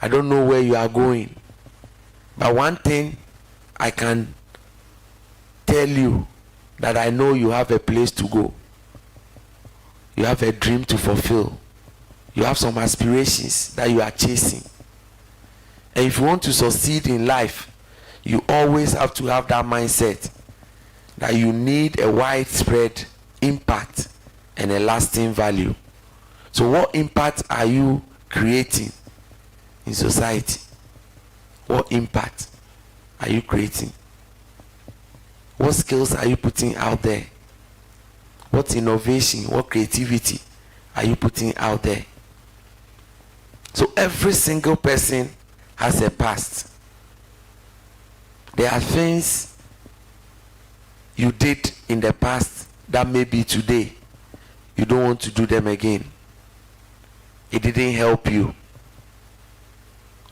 I don't know where you are going. But one thing I can tell you, that I know you have a place to go. You have a dream to fulfill. You have some aspirations that you are chasing. And if you want to succeed in life, you always have to have that mindset that you need a widespread impact and a lasting value. So what impact are you creating in society? What impact are you creating? What skills are you putting out there? What innovation, what creativity are you putting out there? So every single person has a past. There are things you did in the past that maybe today you don't want to do them again. It didn't help you.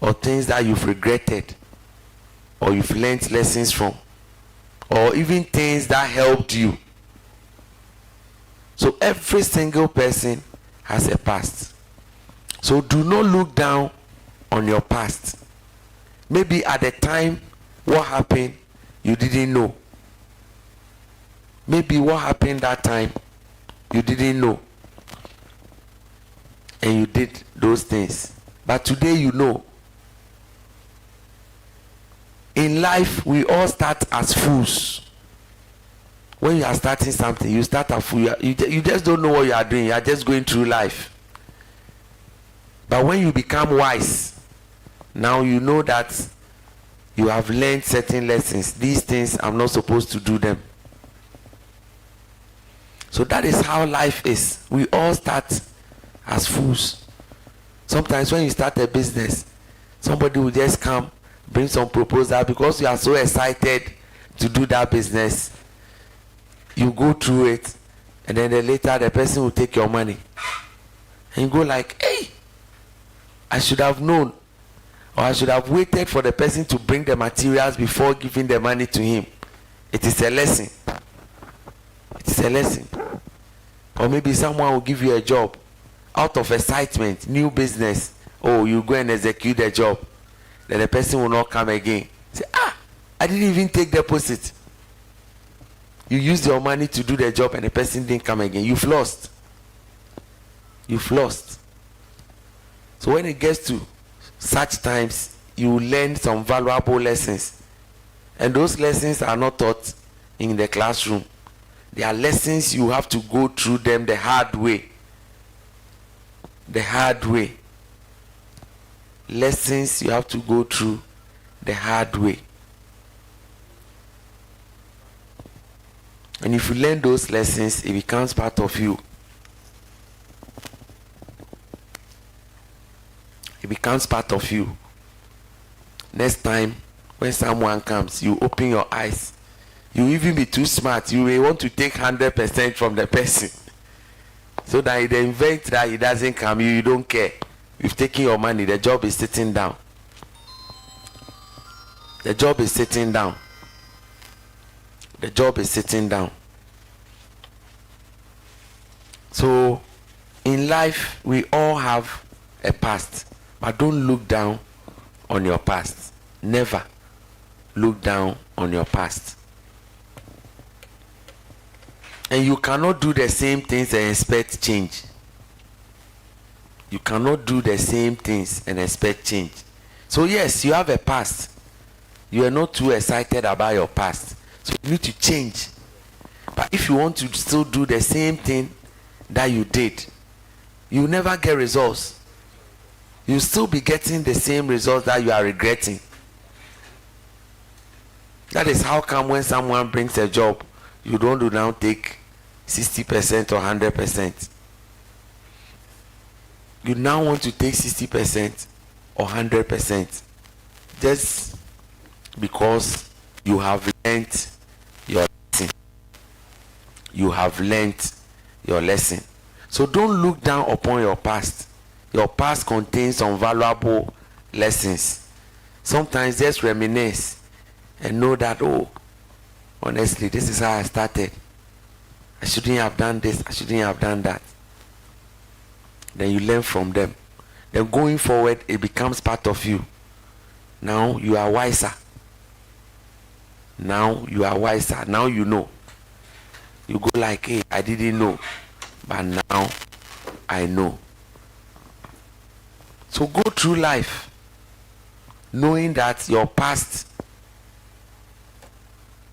Or things that you've regretted, or you've learned lessons from, or even things that helped you. So every single person has a past. So do not look down on your past. Maybe at the time what happened you didn't know. Maybe what happened that time you didn't know, and you did those things. But today you know. In life, we all start as fools. When you are starting something, you start as fool. You just don't know what you are doing. You are just going through life. But when you become wise, now you know that you have learned certain lessons. These things, I'm not supposed to do them. So that is how life is. We all start as fools. Sometimes when you start a business, somebody will just come, bring some proposal, because you are so excited to do that business. You go through it, and then later the person will take your money, and you go like, hey, I should have known, or I should have waited for the person to bring the materials before giving the money to him. It is a lesson. It is a lesson. Or maybe someone will give you a job out of excitement, new business. Oh, you go and execute the job. Then the person will not come again. Say, I didn't even take deposit. You used your money to do the job and the person didn't come again. You've lost. You've lost. So when it gets to such times, you learn some valuable lessons. And those lessons are not taught in the classroom. They are lessons you have to go through them the hard way. The hard way. Lessons you have to go through the hard way. And if you learn those lessons, it becomes part of you. It becomes part of you. Next time, when someone comes, you open your eyes. You even be too smart. You may want to take 100% from the person. So that in the event that he doesn't come, you don't care. You've taken your money. The job is sitting down. The job is sitting down. The job is sitting down. So, in life, we all have a past. But don't look down on your past. Never look down on your past. And you cannot do the same things and expect change. You cannot do the same things and expect change. So yes, you have a past. You are not too excited about your past. So you need to change. But if you want to still do the same thing that you did, you will never get results. You'll still be getting the same results that you are regretting. That is how come when someone brings a job, you don't do now take 60% or 100%. You now want to take 60% or 100% just because you have learned your lesson. You have learned your lesson. So don't look down upon your past. Your past contains some valuable lessons. Sometimes just reminisce and know that, oh, honestly, this is how I started. I shouldn't have done this. I shouldn't have done that. Then you learn from them. Then going forward, it becomes part of you. Now you are wiser. Now you are wiser. Now you know. You go like, hey, I didn't know, but now I know. So go through life knowing that your past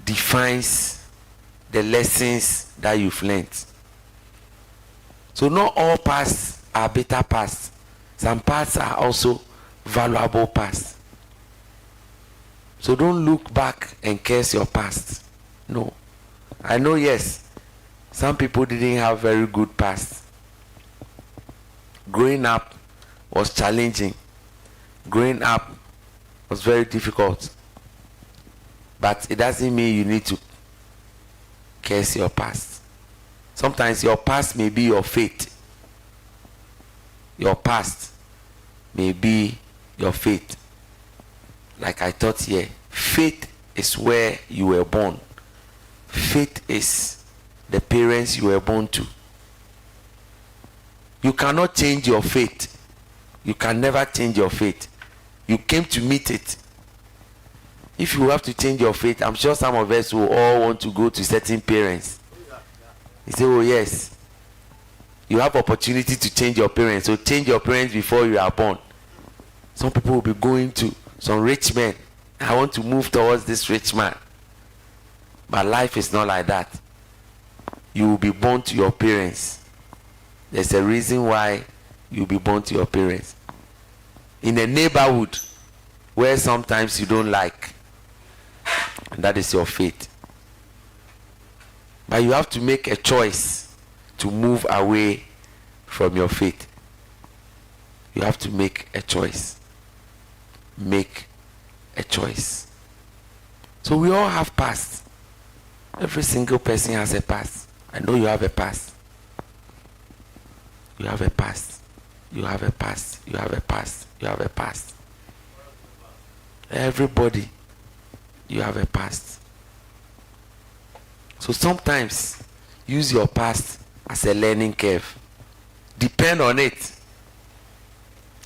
defines the lessons that you've learned. So not all pasts are bitter pasts. Some pasts are also valuable pasts. So don't look back and curse your past. No. I know, yes, some people didn't have very good past. Growing up was challenging. Growing up was very difficult. But it doesn't mean you need to curse your past. Sometimes your past may be your fate. Your past may be your fate. Like I taught here, fate is where you were born. Fate is the parents you were born to. You cannot change your fate. You can never change your fate. You came to meet it. If you have to change your fate, I'm sure some of us will all want to go to certain parents. You say, oh yes, you have opportunity to change your parents. So change your parents before you are born. Some people will be going to some rich men. I want to move towards this rich man. But life is not like that. You will be born to your parents. There's a reason why you will be born to your parents. In a neighborhood where sometimes you don't like. And that is your fate. But you have to make a choice to move away from your fate. You have to make a choice. Make a choice. So we all have past. Every single person has a past. I know you have a past. You have a past. You have a past. You have a past. You have a past. Everybody, you have a past. So sometimes use your past as a learning curve. Depend on it.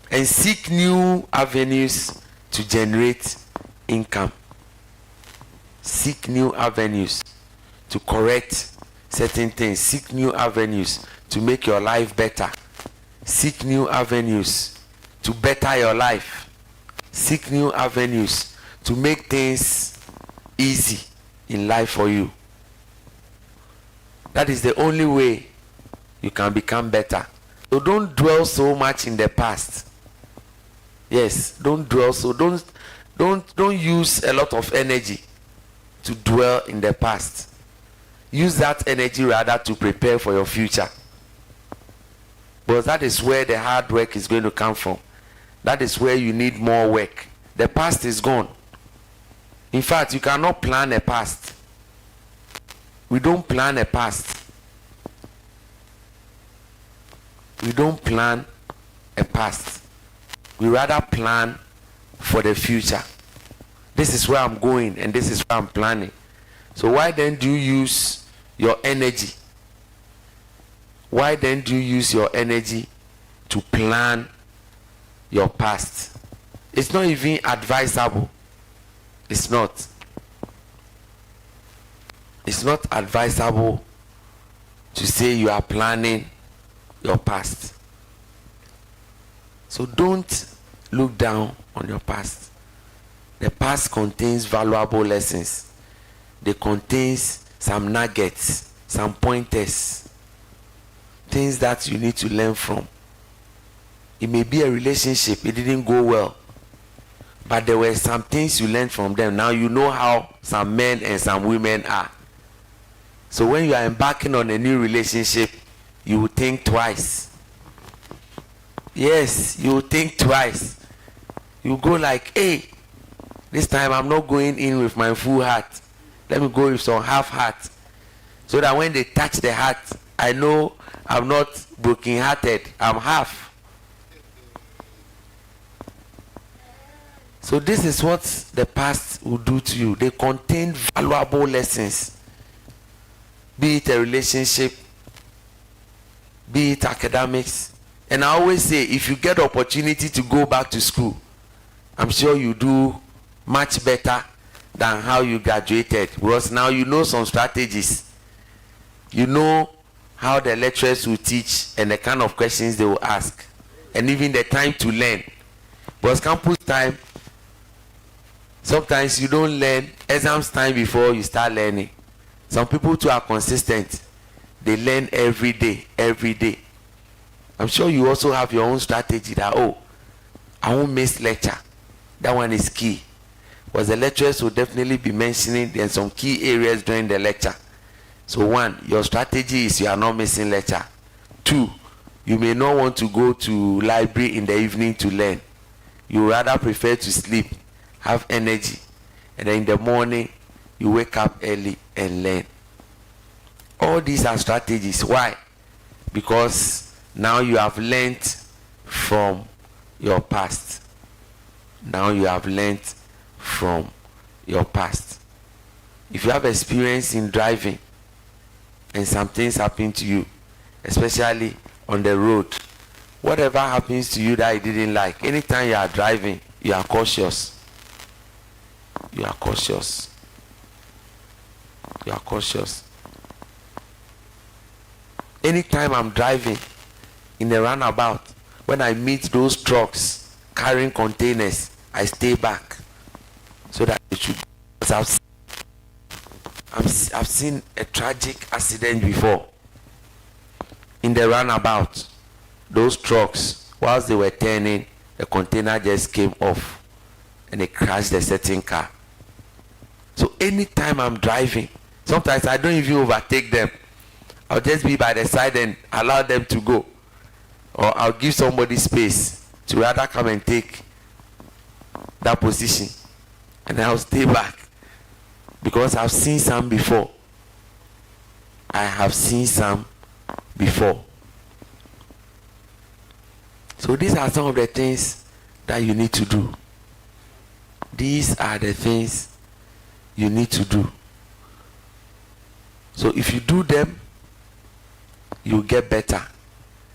And seek new avenues to generate income. Seek new avenues to correct certain things. Seek new avenues to make your life better. Seek new avenues to better your life. Seek new avenues to make things easy in life for you. That is the only way you can become better. So don't dwell so much in the past. Yes, don't dwell so. Don't use a lot of energy to dwell in the past. Use that energy rather to prepare for your future. Because that is where the hard work is going to come from. That is where you need more work. The past is gone. In fact, you cannot plan a past. We don't plan a past. We don't plan a past. We rather plan for the future. This is where I'm going and this is where I'm planning. So why then do you use your energy? Why then do you use your energy to plan your past? It's not even advisable. It's not. It's not advisable to say you are planning your past. So don't look down on your past. The past contains valuable lessons. They contains some nuggets, some pointers, things that you need to learn from. It may be a relationship, it didn't go well, but there were some things you learned from them. Now you know how some men and some women are. So when you are embarking on a new relationship, you will think twice. Yes, you will think twice. You go like, hey, this time I'm not going in with my full heart. Let me go with some half heart. So that when they touch the heart, I know I'm not broken hearted. I'm half. So this is what the past will do to you. They contain valuable lessons. Be it a relationship, be it academics, And I always say, if you get the opportunity to go back to school, I'm sure you do much better than how you graduated, because now you know some strategies. You know how the lecturers will teach and the kind of questions they will ask, and even the time to learn. Because campus time, sometimes you don't learn. Exams time before you start learning. Some people too are consistent. They learn every day, every day. I'm sure you also have your own strategy that, oh, I won't miss lecture. That one is key. Because the lecturers will definitely be mentioning then some key areas during the lecture. So 1, your strategy is you are not missing lecture. 2, you may not want to go to library in the evening to learn. You rather prefer to sleep, have energy, and then in the morning you wake up early and learn. All these are strategies. Why? Because now you have learned from your past. Now you have learned from your past. If you have experience in driving and some things happen to you, especially on the road, whatever happens to you that you didn't like, anytime you are driving, you are cautious. You are cautious. You are cautious. Anytime I'm driving in a roundabout, when I meet those trucks carrying containers, I stay back so that it should. I've seen a tragic accident before in the roundabout. Those trucks, whilst they were turning, the container just came off and it crashed the certain car. So anytime I'm driving, sometimes I don't even overtake them. I'll just be by the side and allow them to go, or I'll give somebody space to rather come and take that position, and I'll stay back because I've seen some before. I have seen some before. So these are some of the things that you need to do. These are the things you need to do. So if you do them, you get better.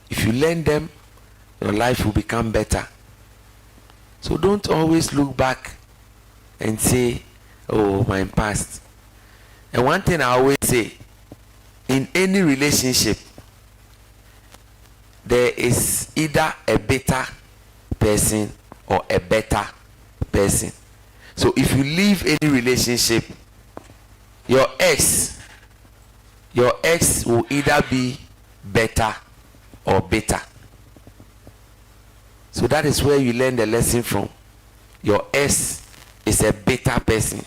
If you learn them, your life will become better. So don't always look back and say, oh, my past. And one thing I always say, in any relationship, there is either a bitter person or a better person. So if you leave any relationship, your ex will either be better or bitter. So that is where you learn the lesson from. Your ex is a bitter person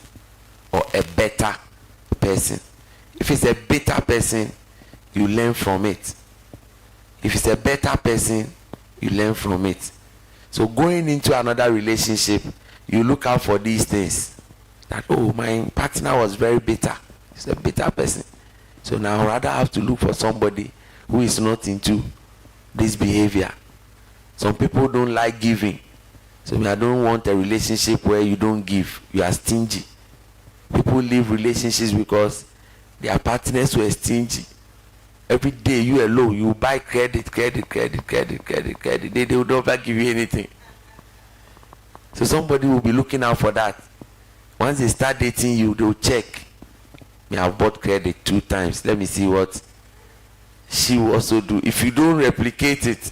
or a better person. If it's a bitter person, you learn from it. If it's a better person, you learn from it. So going into another relationship, you look out for these things. That, oh, my partner was very bitter. He's a bitter person. So now I rather have to look for somebody who is not into this behavior. Some people don't like giving. So I don't want a relationship where you don't give. You are stingy. People leave relationships because their partners were stingy. Every day you alone, you buy credit. They will never give you anything. So somebody will be looking out for that. Once they start dating you, they'll check. Me, I've bought credit 2 times. Let me see what she will also do. If you don't replicate it,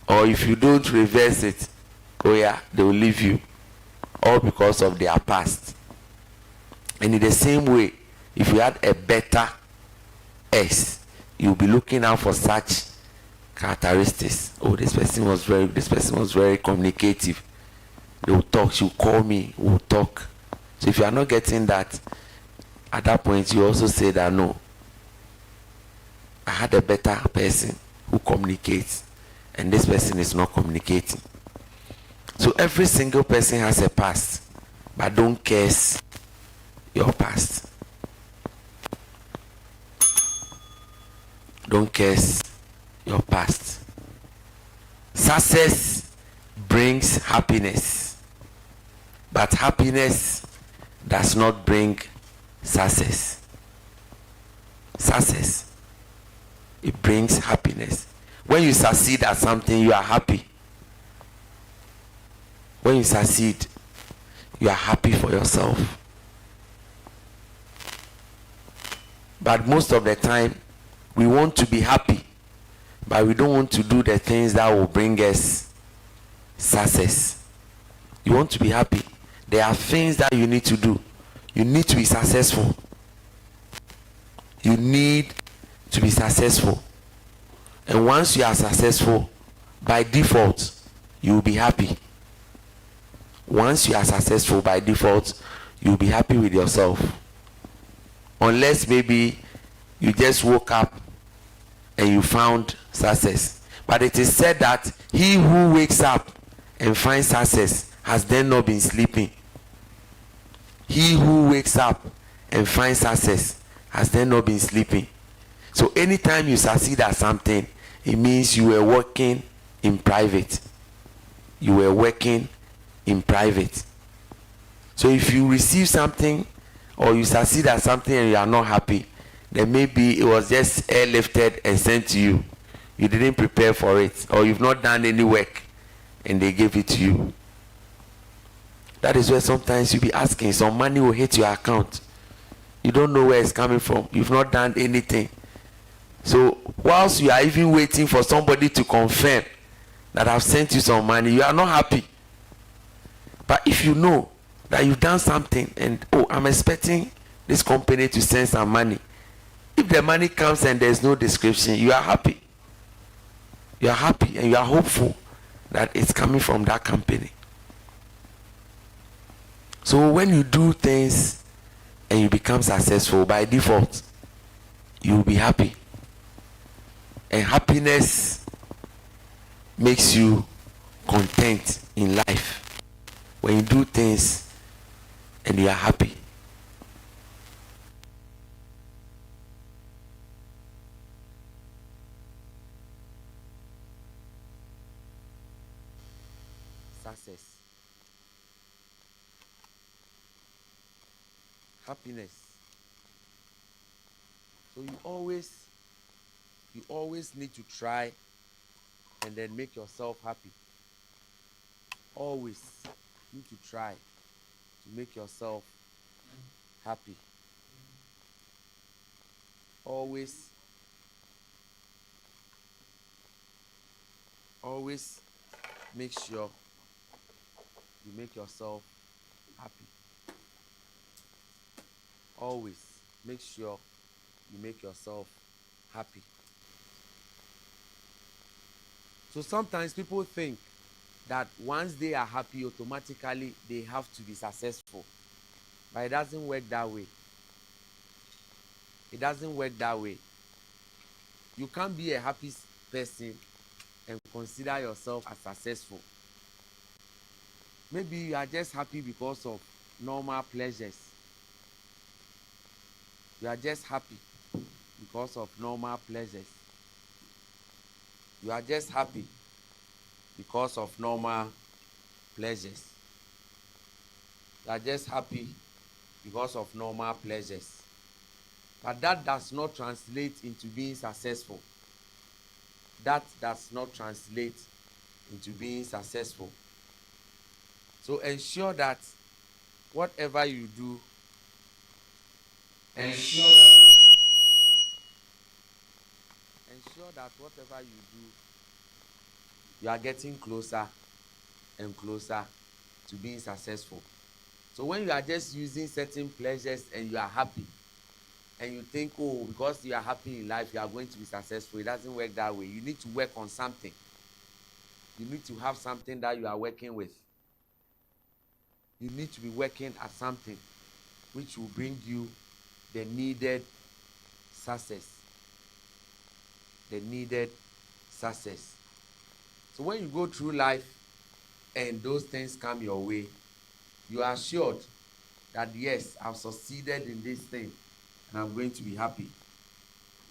or if you don't reverse it, oh yeah, they will leave you. All because of their past. And in the same way, if you had a better ex, you'll be looking out for such characteristics. Oh, this person was very communicative. They will talk, she'll call me, we'll talk. So if you are not getting that, at that point you also say that, no, I had a better person who communicates, and this person is not communicating. So every single person has a past, but don't curse your past. Don't curse your past. Success brings happiness, but happiness does not bring success. Success, it brings happiness. When you succeed at something, you are happy. When you succeed, you are happy for yourself. But most of the time, we want to be happy, but we don't want to do the things that will bring us success. You want to be happy. There are things that you need to do. You need to be successful. You need to be successful. And once you are successful, by default, you will be happy. Once you are successful, by default, you will be happy with yourself. Unless maybe you just woke up and you found success. But it is said that he who wakes up and finds success has then not been sleeping. He who wakes up and finds success has then not been sleeping. So anytime you succeed at something, it means you were working in private. You were working in private. So if you receive something or you succeed at something and you are not happy, then maybe it was just airlifted and sent to you. You didn't prepare for it, or you've not done any work and they gave it to you. That is where sometimes you'll be asking, some money will hit your account. You don't know where it's coming from. You've not done anything. So whilst you are even waiting for somebody to confirm that I've sent you some money, you are not happy. But if you know that you've done something and, oh, I'm expecting this company to send some money, if the money comes and there's no description, you are happy. You are happy and you are hopeful that it's coming from that company. So when you do things and you become successful, by default, you will be happy. And happiness makes you content in life. When you do things and you are happy. Success. Happiness. So you always need to try and then make yourself happy. Always need to try to make yourself happy. Always make sure you make yourself happy. Always make sure you make yourself happy. So sometimes people think that once they are happy, automatically they have to be successful. But it doesn't work that way. It doesn't work that way. You can't be a happy person and consider yourself as successful. Maybe you are just happy because of normal pleasures. You are just happy because of normal pleasures. You are just happy because of normal pleasures. You are just happy because of normal pleasures. But that does not translate into being successful. That does not translate into being successful. So ensure that whatever you do, ensure that whatever you do, you are getting closer and closer to being successful. So when you are just using certain pleasures and you are happy, and you think, oh, because you are happy in life, you are going to be successful, it doesn't work that way. You need to work on something. You need to have something that you are working with. You need to be working at something which will bring you the needed success. The needed success. So when you go through life and those things come your way, you are assured that yes, I've succeeded in this thing and I'm going to be happy.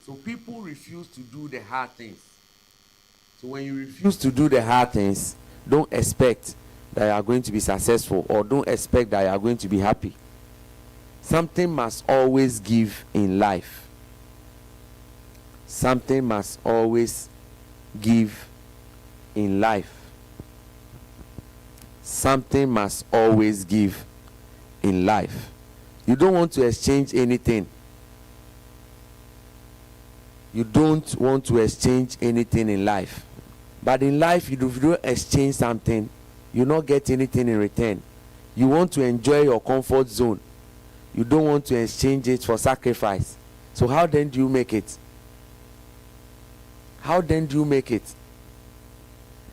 So people refuse to do the hard things. So when you refuse to do the hard things, don't expect that you are going to be successful, or don't expect that you are going to be happy. Something must always give in life. Something must always give in life. Something must always give in life. You don't want to exchange anything. You don't want to exchange anything in life. But in life, if you don't exchange something, you not get anything in return. You want to enjoy your comfort zone. You don't want to exchange it for sacrifice. So how then do you make it? How then do you make it?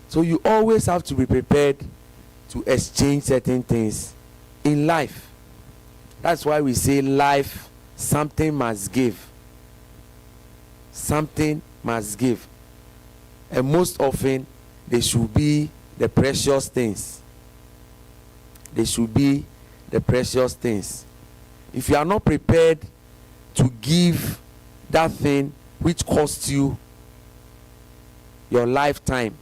So you always have to be prepared to exchange certain things in life. That's why we say life, something must give. Something must give. And most often, they should be the precious things. They should be the precious things. If you are not prepared to give that thing which costs you your lifetime,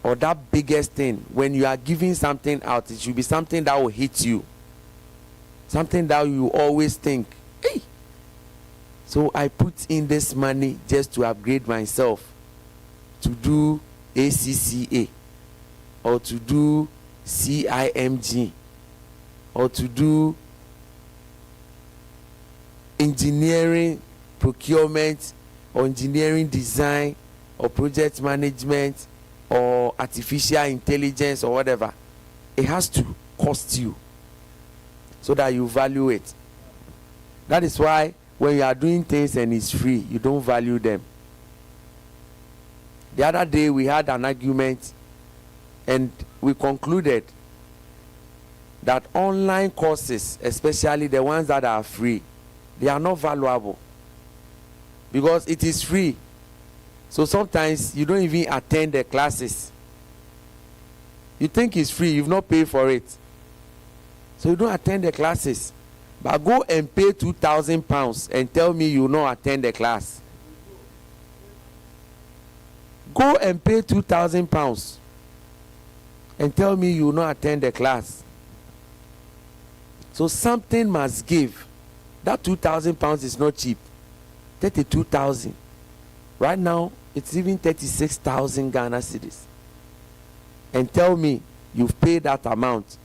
or that biggest thing, when you are giving something out, it should be something that will hit you. Something that you always think, hey, so I put in this money just to upgrade myself, to do ACCA, or to do CIMG, or to do engineering, procurement, or engineering design, or project management, or artificial intelligence, or whatever. It has to cost you so that you value it. That is why when you are doing things and it's free, you don't value them. The other day we had an argument and we concluded that online courses, especially the ones that are free, they are not valuable because it is free. So sometimes you don't even attend the classes. You think it's free, you've not paid for it. So you don't attend the classes. But go and pay £2,000 and tell me you will not attend the class. Go and pay £2,000 and tell me you will not attend the class. So something must give. That £2,000 is not cheap. 32,000. Right now, it's even 36,000 Ghana cedis. And tell me you've paid that amount,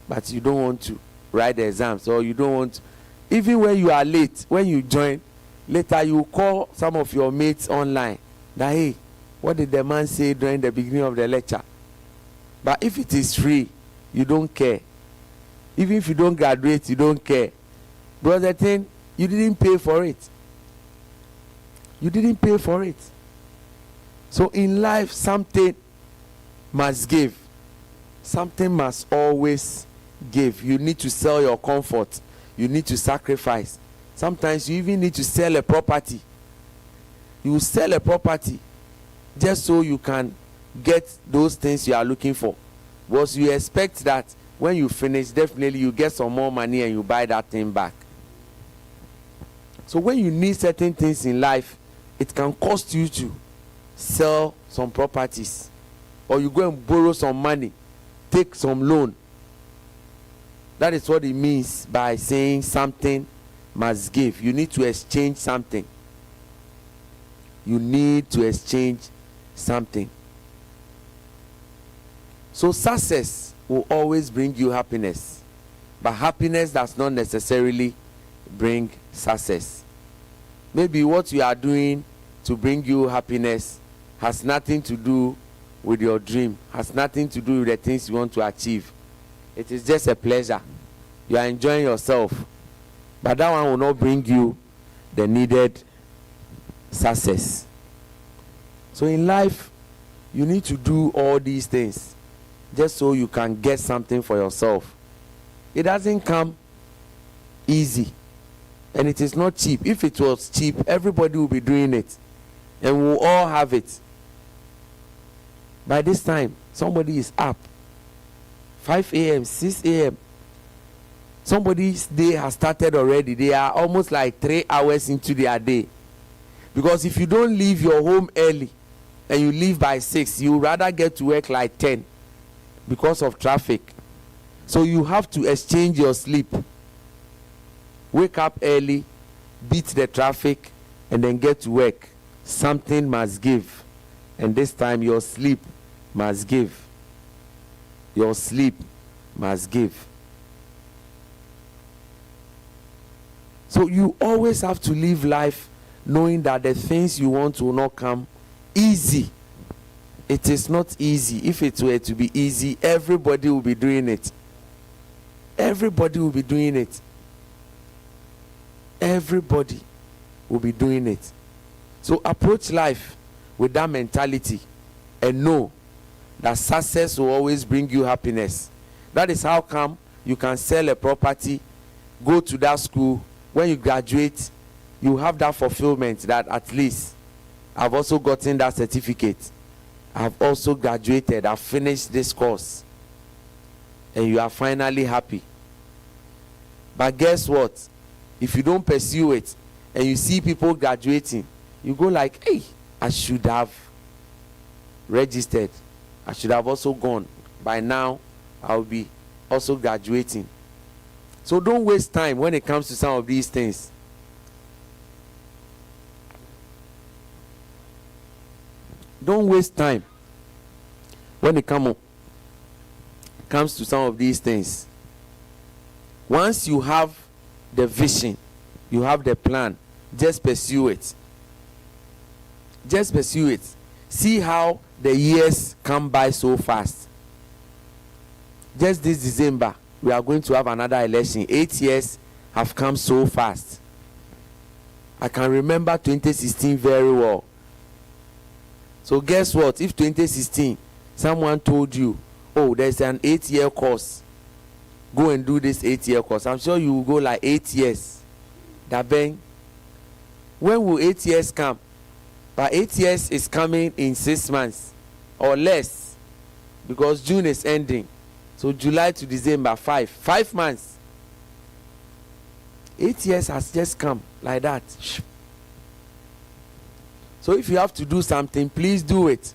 but you don't want to write the exams, or you don't want to. Even when you are late, when you join, later you call some of your mates online that, hey, what did the man say during the beginning of the lecture? But if it is free, you don't care. Even if you don't graduate, you don't care. Because the thing, you didn't pay for it. You didn't pay for it. So in life, something must give. Something must always give. You need to sell your comfort. You need to sacrifice. Sometimes you even need to sell a property. You will sell a property just so you can get those things you are looking for. Because you expect that when you finish, definitely you get some more money and you buy that thing back. So when you need certain things in life, it can cost you to sell some properties, or you go and borrow some money, take some loan. That is what it means by saying something must give. You need to exchange something. You need to exchange something. So success will always bring you happiness, but happiness does not necessarily bring success. Maybe what you are doing to bring you happiness has nothing to do with your dream, has nothing to do with the things you want to achieve. It is just a pleasure. You are enjoying yourself, but that one will not bring you the needed success. So in life, you need to do all these things just so you can get something for yourself. It doesn't come easy, and it is not cheap. If it was cheap, everybody will be doing it, and we'll all have it. By this time, somebody is up 5 a.m., 6 a.m. Somebody's day has started already. They are almost like 3 hours into their day. Because if you don't leave your home early and you leave by 6, you rather get to work like 10 because of traffic. So you have to exchange your sleep. Wake up early, beat the traffic, and then get to work. Something must give. And this time your sleep must give. Your sleep must give. So you always have to live life knowing that the things you want will not come easy. It is not easy. If it were to be easy, everybody will be doing it. Everybody will be doing it. Everybody will be doing it. So approach life with that mentality and know that success will always bring you happiness. That is how come you can sell a property, go to that school. When you graduate, you have that fulfillment that at least I've also gotten that certificate. I've also graduated. I've finished this course. And you are finally happy. But guess what? If you don't pursue it and you see people graduating, you go like, hey, I should have registered. I should have also gone. By now, I'll be also graduating. So don't waste time when it comes to some of these things. Don't waste time when it comes to some of these things. Once you have the vision, you have the plan, just pursue it. Just pursue it. See how the years come by so fast. Just this December, we are going to have another election. 8 years have come so fast. I can remember 2016 very well. So guess what? If 2016, someone told you, oh, there's an 8-year course, go and do this 8-year course, I'm sure you will go like 8 years. That bang. When will 8 years come? But 8 years is coming in 6 months or less, because June is ending. So July to December, 5 months. 8 years has just come like that. So if you have to do something, please do it.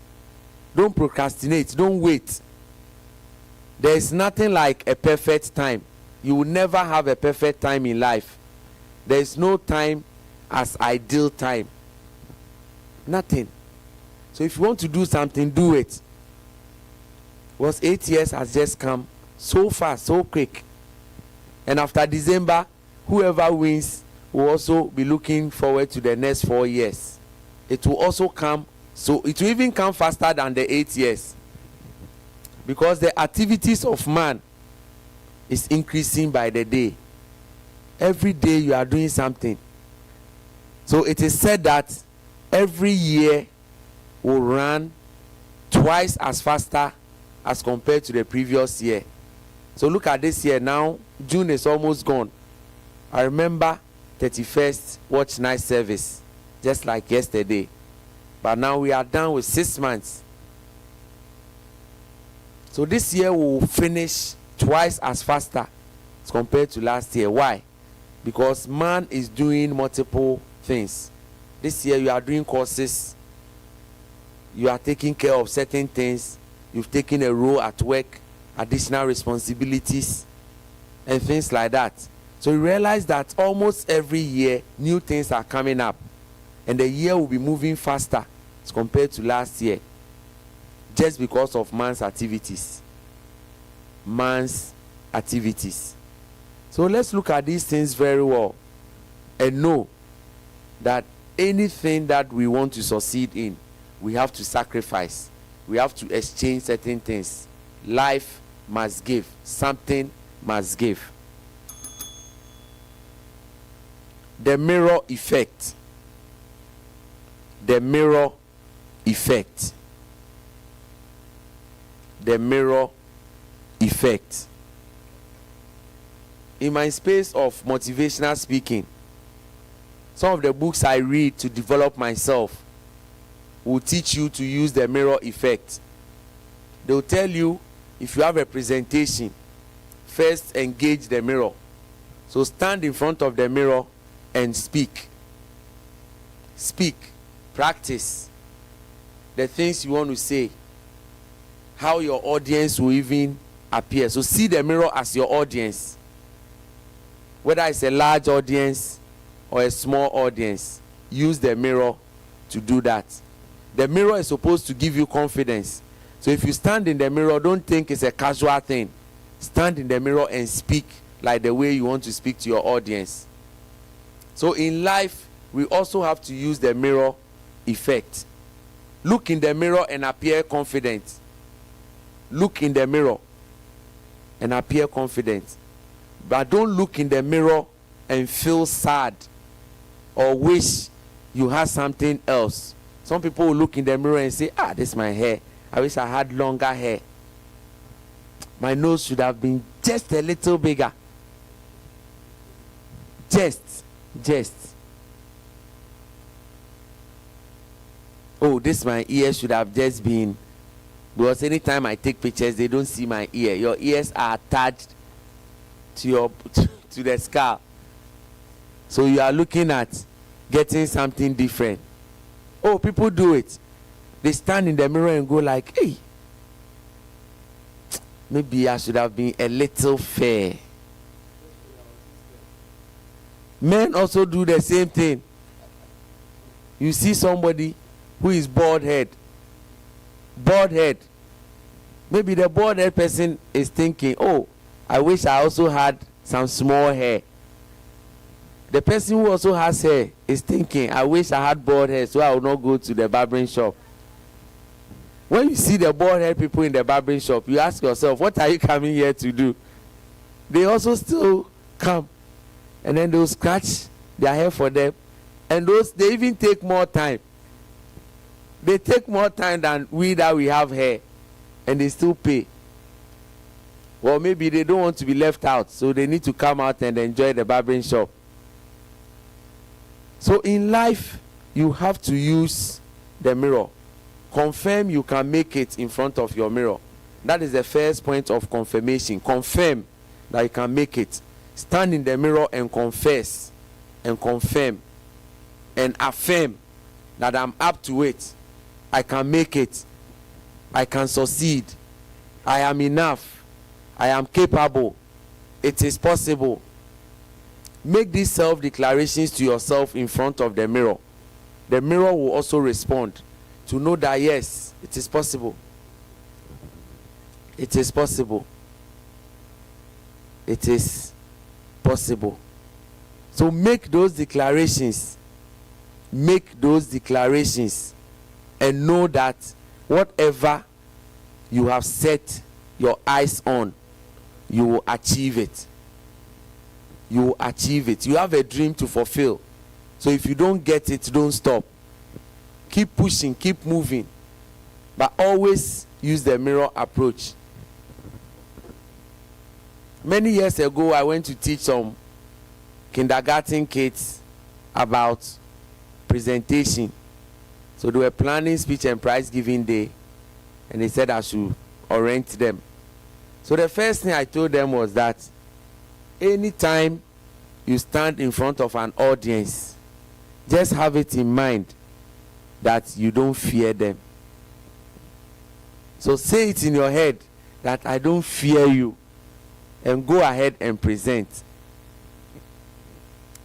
Don't procrastinate. Don't wait. There is nothing like a perfect time. You will never have a perfect time in life. There is no time as ideal time. Nothing. So if you want to do something, do it. Because 8 years has just come so fast, so quick. And after December, whoever wins will also be looking forward to the next 4 years. It will also come, so it will even come faster than the 8 years. Because the activities of man is increasing by the day. Every day you are doing something. So it is said that every year will run twice as faster as compared to the previous year. So look at this year now. June is almost gone. I remember 31st watch night service, just like yesterday. But now we are done with 6 months. So this year we will finish twice as faster as compared to last year. Why? Because man is doing multiple things. This year you are doing courses. You are taking care of certain things. You've taken a role at work, additional responsibilities, and things like that. So you realize that almost every year, new things are coming up. And the year will be moving faster as compared to last year. Just because of man's activities. Man's activities. So let's look at these things very well. And know that anything that we want to succeed in, we have to sacrifice. We have to exchange certain things. Life must give. Something must give. The mirror effect. The mirror effect. The mirror effect. In my space of motivational speaking, some of the books I read to develop myself will teach you to use the mirror effect. They will tell you, if you have a presentation, first engage the mirror. So stand in front of the mirror and speak. Speak. Practice the things you want to say. How your audience will even appear. So see the mirror as your audience. Whether it's a large audience or a small audience, use the mirror to do that. The mirror is supposed to give you confidence. So if you stand in the mirror, don't think it's a casual thing. Stand in the mirror and speak like the way you want to speak to your audience. So in life, we also have to use the mirror effect. Look in the mirror and appear confident. Look in the mirror and appear confident. But don't look in the mirror and feel sad or wish you had something else. Some people will look in the mirror and say, this is my hair. I wish I had longer hair. My nose should have been just a little bigger. Just. Oh, my ear should have just been, because anytime I take pictures, they don't see my ear. Your ears are attached to the skull. So you are looking at getting something different. Oh, people do it. They stand in the mirror and go like, hey, maybe I should have been a little fair. Men also do the same thing. You see somebody who is bald head. Maybe the bald head person is thinking, oh, I wish I also had some small hair. The person who also has hair is thinking, I wish I had bald hair so I would not go to the barbering shop. When you see the bald head people in the barbering shop, you ask yourself, what are you coming here to do? They also still come, and then they'll scratch their hair for them, and they even take more time. They take more time than we that we have hair, and they still pay. Well, maybe they don't want to be left out, so they need to come out and enjoy the barbering shop. So in life, you have to use the mirror. Confirm you can make it in front of your mirror. That is the first point of confirmation. Confirm that you can make it. Stand in the mirror and confess and confirm and affirm that I'm up to it. I can make it. I can succeed. I am enough. I am capable. It is possible. Make these self-declarations to yourself in front of the mirror. The mirror will also respond to know that yes, it is possible. It is possible. It is possible. So make those declarations. Make those declarations and know that whatever you have set your eyes on, you will achieve it. You will achieve it. You have a dream to fulfill. So if you don't get it, don't stop. Keep pushing, keep moving. But always use the mirror approach. Many years ago, I went to teach some kindergarten kids about presentation. So they were planning speech and prize giving day, and they said I should orient them. So the first thing I told them was that anytime you stand in front of an audience, just have it in mind that you don't fear them. So say it in your head that I don't fear you, and go ahead and present.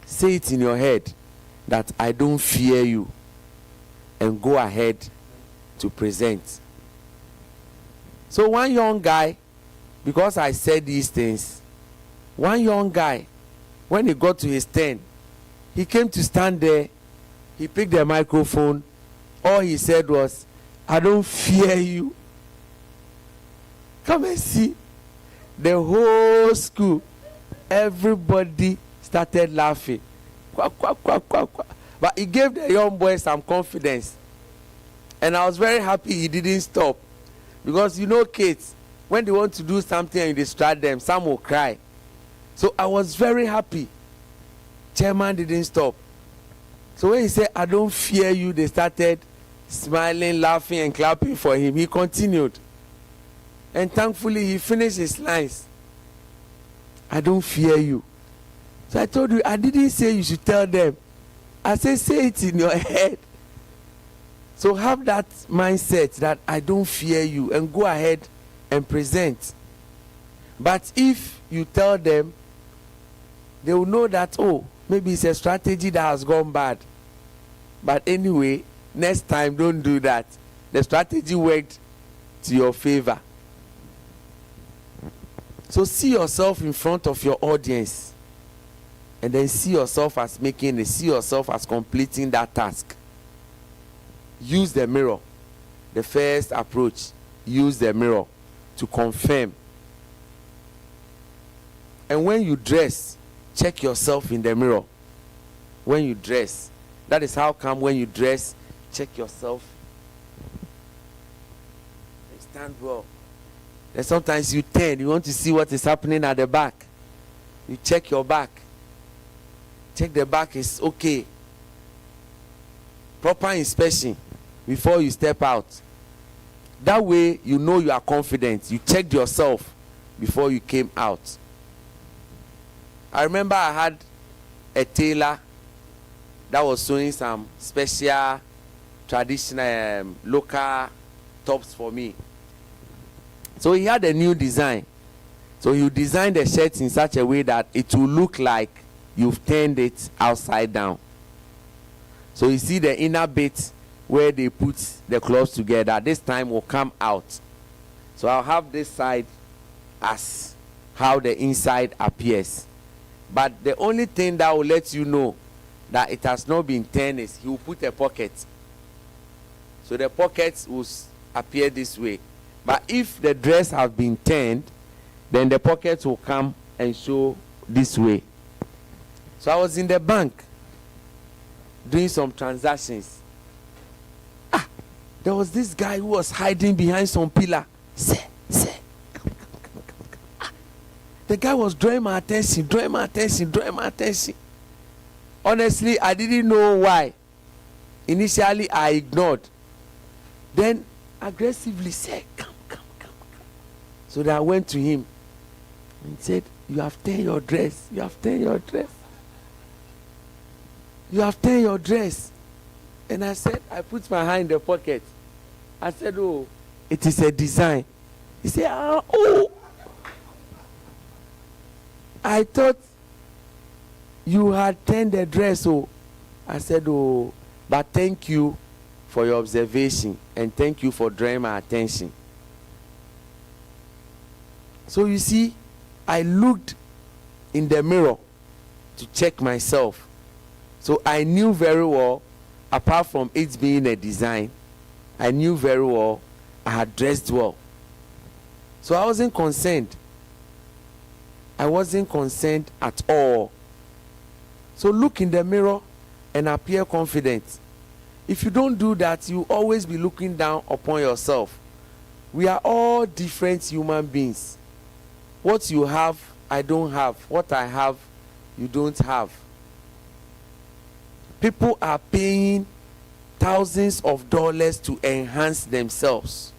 Say it in your head that I don't fear you, and go ahead to present. So one young guy, because I said these things, one young guy, when he got to his turn, he came to stand there, he picked the microphone, all he said was, I don't fear you. Come and see. The whole school, everybody started laughing. Quack, quack, quack, quack, quack. But he gave the young boy some confidence. And I was very happy he didn't stop. Because you know kids, when they want to do something and you distract them, some will cry. So I was very happy. Chairman didn't stop. So when he said, I don't fear you, they started smiling, laughing, and clapping for him. He continued. And thankfully, he finished his lines. I don't fear you. So I told you, I didn't say you should tell them. I said, say it in your head. So have that mindset that I don't fear you, and go ahead and present. But if you tell them, they will know that, oh, maybe it's a strategy that has gone bad. But anyway, Next time, don't do that. The strategy worked to your favor. So see yourself in front of your audience, and then see yourself as making it, see yourself as completing that task. Use the mirror. The first approach, use the mirror to confirm. And when you dress, check yourself in the mirror. When you dress, that is how come when you dress, check yourself. Stand well. Then sometimes you turn, you want to see what is happening at the back. You check your back. Check the back is okay. Proper inspection before you step out. That way you know you are confident. You checked yourself before you came out. I remember I had a tailor that was sewing some special traditional local tops for me. So he had a new design. So you designed the shirt in such a way that it will look like you've turned it upside down. So you see the inner bit where they put the clothes together, this time will come out. So I'll have this side as how the inside appears. But the only thing that will let you know that it has not been turned is he will put a pocket. So the pockets will appear this way. But if the dress has been turned, then the pockets will come and show this way. So I was in the bank doing some transactions. There was this guy who was hiding behind some pillar. Say. The guy was drawing my attention. Honestly, I didn't know why. Initially, I ignored. Then aggressively said, come. So that I went to him and said, you have turned your dress. And I said, I put my hand in the pocket. I said, oh, it is a design. He said, oh. I thought you had turned the dress. Oh, I said, oh, but thank you for your observation and thank you for drawing my attention. So you see, I looked in the mirror to check myself. So I knew very well, apart from it being a design, I knew very well I had dressed well. So I wasn't concerned. I wasn't concerned at all. So look in the mirror and appear confident. If you don't do that, you always be looking down upon yourself. We are all different human beings. What you have, I don't have. What I have, you don't have. People are paying thousands of dollars to enhance themselves.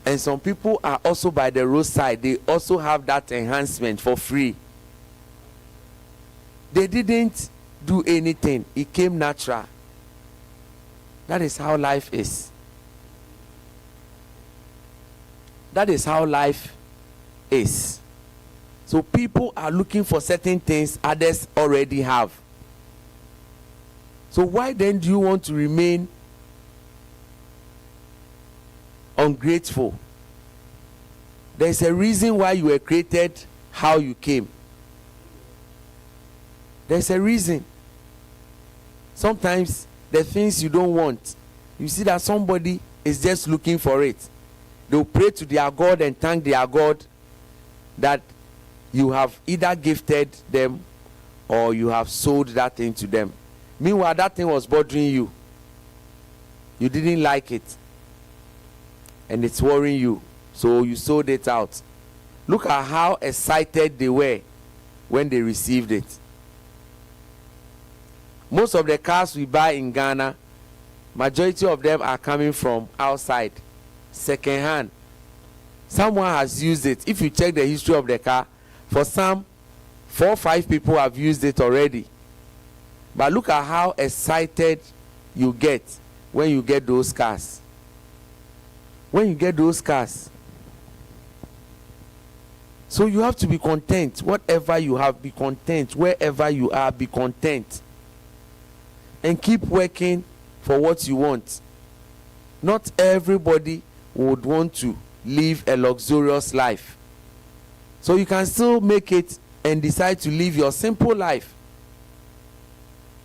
And some people are also by the roadside. They also have that enhancement for free. They didn't do anything. It came natural. That is how life is. That is how life is. So people are looking for certain things others already have. So why then do you want to remain ungrateful? There's a reason why you were created how you came. There's a reason. Sometimes the things you don't want, you see that somebody is just looking for it. They'll pray to their God and thank their God that you have either gifted them or you have sold that thing to them. Meanwhile, that thing was bothering you. You didn't like it. And it's worrying you. So you sold it out. Look at how excited they were when they received it. Most of the cars we buy in Ghana, majority of them are coming from outside, second hand. Someone has used it. If you check the history of the car, for some, 4 or 5 people have used it already. But look at how excited you get when you get those cars. When you get those cars. So you have to be content. Whatever you have, be content. Wherever you are, be content. and keep working for what you want. Not everybody would want to live a luxurious life. So you can still make it and decide to live your simple life.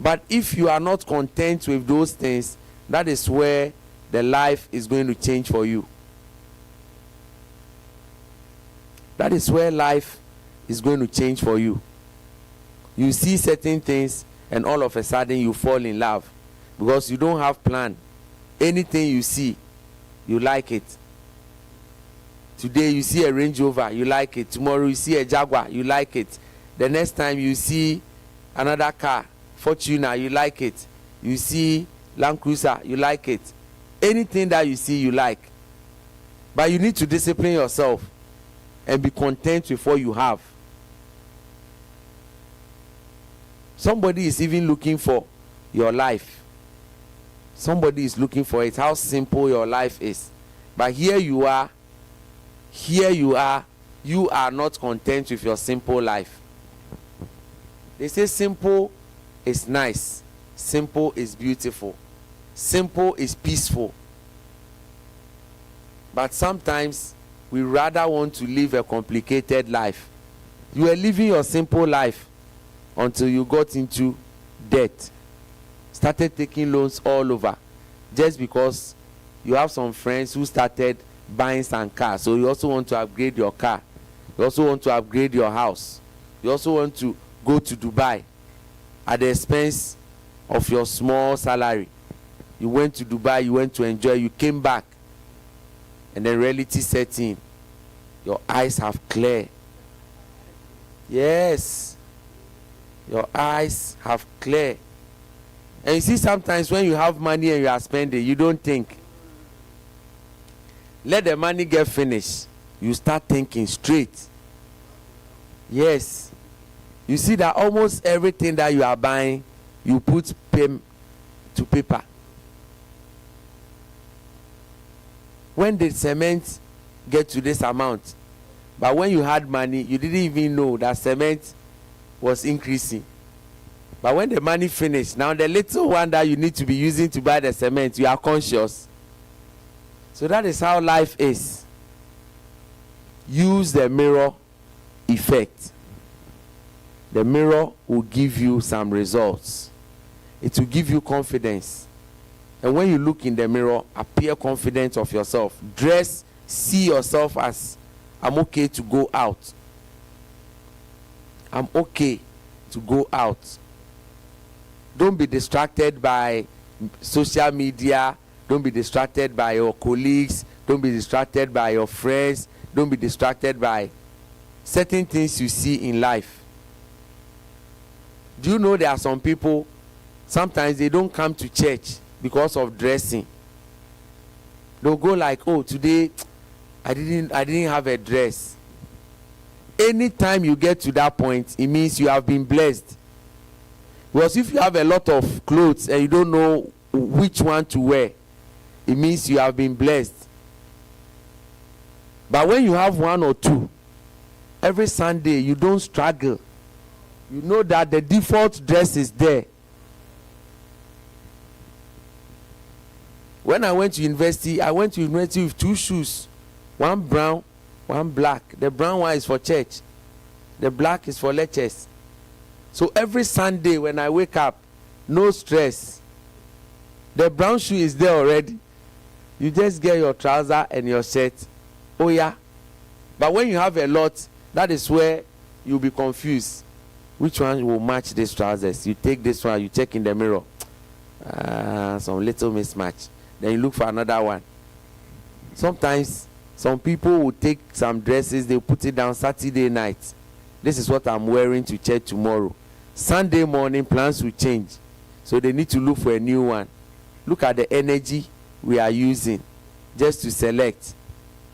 But if you are not content with those things, that is where the life is going to change for you. That is where life is going to change for you. You see certain things and all of a sudden you fall in love because you don't have plan. Anything you see, you like it. Today you see a Range Rover, you like it. Tomorrow you see a Jaguar, you like it. The next time you see another car, Fortuner, you like it. You see Land Cruiser, you like it. Anything that you see, you like. But you need to discipline yourself and be content with what you have. Somebody is even looking for your life. Somebody is looking for it, how simple your life is. But here you are, you are not content with your simple life. They say simple is nice, simple is beautiful, simple is peaceful. But sometimes we rather want to live a complicated life. You are living your simple life until you got into debt, started taking loans all over, just because you have some friends who started buying some cars. So you also want to upgrade your car. You also want to upgrade your house. You also want to go to Dubai at the expense of your small salary. You went to Dubai, you went to enjoy, you came back, and then reality set in. Your eyes have cleared. Yes, your eyes have cleared. And you see, sometimes when you have money and you are spending, you don't think. Let the money get finished, you start thinking straight. Yes, you see that almost everything that you are buying, you put pen to paper. When did cement get to this amount? But when you had money, you didn't even know that cement was increasing. But when the money finished, now the little one that you need to be using to buy the cement, you are conscious. So that is how life is. Use the mirror effect. The mirror will give you some results. It will give you confidence. And when you look in the mirror, appear confident of yourself. Dress, see yourself as, I'm okay to go out. I'm okay to go out. Don't be distracted by social media. Don't be distracted by your colleagues. Don't be distracted by your friends. Don't be distracted by certain things you see in life. Do you know there are some people, sometimes they don't come to church because of dressing. They'll go like, oh, today I didn't have a dress. Anytime you get to that point, it means you have been blessed. Because if you have a lot of clothes and you don't know which one to wear, it means you have been blessed. But when you have one or two, every Sunday you don't struggle. You know that the default dress is there. When I went to university with two shoes. One brown, one black. The brown one is for church. The black is for lectures. So every Sunday when I wake up, no stress. The brown shoe is there already. You just get your trouser and your shirt. Oh yeah. But when you have a lot, that is where you'll be confused. Which one will match these trousers? You take this one, you check in the mirror. Some little mismatch. Then you look for another one. Sometimes some people will take some dresses, they put it down Saturday night. This is what I'm wearing to church tomorrow. Sunday morning, plans will change. So they need to look for a new one. Look at the energy we are using just to select.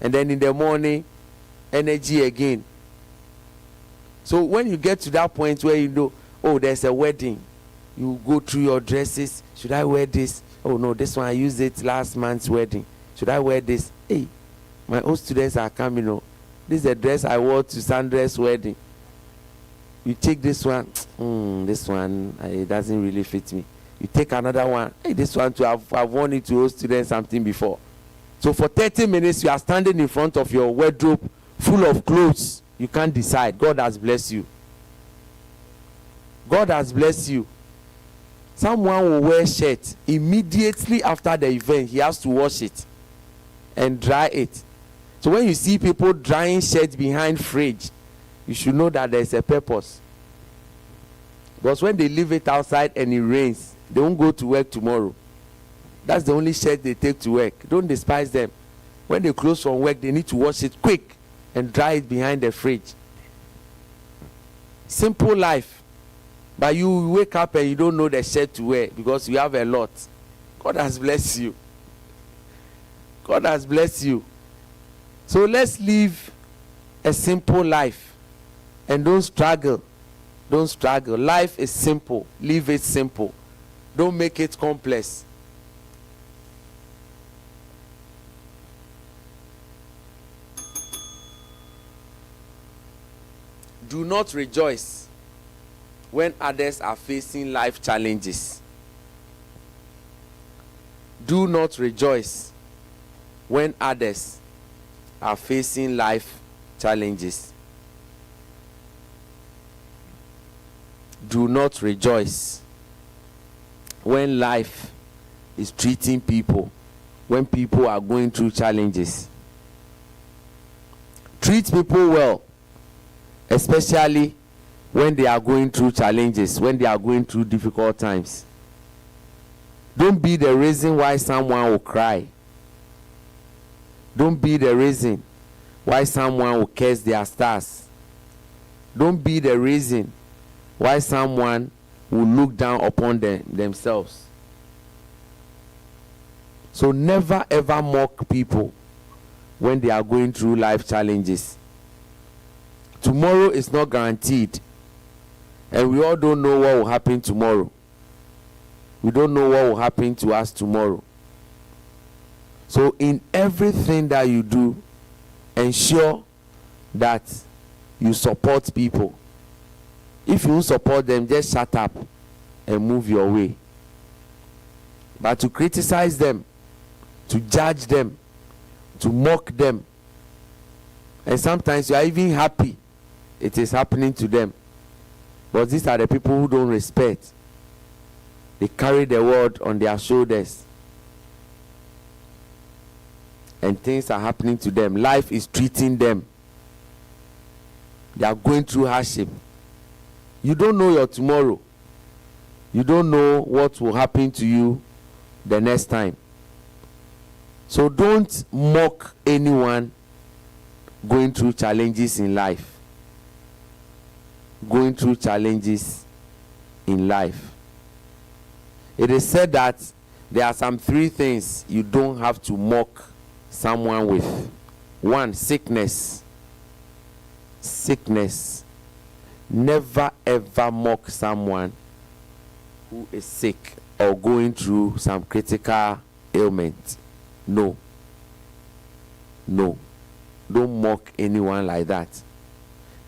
And then in the morning, energy again. So when you get to that point where you know, oh, there's a wedding, you go through your dresses. Should I wear this? Oh no, this one I used it last month's wedding. Should I wear this? Hey, my old students are coming. Oh, this is the dress I wore to Sandra's wedding. You take this one. This one, it doesn't really fit me. You take another one. Hey, this one too, I've won it to students something before. So for 30 minutes, you are standing in front of your wardrobe full of clothes. You can't decide. God has blessed you. God has blessed you. Someone will wear shirt. Immediately after the event, he has to wash it and dry it. So when you see people drying shirts behind fridge, you should know that there's a purpose. Because when they leave it outside and it rains, they won't go to work tomorrow. That's the only shirt they take to work. Don't despise them. When they close from work, they need to wash it quick and dry it behind the fridge. Simple life. But you wake up and you don't know the shirt to wear because you have a lot. God has blessed you. God has blessed you. So let's live a simple life and don't struggle. Don't struggle. Life is simple. Live it simple. Don't make it complex. Do not rejoice when others are facing life challenges. Do not rejoice when others are facing life challenges. Do not rejoice when life is treating people, when people are going through challenges. Treat people well, especially when they are going through challenges, when they are going through difficult times. Don't be the reason why someone will cry. Don't be the reason why someone will curse their stars. Don't be the reason why someone will look down upon themselves. So never ever mock people when they are going through life challenges. Tomorrow is not guaranteed, and we all don't know what will happen tomorrow. We don't know what will happen to us tomorrow. So in everything that you do, ensure that you support people. If you support them, just shut up and move your way. But to criticize them, to judge them, to mock them, and sometimes you are even happy it is happening to them. But these are the people who don't respect. They carry the world on their shoulders. And things are happening to them. Life is treating them. They are going through hardship. You don't know your tomorrow. You don't know what will happen to you the next time. So don't mock anyone going through challenges in life. Going through challenges in life. It is said that there are some 3 things you don't have to mock someone with. 1, sickness. Sickness. Never ever mock someone who is sick or going through some critical ailment. No. No. Don't mock anyone like that.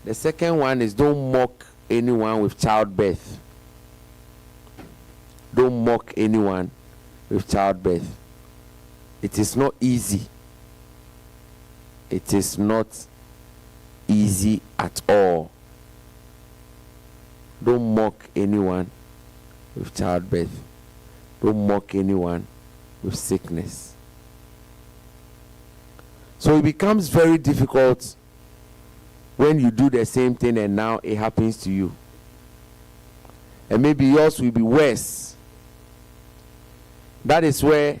The second one is don't mock anyone with childbirth. Don't mock anyone with childbirth. It is not easy. It is not easy at all. Don't mock anyone with childbirth. Don't mock anyone with sickness. So it becomes very difficult when you do the same thing and now it happens to you. And maybe yours will be worse. That is where,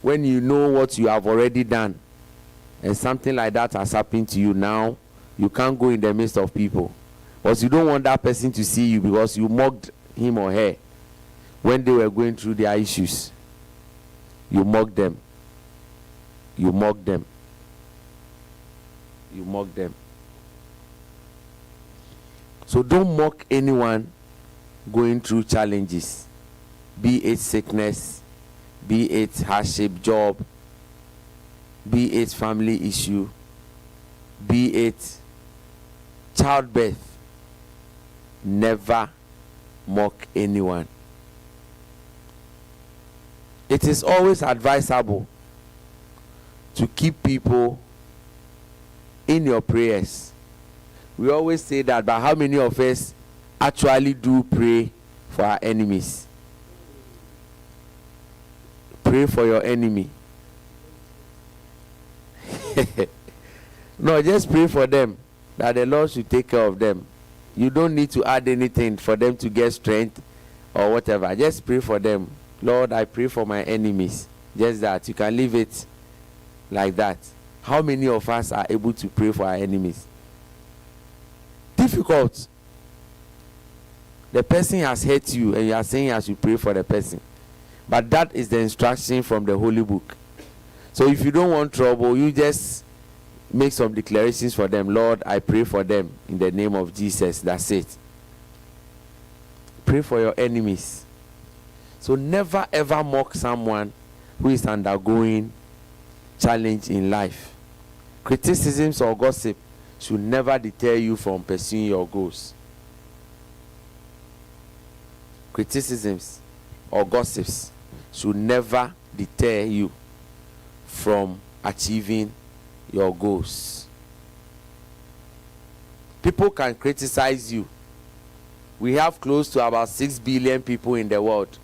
when you know what you have already done and something like that has happened to you, now you can't go in the midst of people. Because you don't want that person to see you because you mocked him or her when they were going through their issues. You mocked them. You mocked them. You mocked them. So don't mock anyone going through challenges, be it sickness, be it hardship job, be it family issue, be it childbirth. Never mock anyone. it is always advisable to keep people in your prayers. We always say that, but how many of us actually do pray for our enemies? Pray for your enemy. No, just pray for them, that the Lord should take care of them. You don't need to add anything for them to get strength or whatever. Just pray for them. Lord, I pray for my enemies. Just that. You can leave it like that. How many of us are able to pray for our enemies? Difficult. The person has hurt you and you are saying I should pray for the person. But that is the instruction from the Holy Book. So if you don't want trouble, you just make some declarations for them. Lord, I pray for them in the name of Jesus. That's it. Pray for your enemies. So never ever mock someone who is undergoing challenge in life. Criticisms or gossip should never deter you from pursuing your goals. Criticisms or gossips should never deter you from achieving your goals. People can criticize you. We have close to about 6 billion people in the world.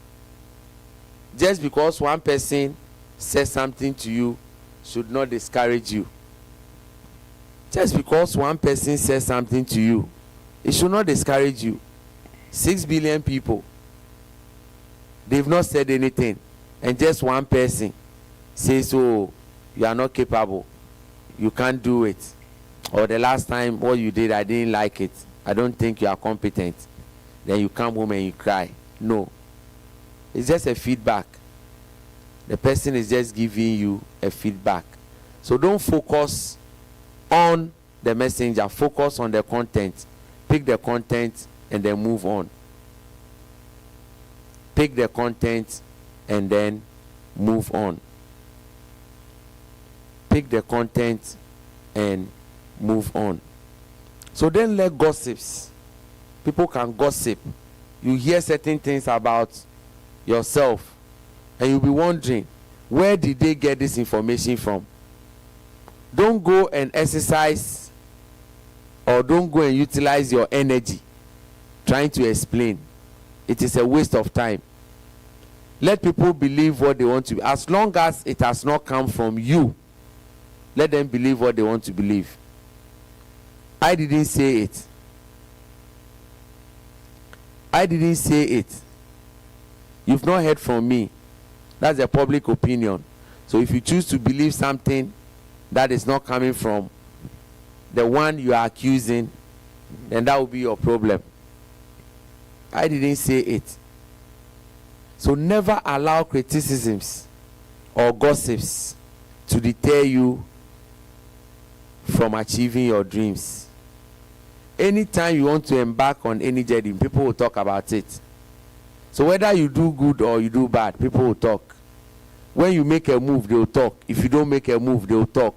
Just because one person says something to you should not discourage you. Just because one person says something to you, it should not discourage you. 6 billion people, they've not said anything, and just one person says, oh, you are not capable, you can't do it, or the last time what you did, I didn't like it, I don't think you are competent. Then you come home and you cry. No. It's just a feedback. The person is just giving you a feedback. So don't focus on the messenger. Focus on the content. Pick the content and then move on. Pick the content and then move on. Pick the content and move on. So then let gossips. People can gossip. You hear certain things about yourself and you'll be wondering, where did they get this information from? Don't go and exercise or don't go and utilize your energy trying to explain. It is a waste of time. Let people believe what they want to. As long as it has not come from you, let them believe what they want to believe. I didn't say it. I didn't say it. You've not heard from me. That's a public opinion. So if you choose to believe something that is not coming from the one you are accusing, then that will be your problem. I didn't say it. So never allow criticisms or gossips to deter you from achieving your dreams. Anytime you want to embark on any journey, people will talk about it. So whether you do good or you do bad, people will talk. When you make a move, they will talk. If you don't make a move, they will talk.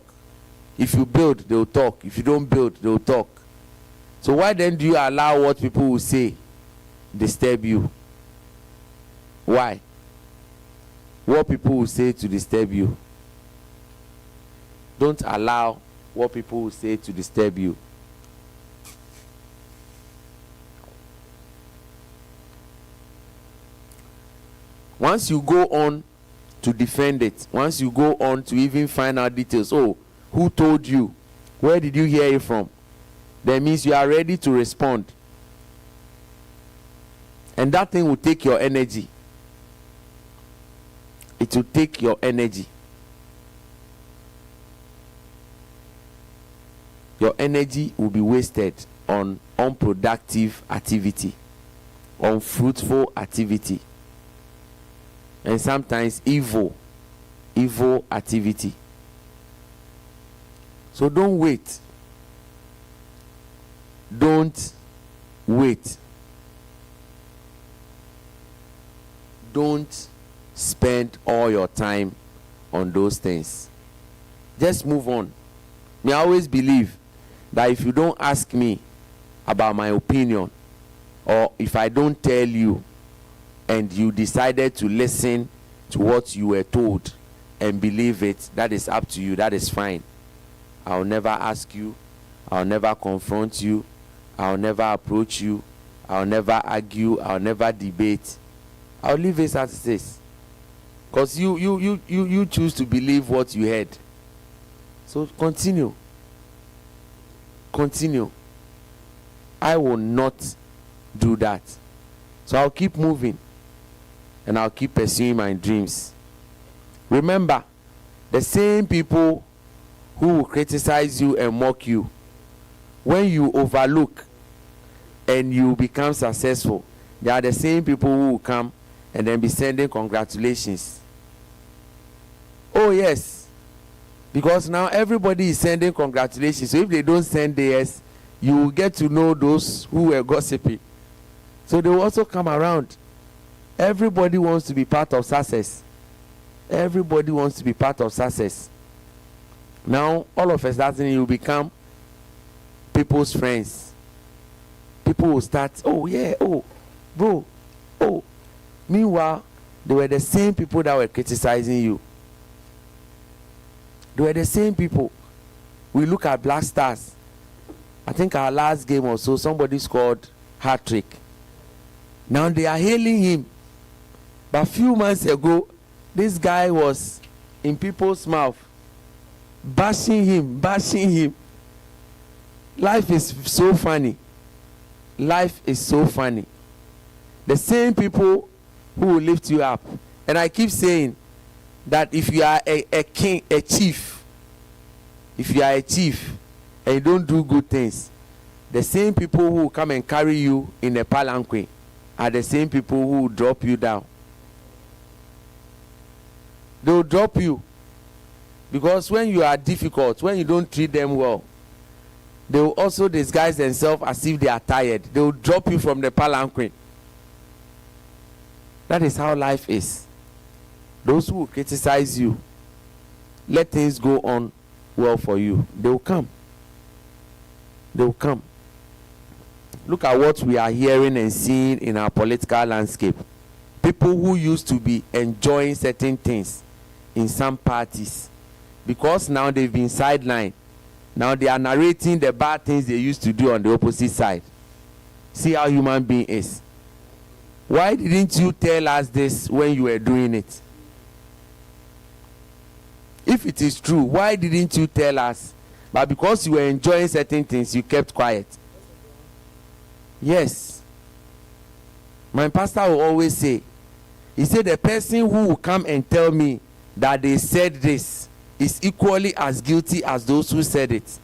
If you build, they will talk. If you don't build, they will talk. So why then do you allow what people will say disturb you? Why? What people will say to disturb you. Don't allow what people will say to disturb you. Once you go on to defend it, once you go on to even find out details, oh, who told you? Where did you hear it from? That means you are ready to respond. And that thing will take your energy. It will take your energy. Your energy will be wasted on unproductive activity, unfruitful activity, and sometimes evil activity. So don't wait. Don't wait. Don't spend all your time on those things. Just move on. I always believe that if you don't ask me about my opinion, or if I don't tell you and you decided to listen to what you were told and believe it, that is up to you. That is fine. I'll never ask you. I'll never confront you. I'll never approach you. I'll never argue. I'll never debate. I'll leave it as it is. Because you choose to believe what you heard. So continue. Continue. I will not do that. So I'll keep moving. And I'll keep pursuing my dreams. Remember, the same people who will criticize you and mock you, when you overlook and you become successful, they are the same people who will come and then be sending congratulations. Oh yes, because now everybody is sending congratulations. So if they don't send theirs, you will get to know those who were gossiping. So they will also come around. Everybody wants to be part of success. Everybody wants to be part of success. Now, all of a sudden, you become people's friends. People will start, oh yeah, oh, bro, oh. Meanwhile, they were the same people that were criticizing you. They were the same people. We look at Black Stars. I think our last game or so, somebody scored hat-trick. Now they are hailing him. But a few months ago, this guy was in people's mouth, bashing him. Life is so funny. Life is so funny. The same people who will lift you up. And I keep saying that if you are a king, a chief, if you are a chief and you don't do good things, the same people who will come and carry you in a palanquin are the same people who will drop you down. They will drop you. Because when you are difficult, when you don't treat them well, they will also disguise themselves as if they are tired. They will drop you from the palanquin. That is how life is. Those who will criticize you, let things go on well for you. They will come. They will come. Look at what we are hearing and seeing in our political landscape. People who used to be enjoying certain things in some parties, because now they've been sidelined. Now they are narrating the bad things they used to do on the opposite side. See how human being is. Why didn't you tell us this when you were doing it? If it is true, why didn't you tell us? But because you were enjoying certain things, you kept quiet. Yes. My pastor will always say, he said the person who will come and tell me that they said this is equally as guilty as those who said it.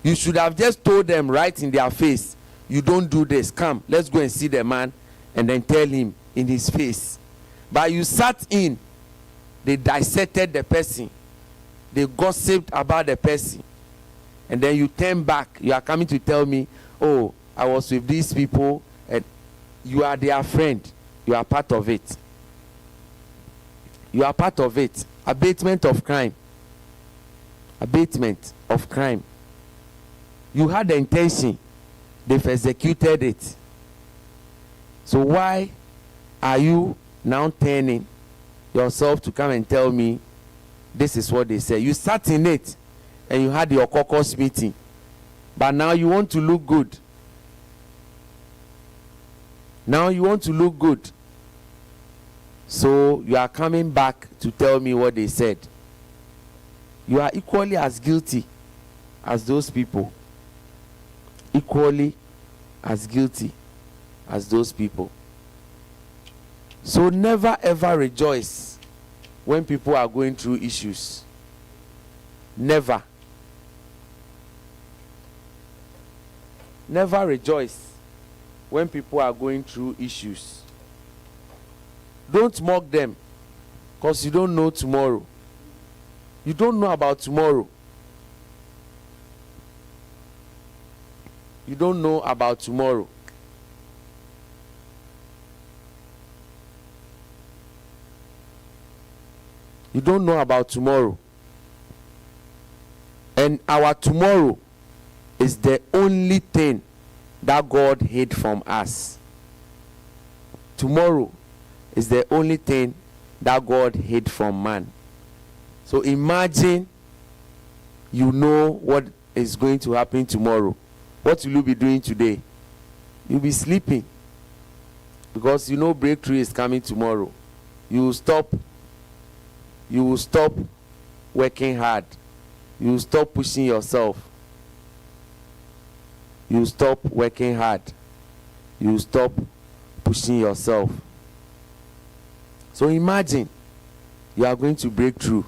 You should have just told them right in their face, you don't do this. Come, let's go and see the man and then tell him in his face. But you sat in, they dissected the person, they gossiped about the person, and then you turn back. You are coming to tell me, oh, I was with these people, and you are their friend. You are part of it. You are part of it. Abatement of crime. Abatement of crime. You had the intention. They've executed it. So why are you now turning yourself to come and tell me this is what they say? You sat in it and you had your caucus meeting. But now you want to look good. Now you want to look good. So you are coming back to tell me what they said. You are equally as guilty as those people. Equally as guilty as those people. So never ever rejoice when people are going through issues. Never. Never rejoice when people are going through issues. Don't mock them, because you don't know tomorrow. You don't know about tomorrow. You don't know about tomorrow. You don't know about tomorrow. And our tomorrow is the only thing that God hid from us. Tomorrow is the only thing that God hid from man. So imagine you know what is going to happen tomorrow. What will you be doing today? You'll be sleeping, because you know breakthrough is coming tomorrow. You will stop working hard. You will stop pushing yourself. You will stop working hard. You will stop pushing yourself. So imagine you are going to break through.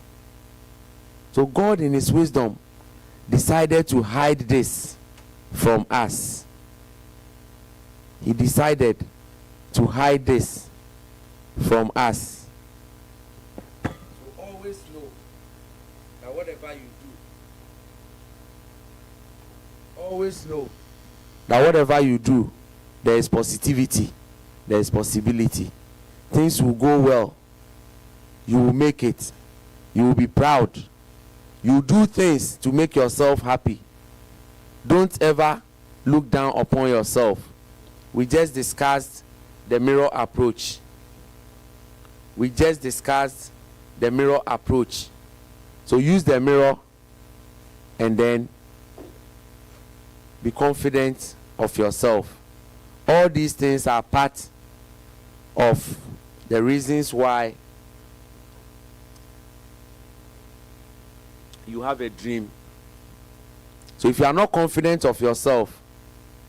So God in his wisdom decided to hide this from us. He decided to hide this from us. So always know that whatever you do, always know that whatever you do, there is positivity, there is possibility. Things will go well. You will make it. You will be proud. You do things to make yourself happy. Don't ever look down upon yourself. We just discussed the mirror approach. We just discussed the mirror approach. So use the mirror and then be confident of yourself. All these things are part of the reasons why you have a dream. So if you are not confident of yourself,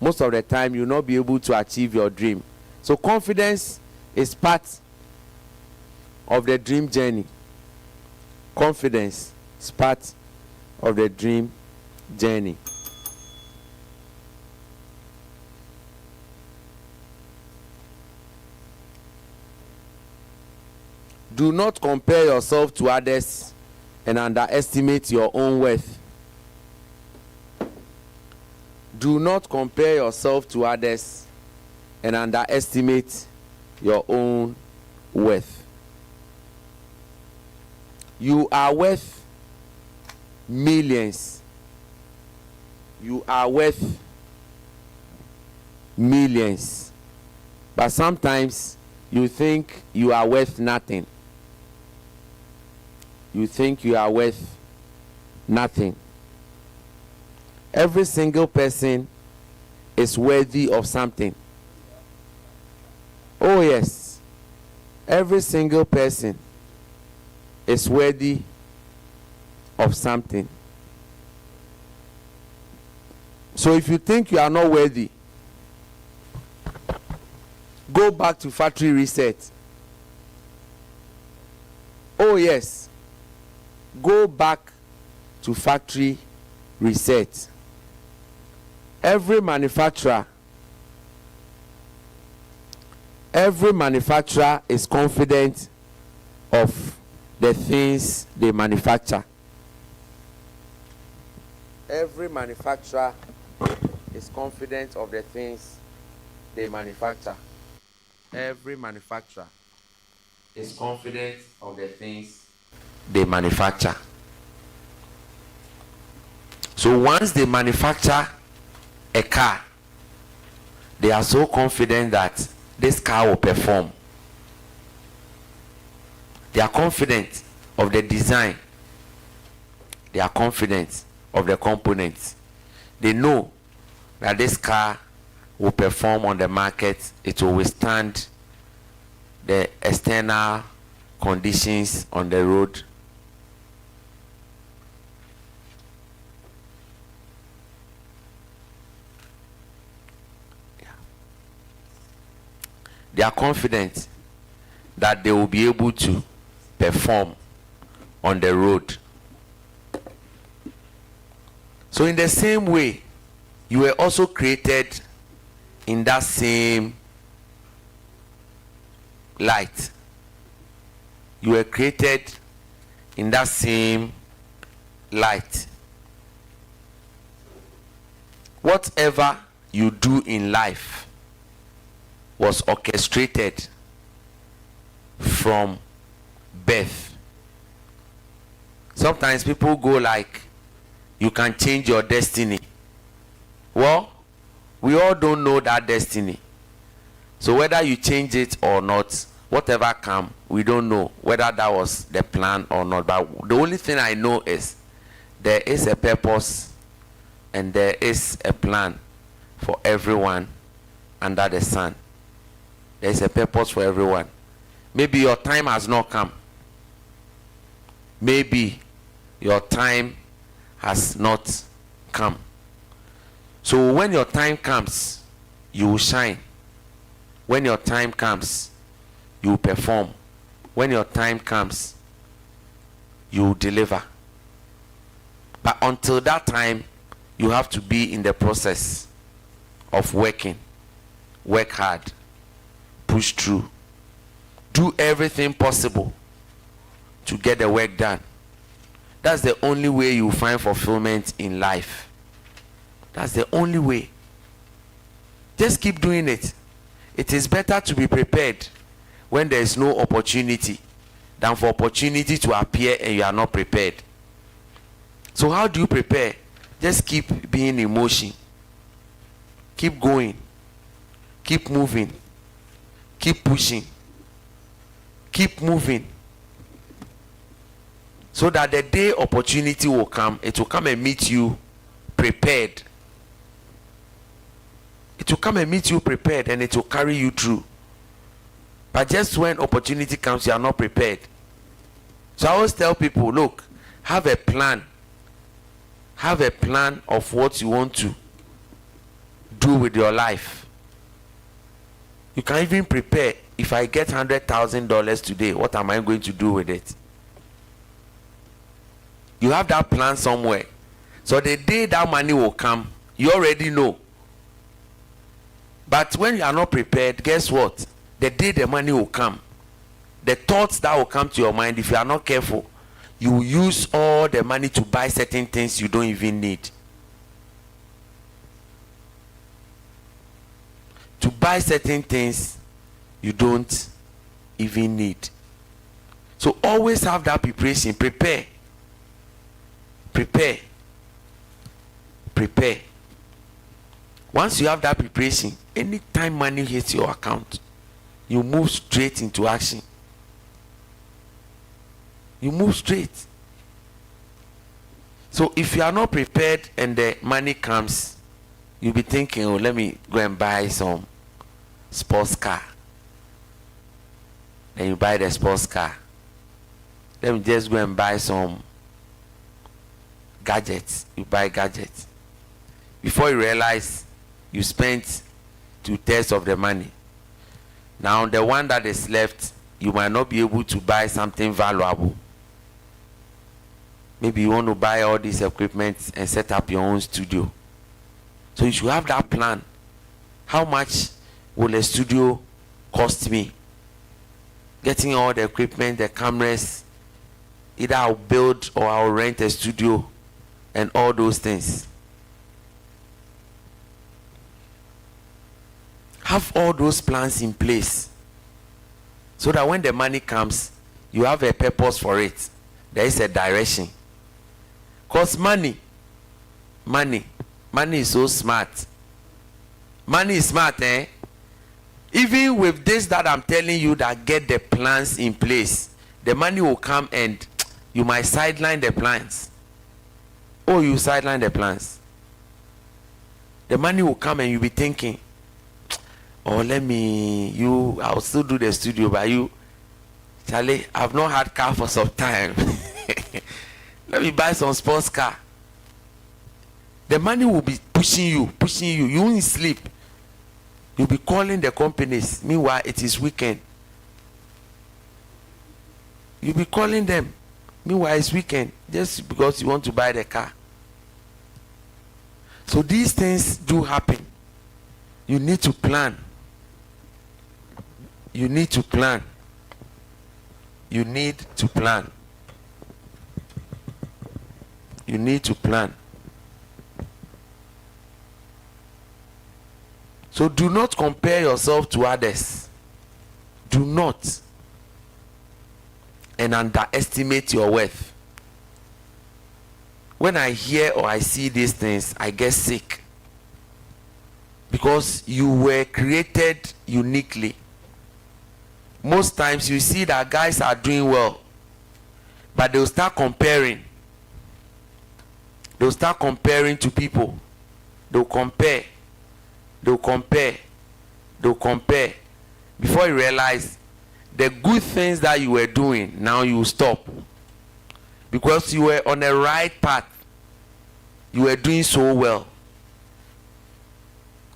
most of the time you will not be able to achieve your dream. So confidence is part of the dream journey. Confidence is part of the dream journey. Do not compare yourself to others and underestimate your own worth. Do not compare yourself to others and underestimate your own worth. You are worth millions. You are worth millions. But sometimes you think you are worth nothing. You think you are worth nothing. Every single person is worthy of something. Oh yes. Every single person is worthy of something. So if you think you are not worthy, go back to factory reset. Oh yes. Go back to factory reset. Every manufacturer is confident of the things they manufacture. Every manufacturer is confident of the things they manufacture. Every manufacturer is confident of the things they manufacture. So once they manufacture a car, they are so confident that this car will perform. They are confident of the design. They are confident of the components. They know that this car will perform on the market. It will withstand the external conditions on the road. They are confident that they will be able to perform on the road. So in the same way, you were also created in that same light. You were created in that same light. Whatever you do in life was orchestrated from birth. Sometimes people go like, you can change your destiny. Well, we all don't know that destiny. So whether you change it or not, whatever come, we don't know whether that was the plan or not. But the only thing I know is there is a purpose and there is a plan for everyone under the sun. There is a purpose for everyone. Maybe your time has not come. Maybe your time has not come. So when your time comes, you will shine. When your time comes, you will perform. When your time comes, you will deliver. But until that time, you have to be in the process of working. Work hard. Push through. Do everything possible to get the work done. That's the only way you find fulfillment in life. That's the only way. Just keep doing it. It is better to be prepared when there is no opportunity than for opportunity to appear and you are not prepared. So how do you prepare? Just keep being in motion. Keep going. Keep moving. Keep pushing. Keep moving. So that the day opportunity will come, it will come and meet you prepared. It will come and meet you prepared and it will carry you through. But just when opportunity comes, you are not prepared. So I always tell people, look, have a plan. Have a plan of what you want to do with your life. You can even prepare. If I get $100,000 today, what am I going to do with it? You have that plan somewhere. So the day that money will come, you already know. But when you are not prepared, guess what? The day the money will come, the thoughts that will come to your mind, if you are not careful, you will use all the money to buy certain things you don't even need. To buy certain things you don't even need. So always have that preparation. Prepare. Prepare. Prepare. Once you have that preparation, anytime money hits your account, you move straight into action. You move straight. So if you are not prepared and the money comes, you'll be thinking, oh, let me go and buy some sports car. Then you buy the sports car. Let me just go and buy some gadgets. You buy gadgets. Before you realize, you spent 2/3 of the money. Now the one that is left, you might not be able to buy something valuable. Maybe you want to buy all this equipment and set up your own studio. So you should have that plan. How much will a studio cost me? Getting all the equipment, the cameras, either I'll build or I'll rent a studio and all those things. Have all those plans in place so that when the money comes, you have a purpose for it. There is a direction. Because money is so smart. Money is smart, eh? Even with this that I'm telling you, that get the plans in place, the money will come and you might sideline the plans. Oh, you sideline the plans. The money will come and you'll be thinking, oh, I'll still do the studio, but you, Charlie, I've not had car for some time. Let me buy some sports car. The money will be pushing you. You won't sleep. You'll be calling the companies. Meanwhile, it is weekend. You'll be calling them. Meanwhile, it's weekend. Just because you want to buy the car. So these things do happen. You need to plan. You need to plan. You need to plan. You need to plan. So do not compare yourself to others. Do not. And underestimate your worth. When I hear or I see these things, I get sick. Because you were created uniquely. most times you see that guys are doing well, but they'll start comparing. They'll start comparing to people. They'll compare. They'll compare. They'll compare. Before you realize the good things that you were doing, now you stop. Because you were on the right path. You were doing so well.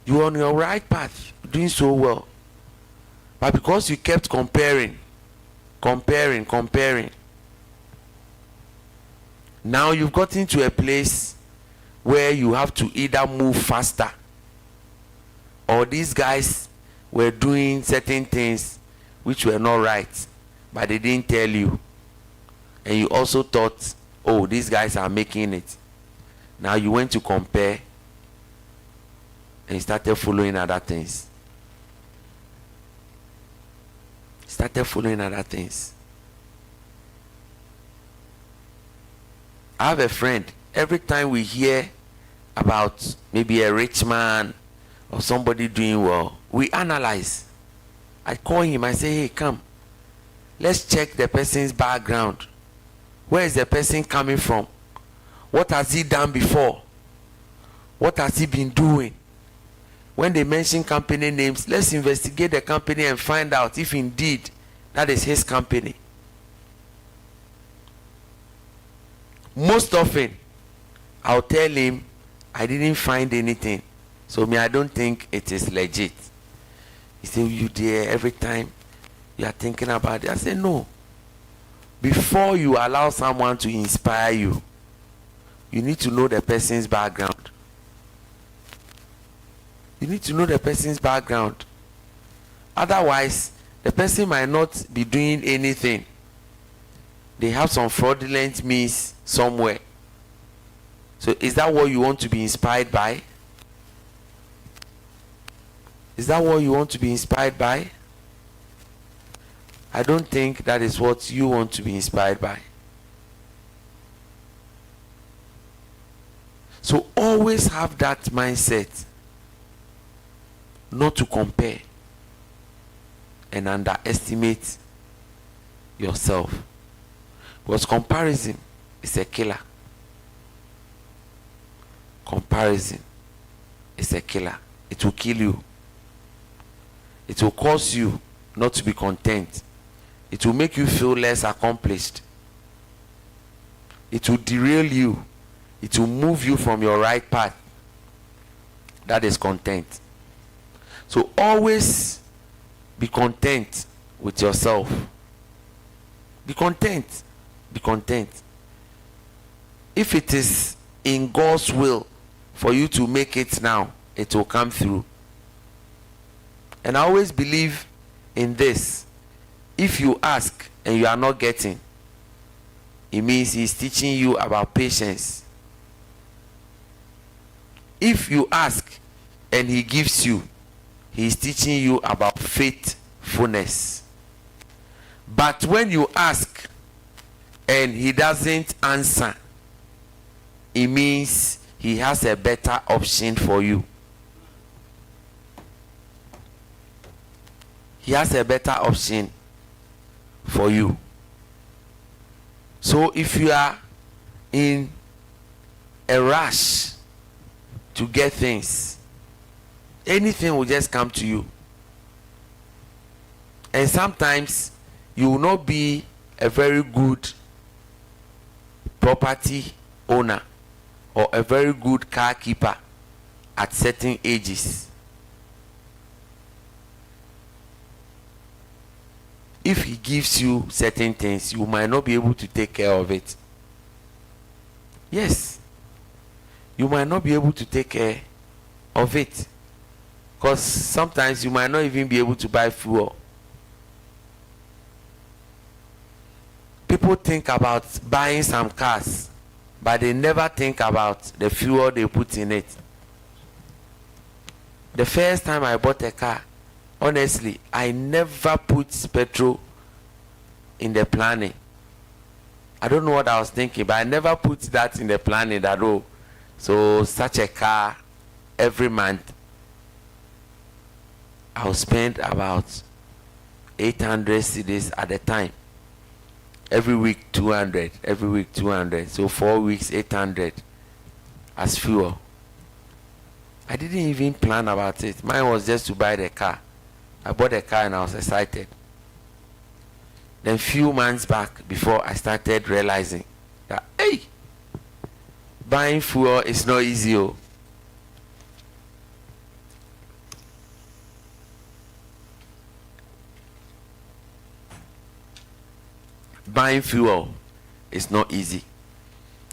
You were on your right path, doing so well. But because you kept comparing, now you've gotten to a place where you have to either move faster, or these guys were doing certain things which were not right, but they didn't tell you. And you also thought, oh, these guys are making it. Now you went to compare and started following other things. I have a friend. Every time we hear about maybe a rich man or somebody doing well, we analyze. I call him, I say, hey, come. Let's check the person's background. Where is the person coming from? What has he done before? What has he been doing? When they mention company names, let's investigate the company and find out if indeed that is his company. Most often, I'll tell him, I didn't find anything. So I don't think it is legit. He said, you dear, every time you are thinking about it. I said, no. Before you allow someone to inspire you, you need to know the person's background. You need to know the person's background. Otherwise, the person might not be doing anything. They have some fraudulent means somewhere. So is that what you want to be inspired by? Is that what you want to be inspired by? I don't think that is what you want to be inspired by. So always have that mindset, not to compare and underestimate yourself. Because comparison is a killer. Comparison is a killer. It will kill you. It will cause you not to be content. It will make you feel less accomplished. It will derail you. It will move you from your right path. That is content. So always be content with yourself. Be content. Be content. If it is in God's will for you to make it now, it will come through. And I always believe in this. If you ask and you are not getting, it means He is teaching you about patience. If you ask and He gives you, He is teaching you about faithfulness. But when you ask and He doesn't answer, it means He has a better option for you. He has a better option for you. So if you are in a rush to get things, anything will just come to you. And sometimes you will not be a very good property owner or a very good car keeper at certain ages. If He gives you certain things, you might not be able to take care of it. Yes. You might not be able to take care of it. Because sometimes you might not even be able to buy fuel. People think about buying some cars, but they never think about the fuel they put in it. The first time I bought a car, honestly, I never put petrol in the planning. I don't know what I was thinking, but I never put that in the planning at all. So such a car, every month, I'll spend about 800 cedis at the time. Every week 200, every week 200. So 4 weeks 800 as fuel. I didn't even plan about it. Mine was just to buy the car. I bought the car and I was excited. Then few months back, before I started realizing that, hey, buying fuel is not easy. Oh. Buying fuel is not easy.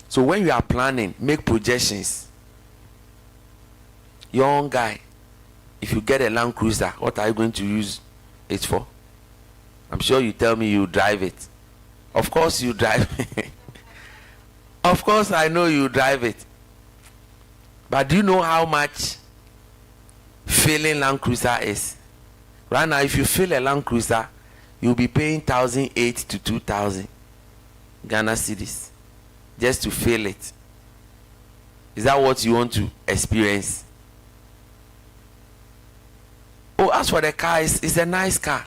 So when you are planning, make projections. Young guy, if you get a Land Cruiser, what are you going to use it for? I'm sure you tell me you drive it. Of course you drive it. Of course I know you drive it. But do you know how much filling Land Cruiser is? Right now, if you fill a Land Cruiser, you'll be paying 1,800 to 2,000 Ghana cedis just to fill it. Is that what you want to experience? Oh, as for the car, it's a nice car.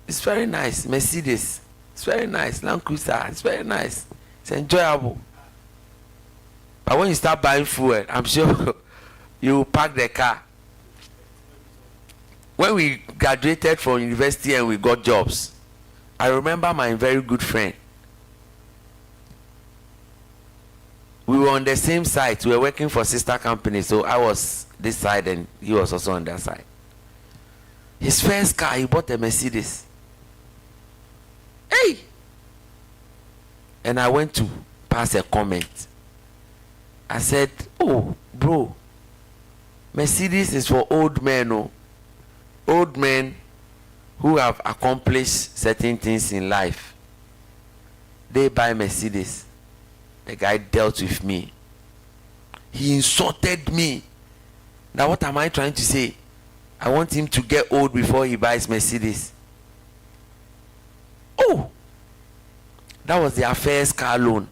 It's very nice. Mercedes. It's very nice. Land Cruiser. It's very nice. It's enjoyable. But when you start buying fuel, I'm sure you will park the car. When we graduated from university and we got jobs, I remember my very good friend. We were on the same site. We were working for sister companies. So I was this side and he was also on that side. His first car, he bought a Mercedes. Hey! And I went to pass a comment. I said, oh, bro, Mercedes is for old men. Oh. Old men who have accomplished certain things in life. They buy Mercedes. The guy dealt with me. He insulted me. Now what am I trying to say? I want him to get old before he buys Mercedes. Oh! That was their first car loan.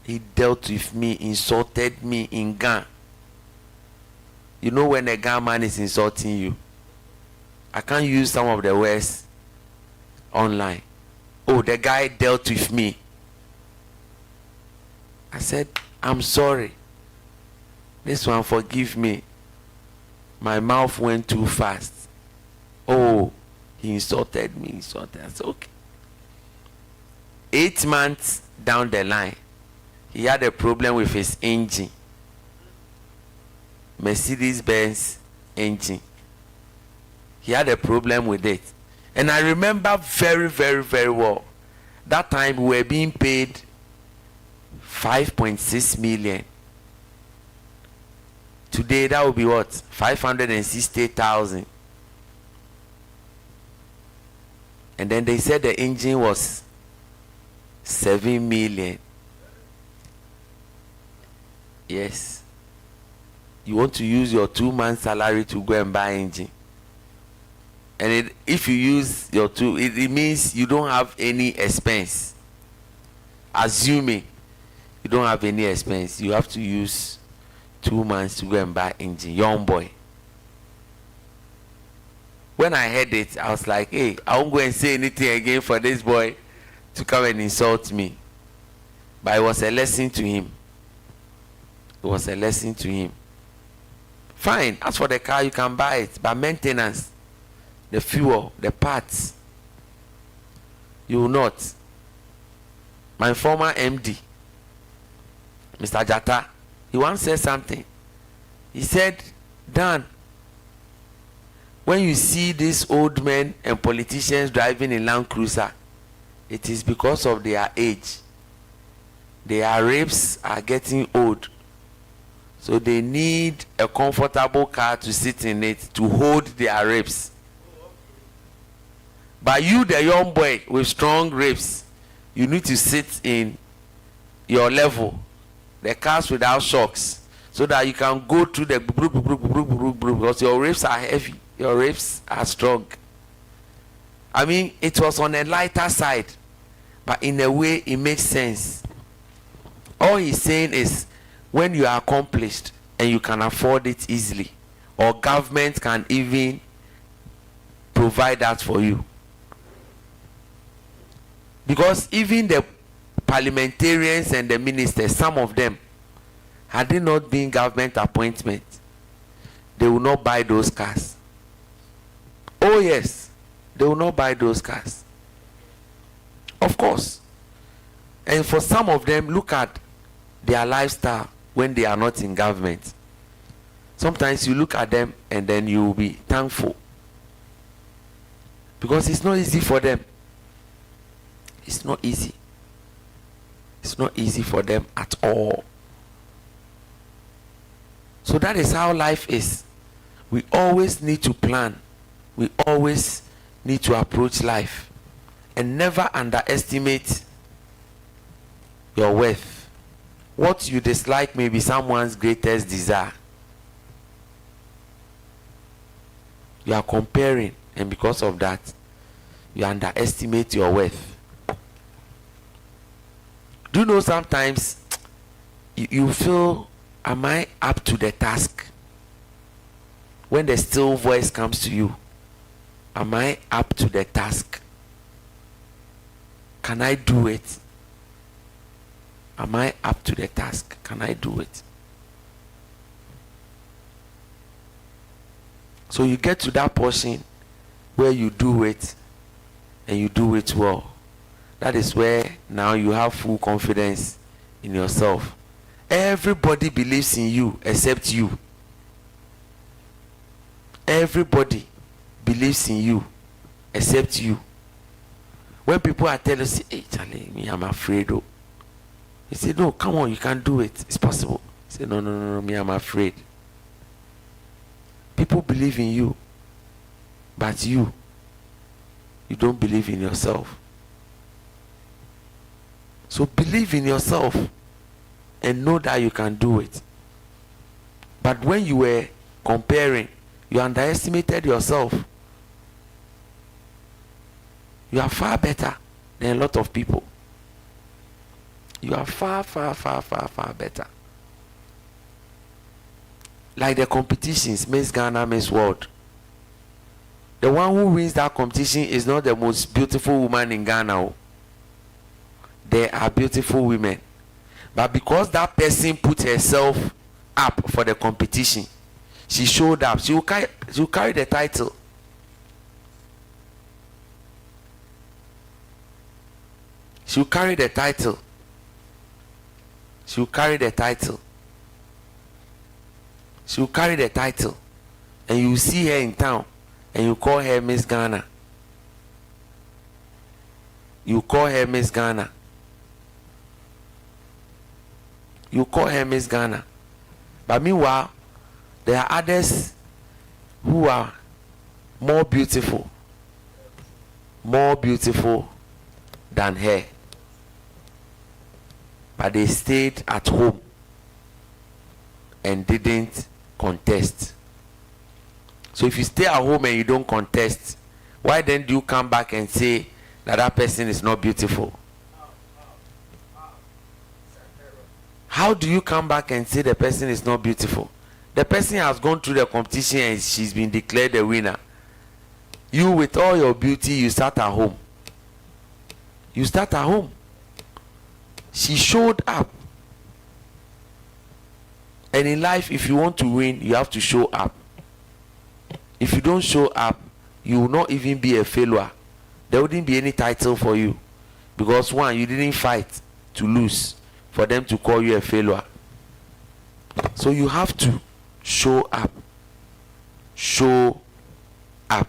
He dealt with me, insulted me in Ghana. You know when a Ghana man is insulting you? I can't use some of the words online. Oh, the guy dealt with me. I said, I'm sorry. This one, forgive me. My mouth went too fast. Oh, he insulted me. I said, okay. 8 months down the line, he had a problem with his engine. Mercedes-Benz engine. He had a problem with it. And I remember very, very, very well. That time we were being paid 5.6 million. Today that would be what? 560,000. And then they said the engine was 7 million. Yes. You want to use your 2 months salary to go and buy engine. And if you use your it means you don't have any expense. Assuming you don't have any expense, you have to use 2 months to go and buy engine. Young boy. When I heard it, I was like, hey, I won't go and say anything again for this boy to come and insult me. But it was a lesson to him. It was a lesson to him. Fine, as for the car, you can buy it. But maintenance, the fuel, the parts, you will not. My former MD, Mr. Jata, he once said something. He said, Dan, when you see these old men and politicians driving in Land Cruiser, it is because of their age. Their ribs are getting old. So they need a comfortable car to sit in it to hold their ribs. But you, the young boy with strong ribs, you need to sit in your level, the cars without shocks, so that you can go through the because your ribs are heavy, your ribs are strong. I mean, it was on a lighter side, but in a way it makes sense. All he's saying is, when you are accomplished and you can afford it easily, or government can even provide that for you. Because even the parliamentarians and the ministers, some of them, had they not been government appointment, they will not buy those cars. Oh yes, they will not buy those cars. Of course. And for some of them, look at their lifestyle when they are not in government. Sometimes you look at them and then you will be thankful. Because it's not easy for them. It's not easy. It's not easy for them at all. So that is how life is. We always need to plan. We always need to approach life. And never underestimate your worth. What you dislike may be someone's greatest desire. You are comparing, and because of that, you underestimate your worth. Do you know sometimes you feel, am I up to the task? When the still voice comes to you, am I up to the task? Can I do it? Am I up to the task? Can I do it? So you get to that portion where you do it and you do it well. That is where now you have full confidence in yourself. Everybody believes in you except you. Everybody believes in you except you. When people are telling you, say, hey Charlie, me, I'm afraid. Oh. You say, no, come on, you can do it. It's possible. You say, no, me, I'm afraid. People believe in you, but you don't believe in yourself. So believe in yourself and know that you can do it. But when you were comparing, you underestimated yourself. You are far better than a lot of people. You are far better. Like the competitions, Miss Ghana, Miss World. The one who wins that competition is not the most beautiful woman in Ghana. There are beautiful women. But because that person put herself up for the competition, she showed up. She will carry the title. She will carry the title. She will carry the title. She will carry the title. And you see her in town. And you call her Miss Ghana. You call her Miss Ghana. You call her Miss Ghana. But meanwhile, there are others who are more beautiful than her. But they stayed at home and didn't contest. So if you stay at home and you don't contest, why then do you come back and say that that person is not beautiful? How do you come back and say the person is not beautiful? The person has gone through the competition and she's been declared the winner. You, with all your beauty, you start at home. You start at home. She showed up. And in life, if you want to win, you have to show up. If you don't show up, you will not even be a failure. There wouldn't be any title for you. Because one, you didn't fight to lose for them to call you a failure. So you have to show up. Show up.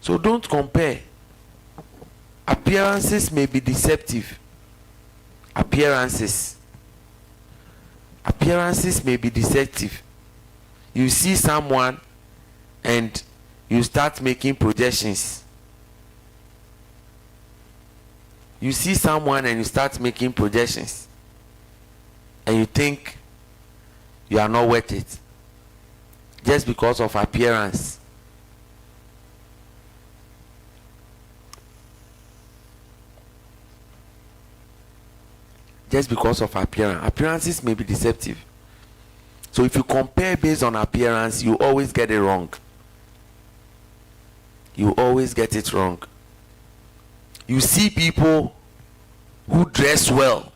So don't compare. Appearances may be deceptive. Appearances may be deceptive. You see someone and you start making projections. You see someone and you start making projections. And you think you are not worth it. Just because of appearance. Just because of appearance. Appearances may be deceptive. So if you compare based on appearance, you always get it wrong. You always get it wrong. You see people who dress well,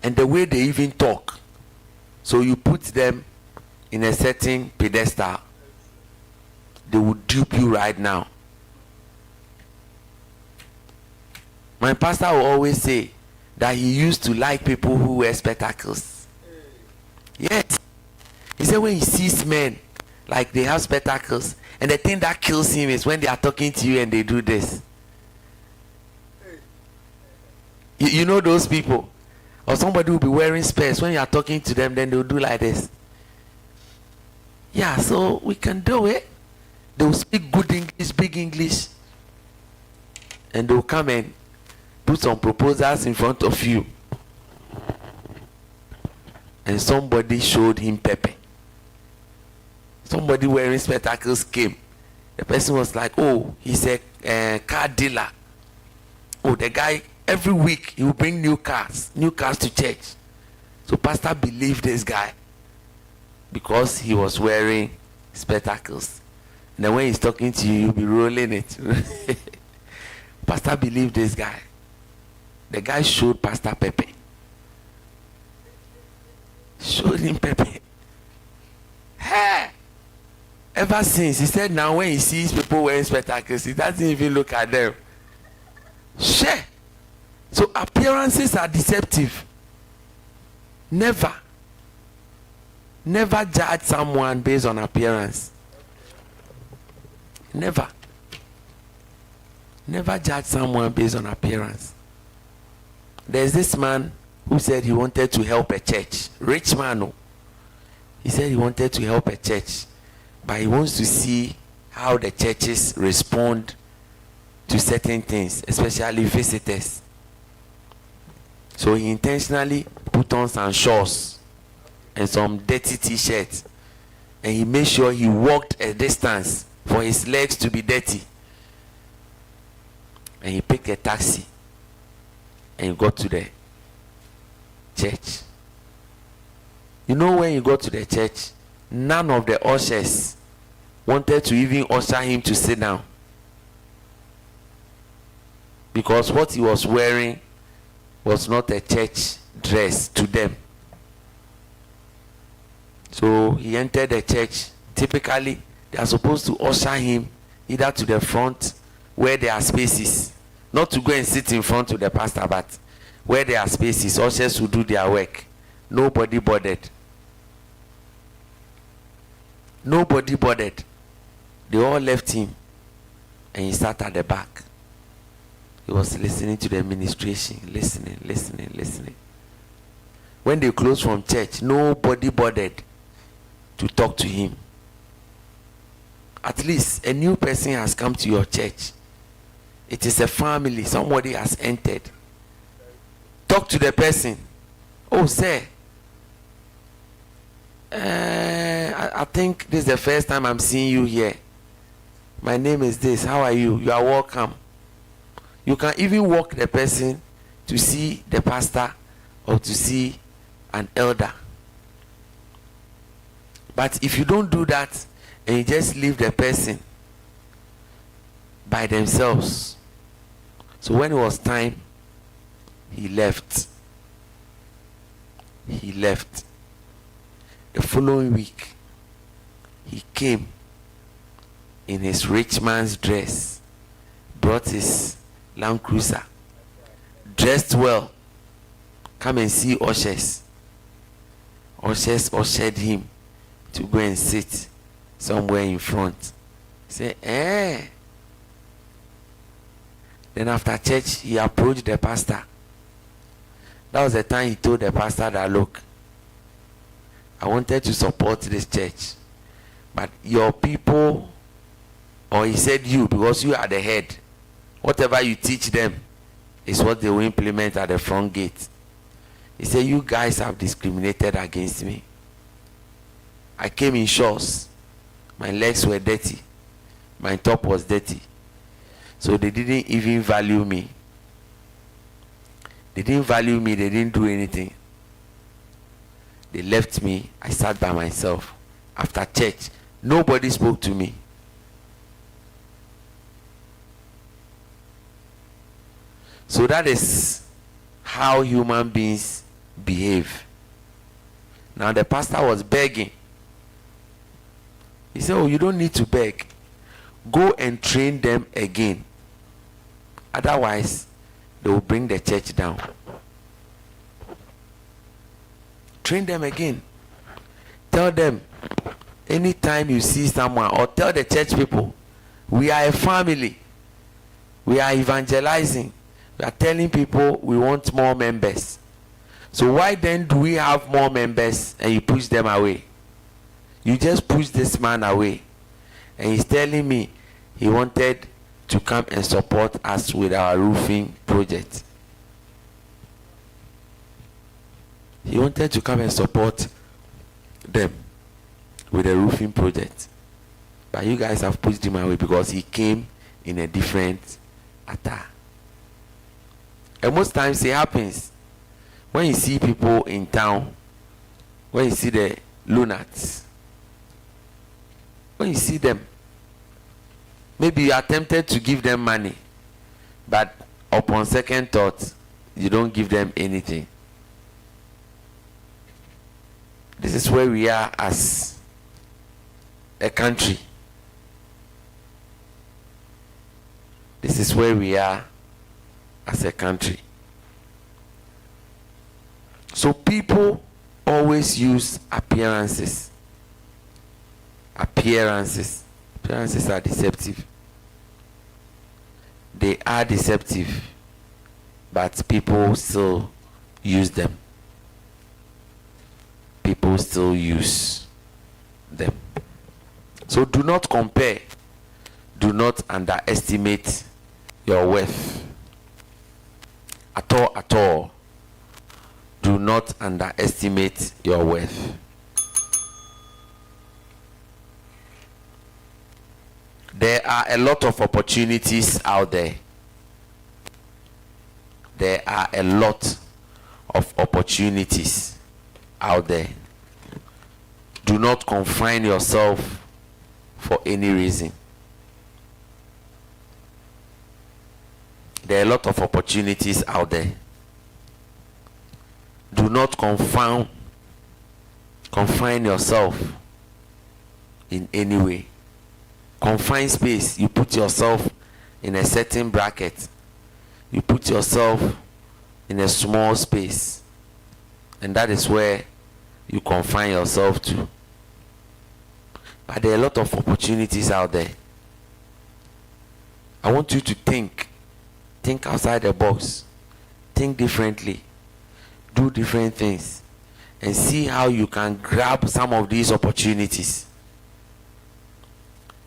and the way they even talk, so you put them in a certain pedestal, they will dupe you right now. My pastor will always say that he used to like people who wear spectacles. Yes. He said when he sees men like they have spectacles, and the thing that kills him is when they are talking to you and they do this. You know those people? Or somebody will be wearing specs. When you are talking to them, then they'll do like this. Yeah, so we can do it. They will speak good English, big English, and they'll come and put some proposals in front of you. And somebody showed him pepper. Somebody wearing spectacles came. The person was like, oh, he's a car dealer. Oh, the guy, every week he will bring new cars to church. So pastor believed this guy because he was wearing spectacles. And then when he's talking to you, you'll be rolling it. Pastor believed this guy. The guy showed Pastor Pepe. Showed him Pepe. Hey! Ever since, he said now when he sees people wearing spectacles, he doesn't even look at them. Share. So appearances are deceptive. Never judge someone based on appearance. Never judge someone based on appearance. There's this man who said he wanted to help a church. Rich man. No. He said he wanted to help a church, but he wants to see how the churches respond to certain things, especially visitors. So he intentionally put on some shorts and some dirty t-shirts, and he made sure he walked a distance for his legs to be dirty. And he picked a taxi and he got to the church. You know, when he got to the church, none of the ushers wanted to even usher him to sit down, because what he was wearing was not a church dress to them. So he entered the church. Typically, they are supposed to usher him either to the front where there are spaces, not to go and sit in front of the pastor, but where there are spaces, ushers will do their work. Nobody bothered. Nobody bothered. They all left him, and he sat at the back. He was listening to the administration, listening. When they closed from church, nobody bothered to talk to him. At least a new person has come to your church. It is a family. Somebody has entered. Talk to the person. Oh, sir, I think this is the first time I'm seeing you here. My name is this. How are you? You are welcome. You can even walk the person to see the pastor or to see an elder. But if you don't do that and you just leave the person by themselves, so when it was time, he left. The following week, he came in his rich man's dress, brought his Land Cruiser, dressed well. Come and see ushers. Ushers ushered him to go and sit somewhere in front. Say, eh. Then after church, he approached the pastor. That was the time he told the pastor that, look, I wanted to support this church, but your people, or he said you, because you are the head, whatever you teach them is what they will implement at the front gate. He said, you guys have discriminated against me. I came in shorts. My legs were dirty. My top was dirty. So they didn't even value me. They didn't value me. They didn't do anything. They left me. I sat by myself. After church, nobody spoke to me. So that is how human beings behave. Now the pastor was begging. He said, oh, you don't need to beg. Go and train them again. Otherwise, they will bring the church down. Train them again. Tell them, anytime you see someone, or tell the church people, we are a family. We are evangelizing. We are telling people we want more members. So why then do we have more members and you push them away? You just push this man away. And he's telling me he wanted to come and support us with our roofing project. He wanted to come and support them with a roofing project. But you guys have pushed him away because he came in a different attire. And most times it happens when you see people in town, when you see the lunatics, when you see them, maybe you are tempted to give them money, but upon second thought, you don't give them anything. This is where we are as a country. This is where we are as a country. So people always use appearances. Appearances are deceptive. They are deceptive, but people still use them. People still use them. So do not compare. Do not underestimate your worth. At all. Do not underestimate your worth. There are a lot of opportunities out there. There are a lot of opportunities out there. Do not confine yourself for any reason. There are a lot of opportunities out there. Do not confine yourself in any way. Confine space. You put yourself in a certain bracket. You put yourself in a small space. And that is where you confine yourself to. But there are a lot of opportunities out there. I want you to think. Think outside the box. Think differently. Do different things. And see how you can grab some of these opportunities.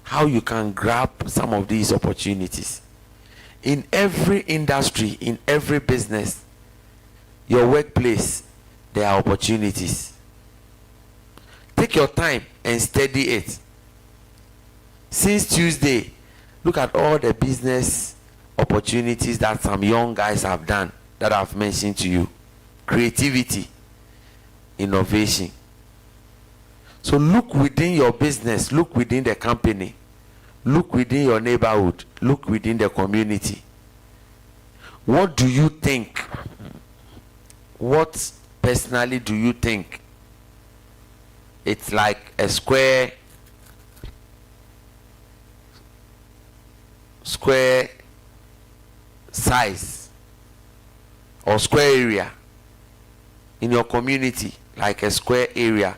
How you can grab some of these opportunities. In every industry, in every business, your workplace, there are opportunities. Take your time and study it. Since Tuesday, look at all the business opportunities that some young guys have done that I've mentioned to you. Creativity, innovation. So look within your business, look within the company, look within your neighborhood, look within the community. What do you think? What personally do you think? It's like a square size or square area in your community, like a square area.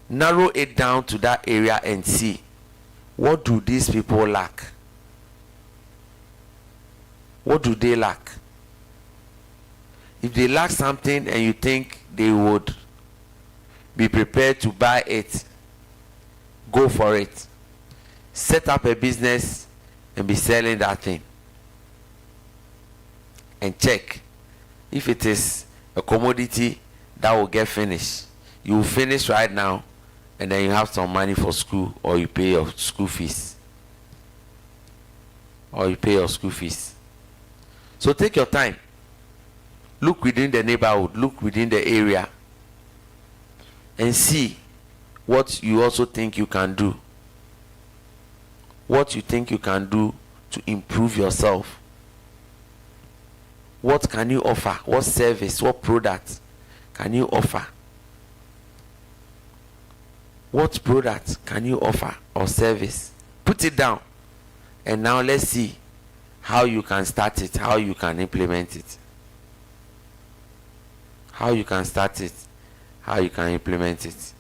Narrow it down to that area and see, what do these people lack? What do they lack? If they lack something and you think they would be prepared to buy it, go for it. Set up a business and be selling that thing. And check if it is a commodity that will get finished. You will finish right now, and then you have some money for school, or you pay your school fees. So take your time. Look within the neighborhood, look within the area, and see what you also think you can do. What you think you can do to improve yourself. What can you offer? What service? What product can you offer? What product can you offer or service? Put it down. And now let's see how you can start it, how you can implement it. How you can start it, how you can implement it.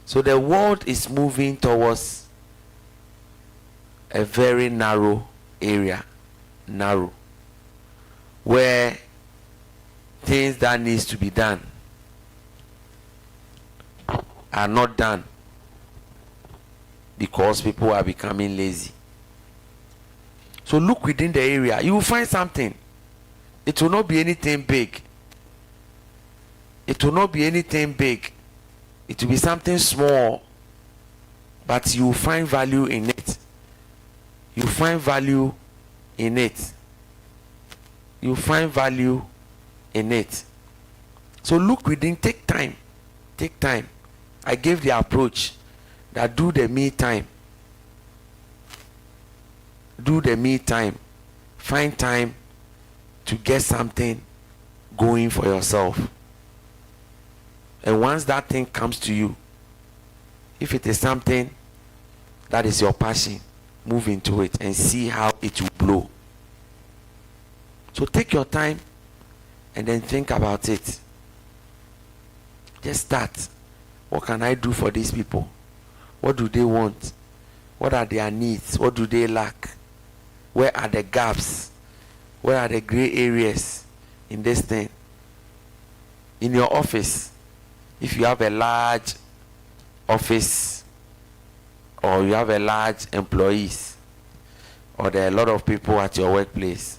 So the world is moving towards a very narrow area, where things that needs to be done are not done because people are becoming lazy. So look within the area, you will find something. It will not be anything big. It will not be anything big. It will be something small, but you will find value in it. You find value in it. You find value in it. So look within, take time. Take time. I gave the approach that do the me time. Do the me time. Find time to get something going for yourself. And once that thing comes to you, if it is something that is your passion, move into it and see how it will blow. So take your time and then think about it. Just start. What can I do for these people? What do they want? What are their needs? What do they lack? Where are the gaps? Where are the gray areas in this thing? In your office, if you have a large office or you have a large employees or there are a lot of people at your workplace,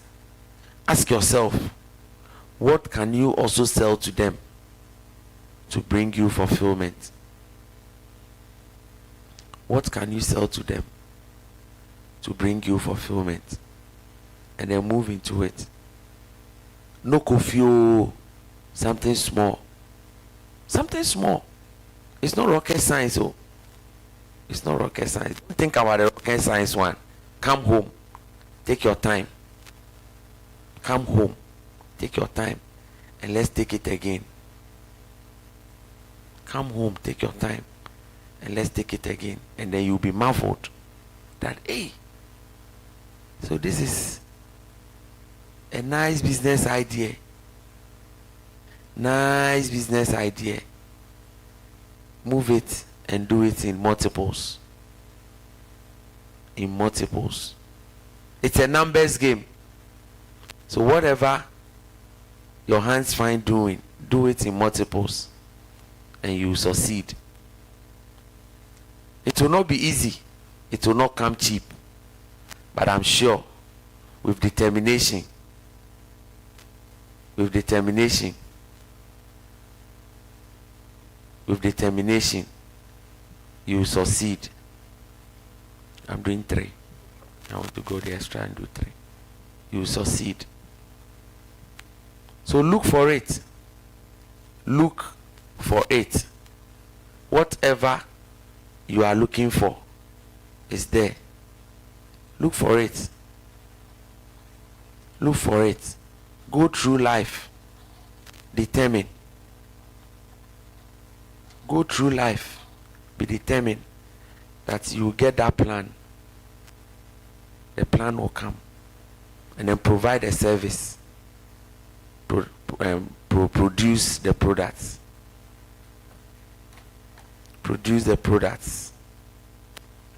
ask yourself, what can you also sell to them to bring you fulfillment? What can you sell to them to bring you fulfillment? And then move into it. No coffee, something small. Something small. It's not rocket science. Oh, it's not rocket science. Don't think about the rocket science one. Come home. Take your time. Come home. Take your time. And let's take it again. Come home. Take your time. And let's take it again. And then you'll be marveled that, hey, so this is a nice business idea. Nice business idea. Move it and do it in multiples. In multiples. It's a numbers game. So whatever your hands find doing, do it in multiples and you succeed. It will not be easy. It will not come cheap. But I'm sure with determination, with determination, you will succeed. I'm doing 3. I want to go the extra and do 3. You will succeed. So look for it. Look for it. Whatever you are looking for is there. Look for it. Look for it. Go through life. Determined. Go through life. Be determined that you will get that plan. The plan will come. And then provide a service. Produce the products. Produce the products.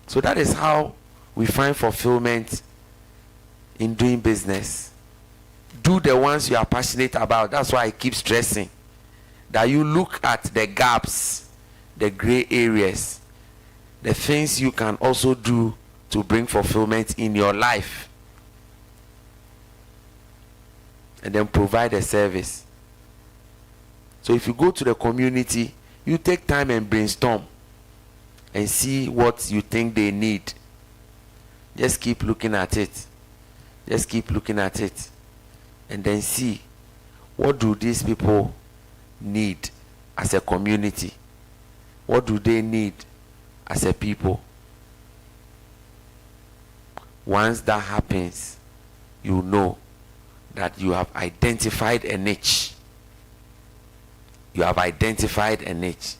So that is how we find fulfillment in doing business. Do the ones you are passionate about. That's why I keep stressing that you look at the gaps, the gray areas, the things you can also do to bring fulfillment in your life, and then provide a service. So if you go to the community, you take time and brainstorm and see what you think they need. Just keep looking at it. Just keep looking at it. And then see, what do these people need as a community? What do they need as a people? Once that happens, you know that you have identified a niche. You have identified a niche.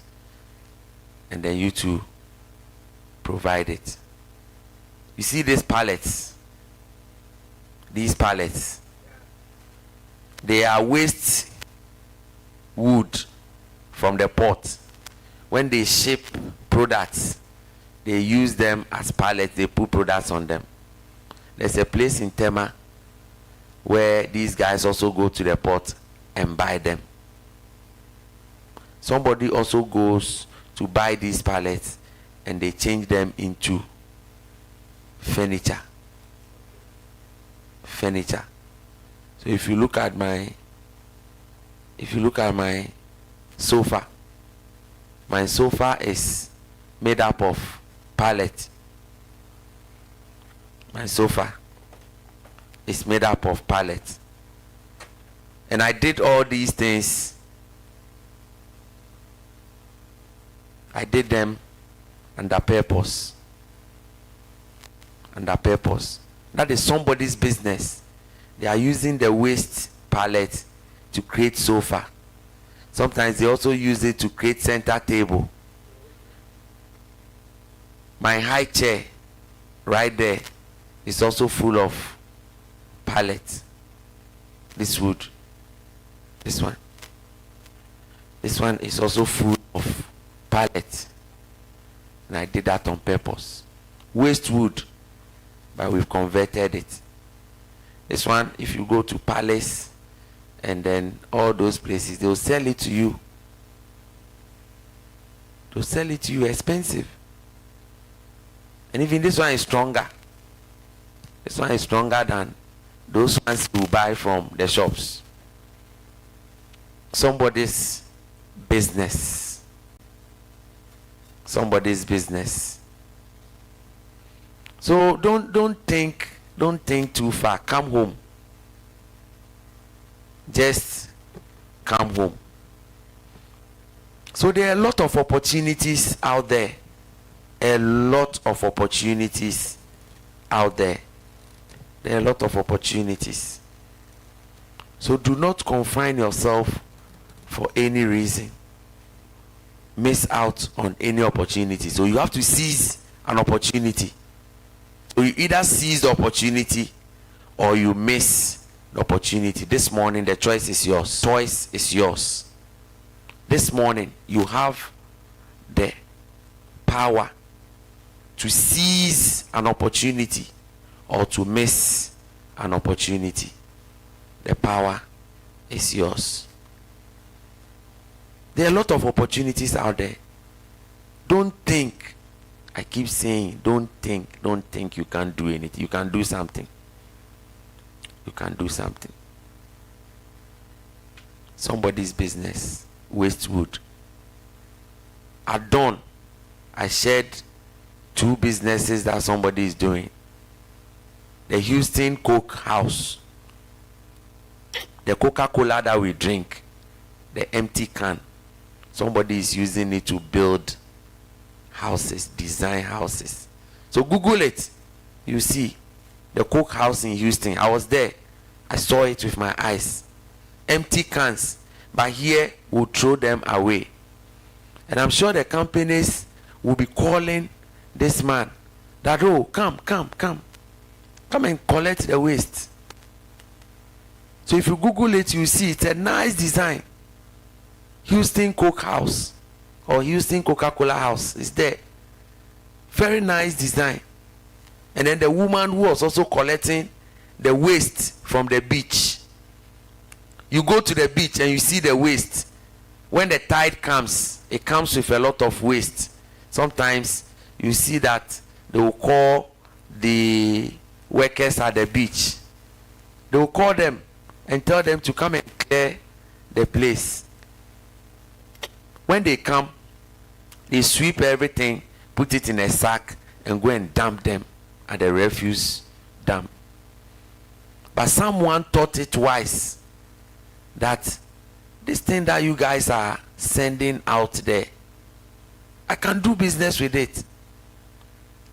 And then you to provide it. You see these pallets? These pallets. They are waste wood from the port. When they ship products, they use them as pallets. They put products on them. There's a place in Tema where these guys also go to the port and buy them. Somebody also goes to buy these pallets and they change them into furniture. Furniture. So if you look at my sofa, my sofa is made up of pallet. My sofa is made up of pallet. And I did all these things. I did them under purpose. Under purpose. That is somebody's business. They are using the waste pallet to create sofa. Sometimes they also use it to create center table. My high chair right there is also full of pallet. This wood. This one. This one is also full of pallet. And I did that on purpose. Waste wood, but we've converted it. This one, if you go to Palace and then all those places, they'll sell it to you. They'll sell it to you expensive. And even this one is stronger. This one is stronger than those ones you buy from the shops. Somebody's business. Somebody's business. So don't think too far. Come home. Just come home. So there are a lot of opportunities out there. A lot of opportunities out there. There are a lot of opportunities. So do not confine yourself for any reason. Miss out on any opportunity. So you have to seize an opportunity. So you either seize the opportunity or you miss the opportunity. This morning the choice is yours. Choice is yours. This morning you have the power to seize an opportunity or to miss an opportunity. The power is yours. There are a lot of opportunities out there. Don't think, I keep saying, don't think you can't do anything. You can do something. You can do something. Somebody's business, waste wood. At dawn, I shared 2 businesses that somebody is doing. The Houston Coke House. The Coca-Cola that we drink. The empty can. Somebody is using it to build houses, design houses. So Google it. You see the Coke House in Houston. I was there. I saw it with my eyes. Empty cans. But here we'll throw them away. And I'm sure the companies will be calling this man that, oh, come and collect the waste. So if you Google it, you see it's a nice design. Houston Coke House or Houston Coca-Cola House is there. Very nice design. And then the woman who was also collecting the waste from the beach. You go to the beach and you see the waste. When the tide comes, it comes with a lot of waste. Sometimes you see that they will call the workers at the beach. They will call them and tell them to come and clear the place. When they come, they sweep everything, put it in a sack, and go and dump them at the refuse dump. But someone thought it wise that this thing that you guys are sending out there, I can do business with it.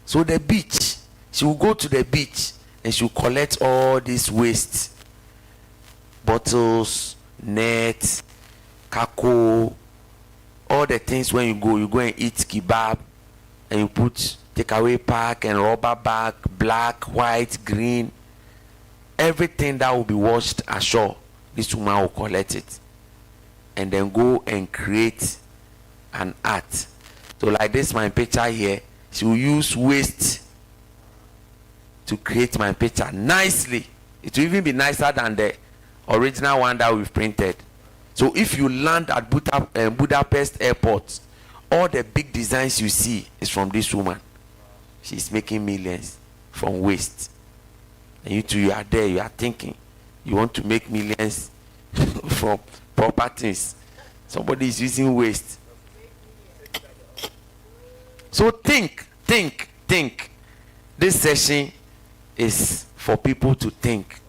So the beach, she will go to the beach and she will collect all this waste bottles, nets, kako, all the things. When you go and eat kebab, and you put takeaway pack and rubber bag, black, white, green, everything that will be washed ashore, this woman will collect it and then go and create an art. So like this, my picture here, she will use waste to create my picture nicely. It will even be nicer than the original one that we've printed. So if you land at Budapest airport, all the big designs you see is from this woman. She's making millions from waste. And you two, you are there, you are thinking you want to make millions from properties. Somebody is using waste. So think. This session is for people to think.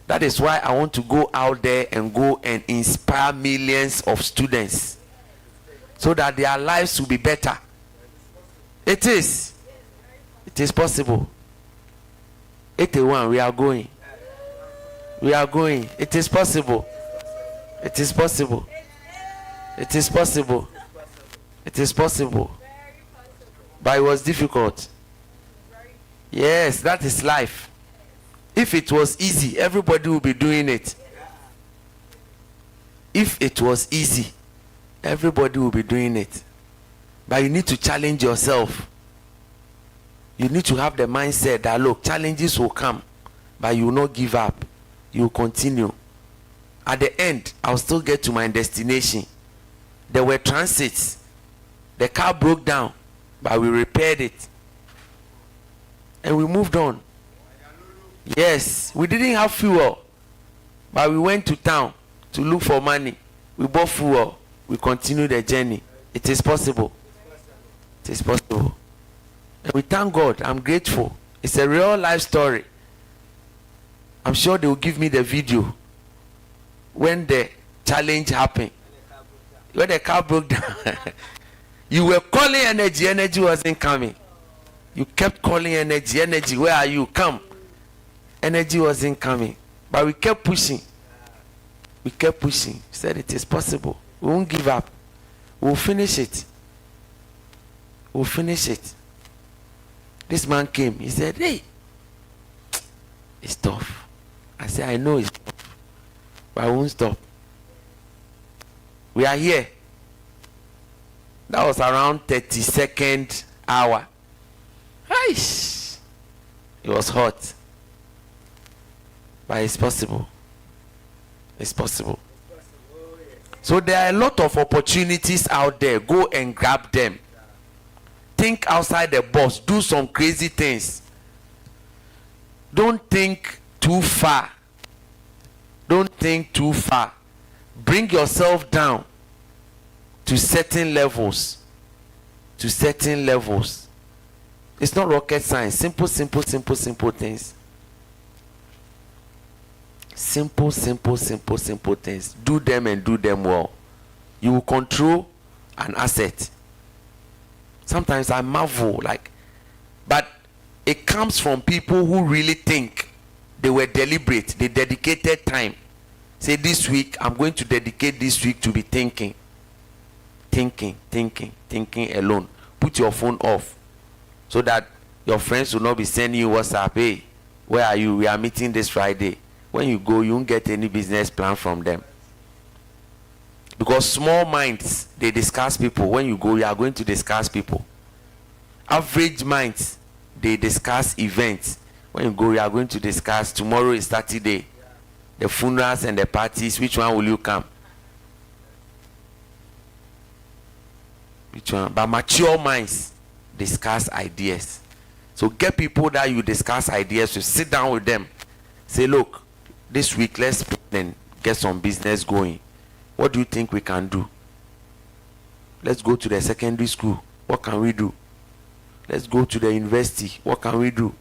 That is why I want to go out there and go and inspire millions of students so that their lives will be better. It is possible. 81, we are going. It is possible. It is possible. But it was difficult. Yes, that is life. If it was easy, everybody would be doing it. If it was easy, everybody would be doing it. But you need to challenge yourself. You need to have the mindset that, look, challenges will come, but you will not give up. You will continue. At the end, I'll still get to my destination. There were transits. The car broke down, but we repaired it. And we moved on. Yes, we didn't have fuel, but we went to town to look for money. We bought fuel. We continued the journey. It is possible. It is possible. And we thank God. I'm grateful. It's a real life story. I'm sure they will give me the video when the challenge happened. When the car broke down. You were calling energy. Energy wasn't coming. You kept calling energy. Energy, where are you? Come. Energy wasn't coming. But we kept pushing. We said it is possible. We won't give up. We'll finish it. This man came. He said, hey, it's tough. I said, I know it's tough, but I won't stop. We are here. That was around 32nd hour. Aish. It was hot. But it's possible. So there are a lot of opportunities out there. Go and grab them. Think outside the box. Do some crazy things. Don't think too far. Bring yourself down to certain levels. It's not rocket science. Simple things. Simple things. Do them and do them well. You will control an asset. Sometimes I marvel, but it comes from people who really think. They were deliberate. They dedicated time. Say, this week, I'm going to dedicate this week to be thinking alone. Put your phone off so that your friends will not be sending you WhatsApp. Hey, where are you? We are meeting this Friday. When you go, you won't get any business plan from them. Because small minds, they discuss people. When you go, you are going to discuss people. Average minds, they discuss events. When you go, you are going to discuss, tomorrow is Saturday. The funerals and the parties, which one will you come? Which one? But mature minds discuss ideas. So get people that you discuss ideas with. Sit down with them. Say, look, this week let's plan and get some business going. What do you think we can do? Let's go to the secondary school. What can we do? Let's go to the university. What can we do?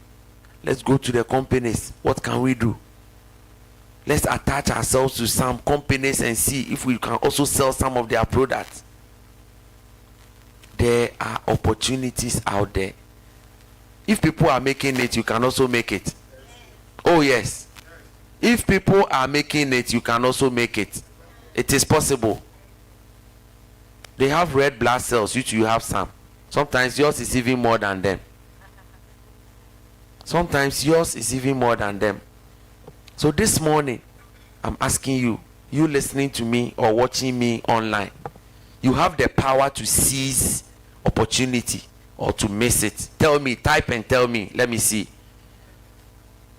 Let's go to the companies. What can we do? Let's attach ourselves to some companies and see if we can also sell some of their products. There are opportunities out there. If people are making it, you can also make it. Oh yes. If people are making it, you can also make it. It is possible. They have red blood cells, you have some. Sometimes yours is even more than them. Sometimes yours is even more than them. So this morning, I'm asking you, you listening to me or watching me online, you have the power to seize opportunity or to miss it. Tell me, type and tell me. Let me see.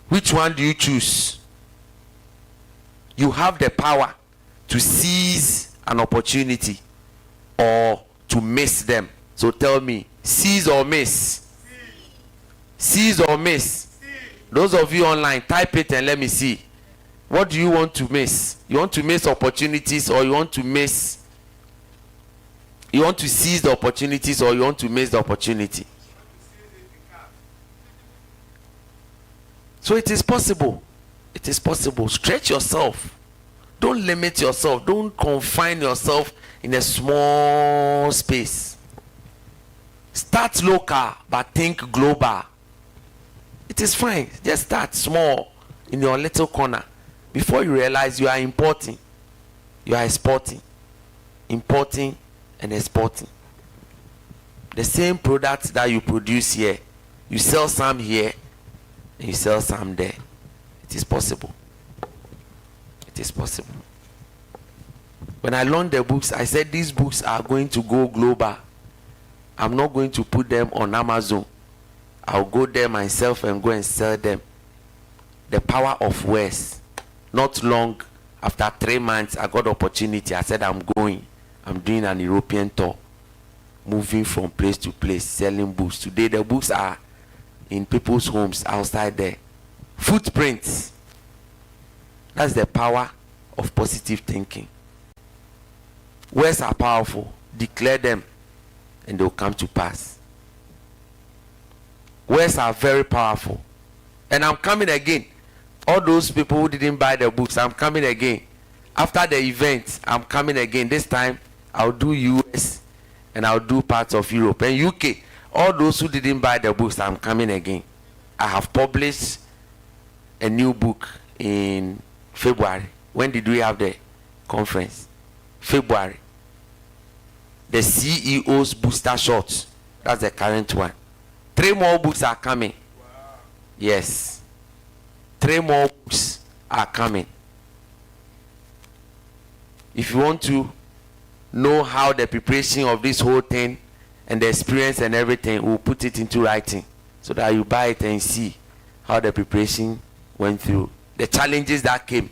Which one do you choose? You have the power to seize an opportunity or to miss them. So tell me, seize or miss? Seize or miss? Those of you online, type it and let me see. What do you want to miss? You want to miss opportunities, or you want to miss? You want to seize the opportunities, or you want to miss the opportunity? So it is possible. It is possible. Stretch yourself. Don't limit yourself. Don't confine yourself in a small space. Start local, but think global. It is fine. Just start small in your little corner. Before you realize you are importing, you are exporting. Importing and exporting. The same products that you produce here, you sell some here and you sell some there. It is possible. It is possible. When I launched the books, I said these books are going to go global. I'm not going to put them on Amazon. I'll go there myself and go and sell them. The power of words. Not long after 3 months, I got opportunity. I said, I'm going. I'm doing an European tour. Moving from place to place, selling books. Today, the books are in people's homes outside there. Footprints. That's the power of positive thinking. Words are powerful. Declare them and they'll come to pass. Words are very powerful. And I'm coming again. All those people who didn't buy the books, I'm coming again. After the event, I'm coming again. This time, I'll do US and I'll do parts of Europe and UK. All those who didn't buy the books, I'm coming again. I have published a new book in February. When did we have the conference? February. The CEO's Booster Shot. That's the current one. 3 more books are coming. Wow. Yes. 3 more books are coming. If you want to know how the preparation of this whole thing and the experience and everything, we'll put it into writing so that you buy it and see how the preparation went through. The challenges that came,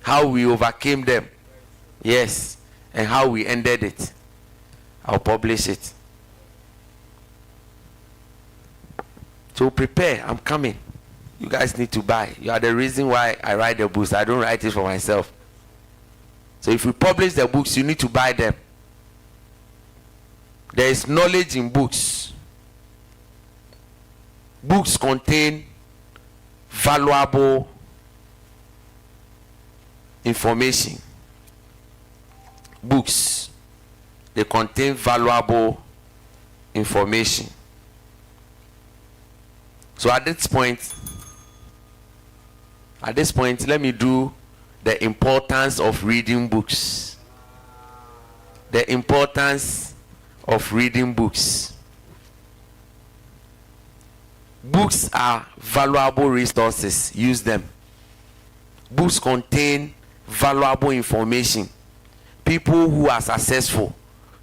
how we overcame them. Yes. And how we ended it. I'll publish it. So prepare. I'm coming. You guys need to buy. You are the reason why I write the books. I don't write it for myself. So if we publish the books, you need to buy them. There is knowledge in books. Books contain valuable information. Books, they contain valuable information. So at this point, let me do the importance of reading books. The importance of reading books. Books are valuable resources. Use them. Books contain valuable information. People who are successful,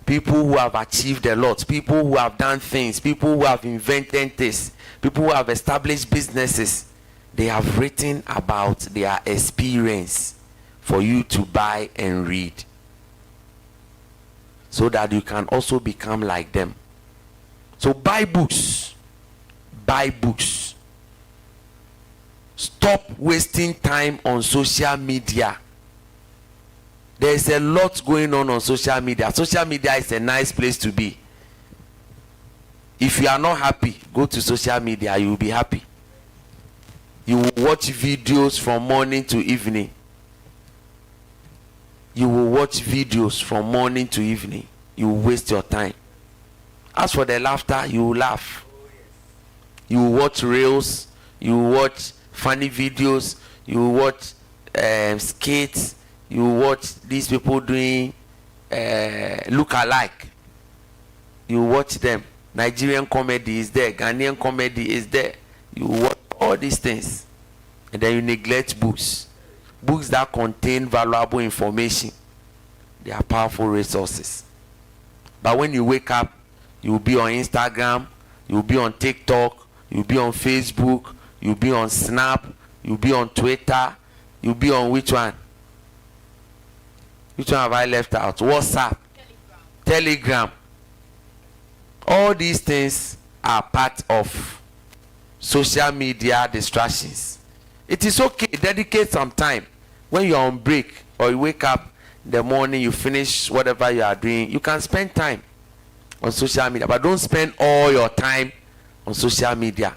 people who have achieved a lot, people who have done things, people who have invented things, people who have established businesses, they have written about their experience for you to buy and read, so that you can also become like them. So buy books. Buy books. Stop wasting time on social media. There is a lot going on social media. Social media is a nice place to be. If you are not happy, go to social media, you will be happy. You will watch videos from morning to evening. You will watch videos from morning to evening. You will waste your time. As for the laughter, you will laugh. You will watch reels. You will watch funny videos. You will watch skits, you watch these people doing look alike. You watch them. Nigerian comedy is there, Ghanaian comedy is there. You watch all these things, and then you neglect books. Books that contain valuable information, they are powerful resources. But when you wake up, you'll be on Instagram, you'll be on TikTok, you'll be on Facebook, you'll be on Snap, you'll be on Twitter, you'll be on which one? Which one have I left out? WhatsApp, Telegram. All these things are part of social media distractions. It is okay, dedicate some time. When you're on break or you wake up in the morning, you finish whatever you are doing, you can spend time on social media, but don't spend all your time on social media.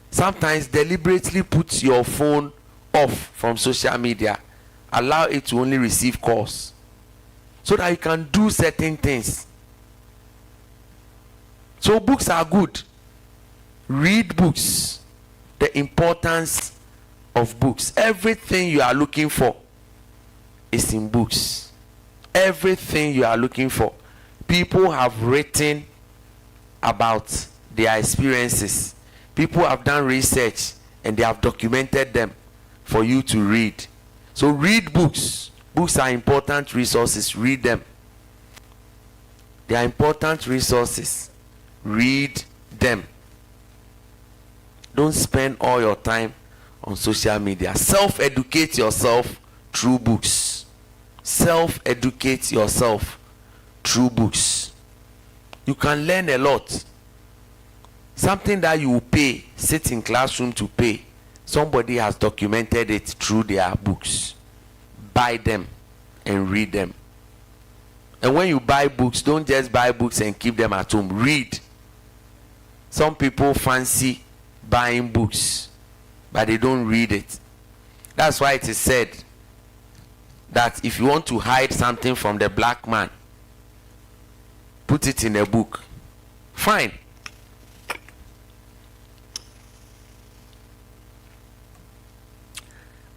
Sometimes deliberately put your phone off from social media. Allow it to only receive calls so that you can do certain things. So books are good. Read books. The importance of books. Everything you are looking for is in books. Everything you are looking for. People have written about their experiences. People have done research and they have documented them for you to read. So read books. Books are important resources. Read them. They are important resources. Read them. Don't spend all your time on social media. Self-educate yourself through books. Self-educate yourself through books. You can learn a lot. Something that you will pay, sit in classroom to pay, somebody has documented it through their books. Buy them and read them. And when you buy books, don't just buy books and keep them at home. Read. Some people fancy buying books, but they don't read it. That's why it is said that if you want to hide something from the black man, put it in a book. Fine.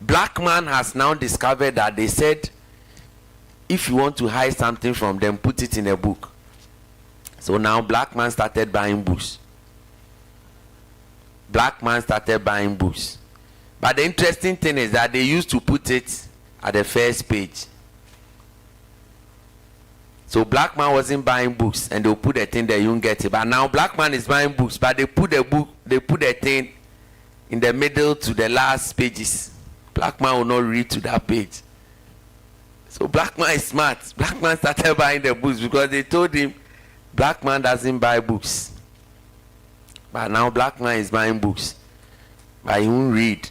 Black man has now discovered that they said if you want to hide something from them, put it in a book. So now black man started buying books. Black man started buying books. But the interesting thing is that they used to put it at the first page. So black man wasn't buying books and they'll put a thing there, you won't get it. But now black man is buying books, but they put a thing in the middle to the last pages. Black man will not read to that page. So black man is smart. Black man started buying the books because they told him black man doesn't buy books. But now black man is buying books, but he won't read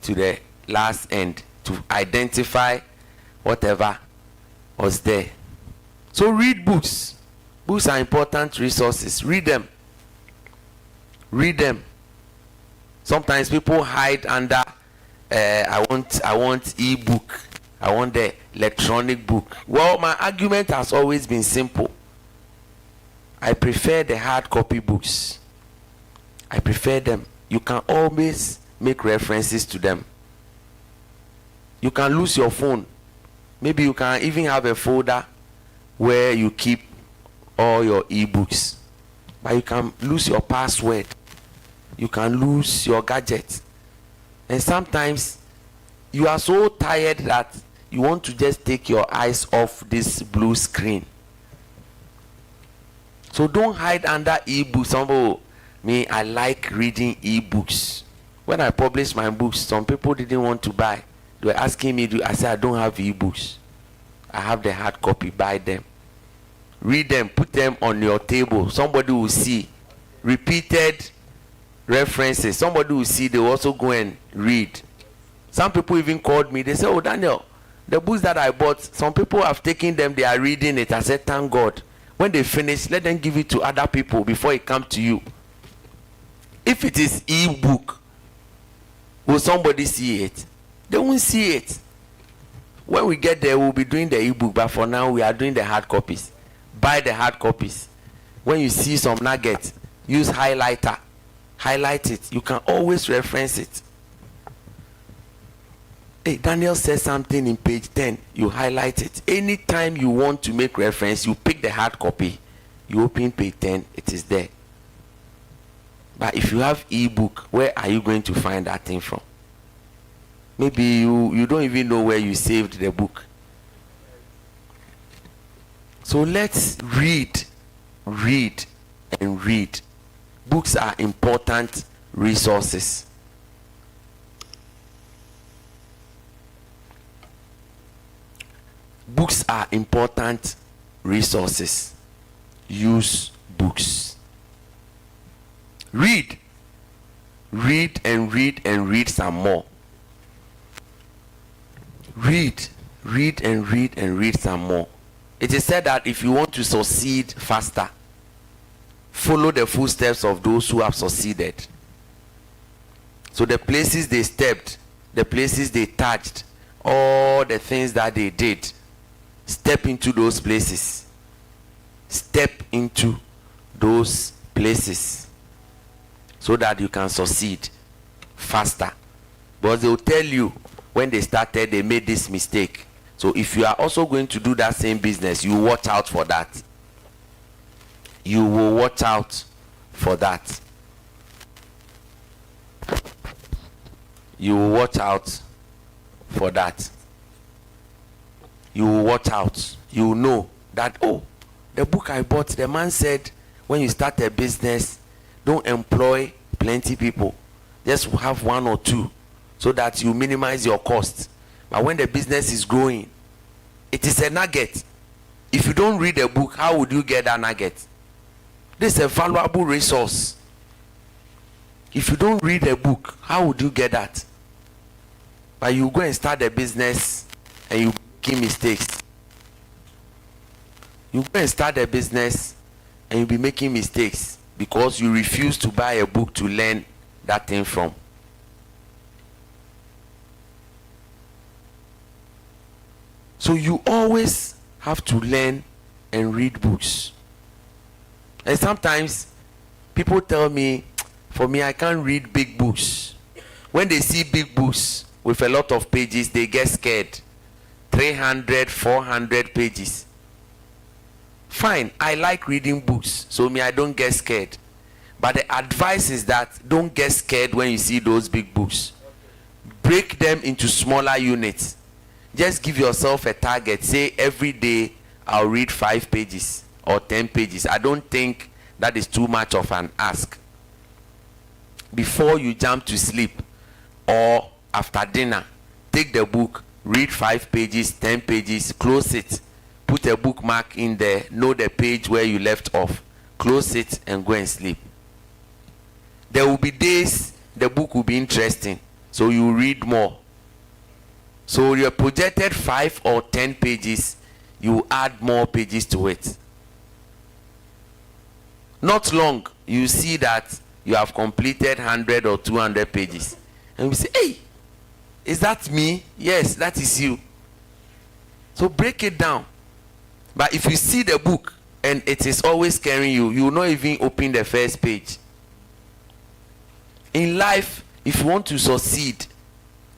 to the last end to identify whatever was there. So read books. Books are important resources. Read them. Read them. Sometimes people hide under I want e-book. I want the electronic book. Well, my argument has always been simple. I prefer the hard copy books. I prefer them. You can always make references to them. You can lose your phone. Maybe you can even have a folder where you keep all your e-books. But you can lose your password. You can lose your gadget. And sometimes you are so tired that you want to just take your eyes off this blue screen. So don't hide under e-books. Me, I like reading e-books. When I published my books, some people didn't want to buy. They were asking me, I said, I don't have e-books. I have the hard copy. Buy them. Read them. Put them on your table. Somebody will see. Repeated references. Somebody will see. They will also go and read. Some people even called me. They said, oh, Daniel, the books that I bought, some people have taken them. They are reading it. I said, thank God. When they finish, let them give it to other people before it comes to you. If it is e-book, will somebody see it? They won't see it. When we get there, we'll be doing the e-book, but for now, we are doing the hard copies. Buy the hard copies. When you see some nuggets, use highlighter. Highlight it. You can always reference it. Hey, Daniel says something in page 10, you highlight it. Anytime you want to make reference, you pick the hard copy, you open page 10, it is there. But if you have ebook, where are you going to find that thing from? Maybe you don't even know where you saved the book. So let's read, and read. Books are important resources. Books are important resources. Use books. Read and some more. Read and some more. It is said that if you want to succeed faster, follow the footsteps of those who have succeeded. So the places they stepped, the places they touched, all the things that they did, step into those places. Step into those places so that you can succeed faster. Because they will tell you when they started, they made this mistake. So if you are also going to do that same business, you watch out for that. You will watch out for that. You will watch out for that. You will watch out. You will know that, oh, the book I bought, the man said when you start a business, don't employ plenty people. Just have one or two so that you minimize your costs. But when the business is growing, it is a nugget. If you don't read a book, how would you get that nugget? This is a valuable resource. If you don't read a book, how would you get that? But you go and start a business and you make mistakes. You go and start a business and you'll be making mistakes because you refuse to buy a book to learn that thing from. So you always have to learn and read books. And sometimes people tell me, for me, I can't read big books. When they see big books with a lot of pages, they get scared. 300, 400 pages. Fine, I like reading books, so me, I don't get scared. But the advice is that don't get scared when you see those big books. Break them into smaller units. Just give yourself a target. Say every day I'll read 5 pages or 10 pages. I don't think that is too much of an ask. Before you jump to sleep or after dinner, take the book, read 5 pages, 10 pages, close it. Put a bookmark in there, know the page where you left off. Close it and go and sleep. There will be days the book will be interesting, so you read more. So your projected 5 or 10 pages, you add more pages to it. Not long, you see that you have completed 100 or 200 pages. And we say, hey, is that me? Yes, that is you. So break it down. But if you see the book and it is always scaring you, you will not even open the first page. In life, if you want to succeed,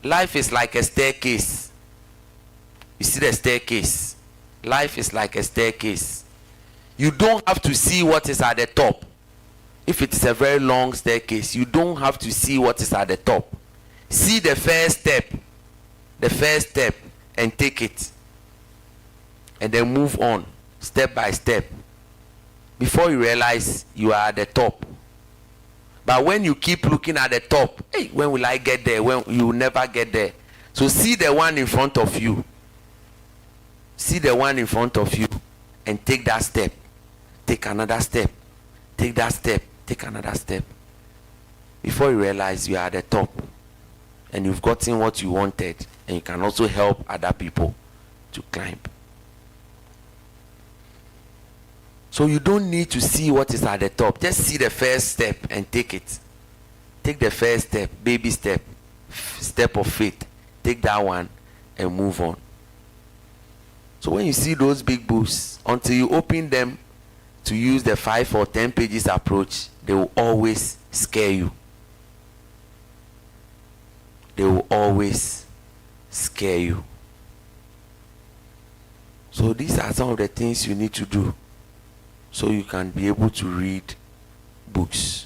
life is like a staircase. You see the staircase? Life is like a staircase. You don't have to see what is at the top. If it is a very long staircase, you don't have to see what is at the top. See the first step, and take it. And then move on, step by step. Before you realize you are at the top. But when you keep looking at the top, hey, when will I get there? When you will never get there. So see the one in front of you. See the one in front of you and take that step. Take another step. Take that step. Take another step. Before you realize you are at the top and you've gotten what you wanted, and you can also help other people to climb. So you don't need to see what is at the top. Just see the first step and take it. Take the first step, baby step, step of faith. Take that one and move on. So when you see those big books, until you open them to use the 5 or 10 pages approach, they will always scare you. They will always scare you. So these are some of the things you need to do so you can be able to read books.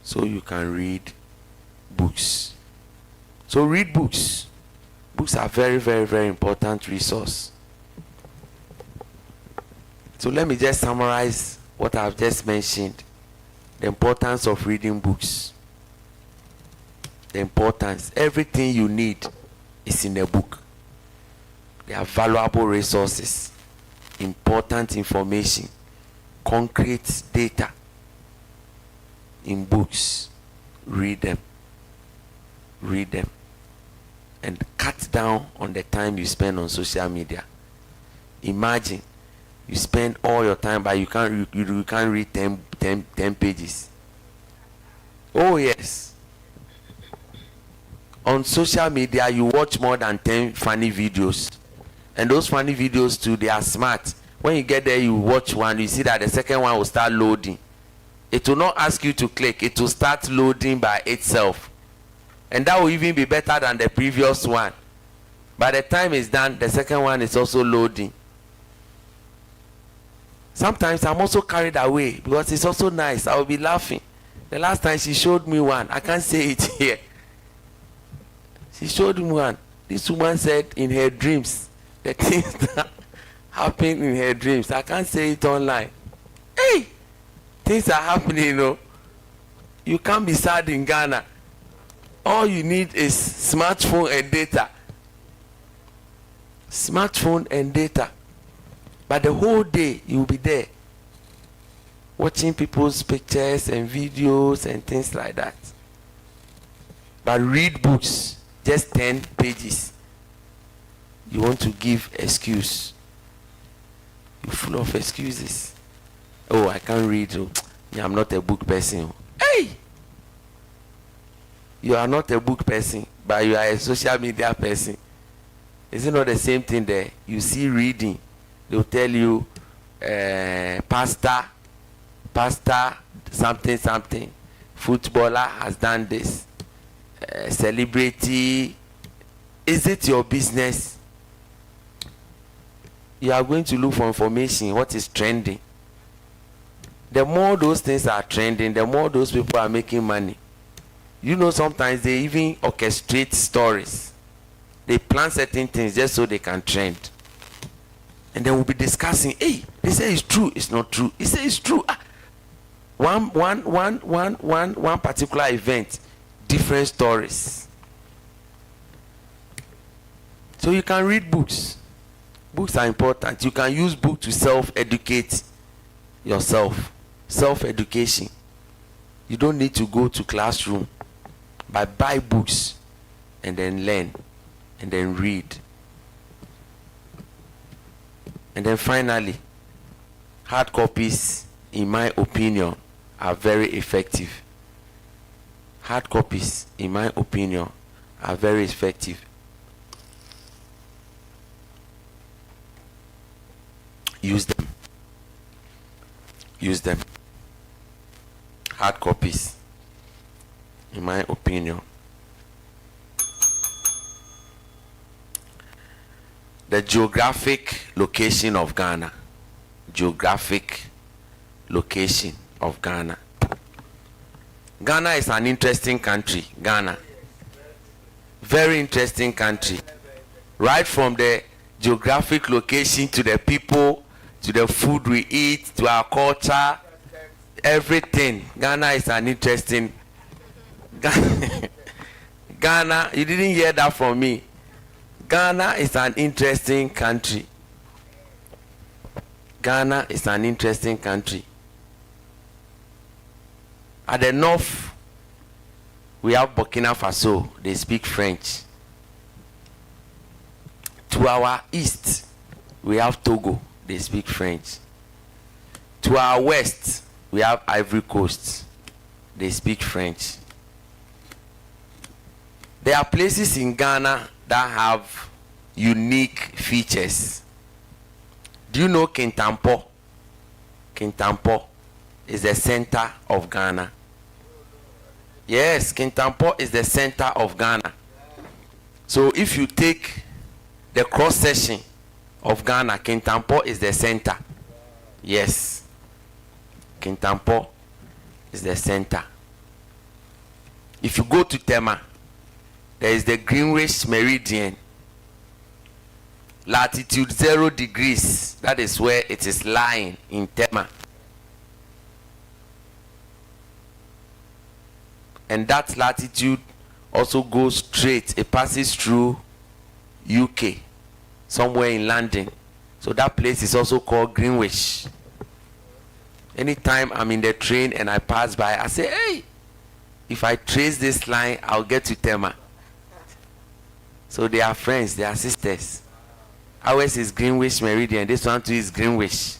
So you can read books. So read books. Books are very, very, very important resource. So let me just summarize what I've just mentioned. The importance of reading books. The importance. Everything you need is in a book. They are valuable resources, important information, concrete data in books. Read them. Read them. And cut down on the time you spend on social media. Imagine you spend all your time, but you can't read 10 pages. Oh yes. On social media, you watch more than 10 funny videos. And those funny videos too, they are smart. When you get there, you watch one, you see that the second one will start loading. It will not ask you to click. It will start loading by itself. And that will even be better than the previous one. By the time it's done, the second one is also loading. Sometimes I'm also carried away because it's also nice. I will be laughing. The last time she showed me one, I can't say it here. She showed me one. This woman said in her dreams, the things that happen in her dreams. I can't say it online. Hey, things are happening, you know. You can't be sad in Ghana. All you need is smartphone and data. Smartphone and data. But the whole day you'll be there watching people's pictures and videos and things like that. But read books, just 10 pages. You want to give excuse. You're full of excuses. Oh, I can't read. Oh, I'm not a book person. Hey! You are not a book person, but you are a social media person. Is it not the same thing there? You see reading. They'll tell you, pastor, something. Footballer has done this. Celebrity. Is it your business? You are going to look for information. What is trending? The more those things are trending, the more those people are making money. You know, sometimes they even orchestrate stories. They plan certain things just so they can trend. And then we'll be discussing, hey, they say it's true, it's not true. They say it's true. One particular event, different stories. So you can read books. Books are important. You can use books to self-educate yourself. Self-education. You don't need to go to classroom. But buy books and then learn and then read. And then finally, hard copies, in my opinion, are very effective. Hard copies, in my opinion, are very effective. Use them. Use them. Hard copies, in my opinion. The geographic location of Ghana. Geographic location of Ghana. Ghana is an interesting country. Ghana. Very interesting country. Right from the geographic location to the people, to the food we eat, to our culture, everything. Ghana is an interesting Ghana, you didn't hear that from me. Ghana is an interesting country. Ghana is an interesting country. At the north, we have Burkina Faso. They speak French. To our east, we have Togo. They speak French. To our west, we have Ivory Coast. They speak French. There are places in Ghana that have unique features. Do you know Kintampo? Kintampo is the center of Ghana. Yes, Kintampo is the center of Ghana. So if you take the cross section of Ghana, Kintampo is the center. Yes. Kintampo is the center. If you go to Tema, there is the Greenwich Meridian. Latitude 0 degrees. That is where it is lying in Tema. And that latitude also goes straight. It passes through UK, somewhere in London. So that place is also called Greenwich. Anytime I'm in the train and I pass by, I say, hey, if I trace this line, I'll get to Tema. So they are friends, they are sisters. Ours is Greenwich Meridian. This one too is Greenwich.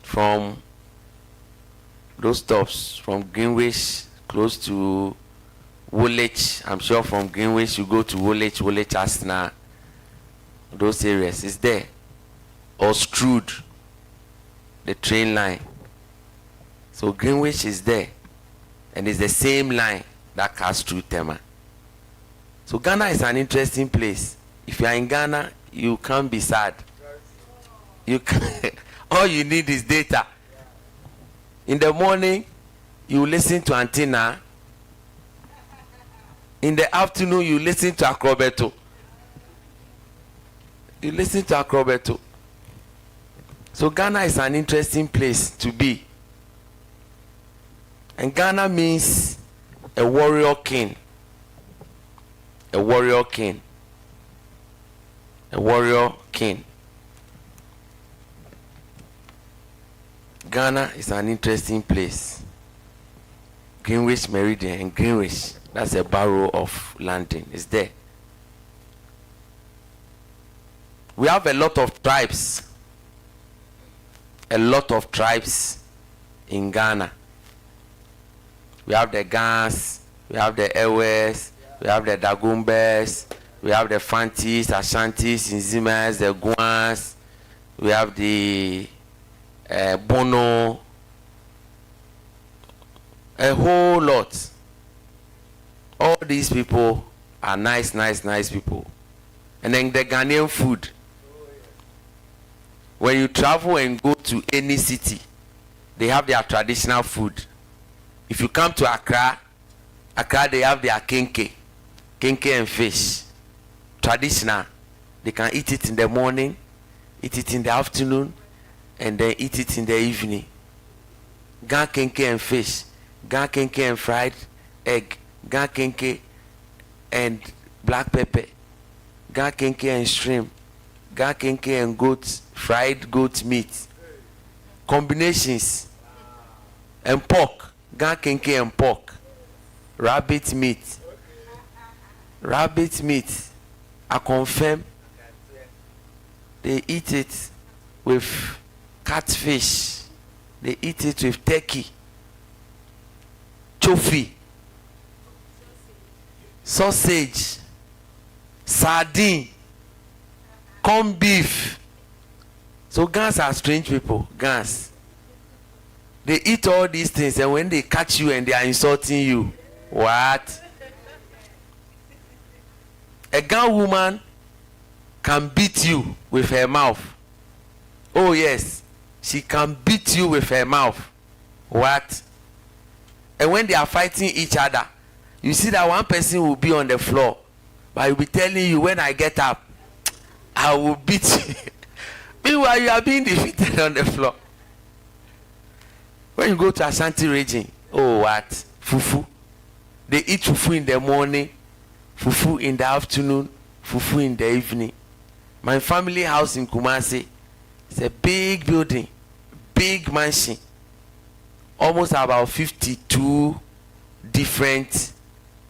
From those stops, from Greenwich close to Woolwich. I'm sure from Greenwich you go to Woolwich, Asna. Those areas is there. Or Strood, the train line. So Greenwich is there. And it's the same line that cuts through Tema. So Ghana is an interesting place. If you are in Ghana, you can't be sad. You can all you need is data. In the morning, you listen to Antenna. In the afternoon, you listen to Acrobeto. You listen to Acrobeto. So Ghana is an interesting place to be. And Ghana means a warrior king. A warrior king. A warrior king. Ghana is an interesting place. Greenwich Meridian and Greenwich, that's a borough of London. It's there. We have a lot of tribes. A lot of tribes in Ghana. We have the Gans, we have the Ewes, we have the Dagumbes, we have the Fantis, Ashantis, Nzimas, the Guans, we have the Bono, a whole lot. All these people are nice people. And then the Ghanaian food. When you travel and go to any city, they have their traditional food. If you come to Accra, they have their kenke and fish. Traditional. They can eat it in the morning, eat it in the afternoon, and then eat it in the evening. Gan kenke and fish, gan kenke and fried egg, gan kenke and black pepper, gan kenke and shrimp, gan kenke and fried goat meat. Combinations. And pork, gan kenke and pork. Rabbit meat. I confirm they eat it with catfish. They eat it with turkey, chofi, sausage, sardine, corned beef. So Gans are strange people. Gans. They eat all these things, and when they catch you and they are insulting you, what? A Gan woman can beat you with her mouth. Oh yes, she can beat you with her mouth. What? And when they are fighting each other, you see that one person will be on the floor, but he'll be telling you, when I get up, I will beat you. Meanwhile, you are being defeated on the floor. When you go to Ashanti region, oh what? Fufu. They eat fufu in the morning, fufu in the afternoon, fufu in the evening. My family house in Kumasi, it's a big building, big mansion, almost about 52 different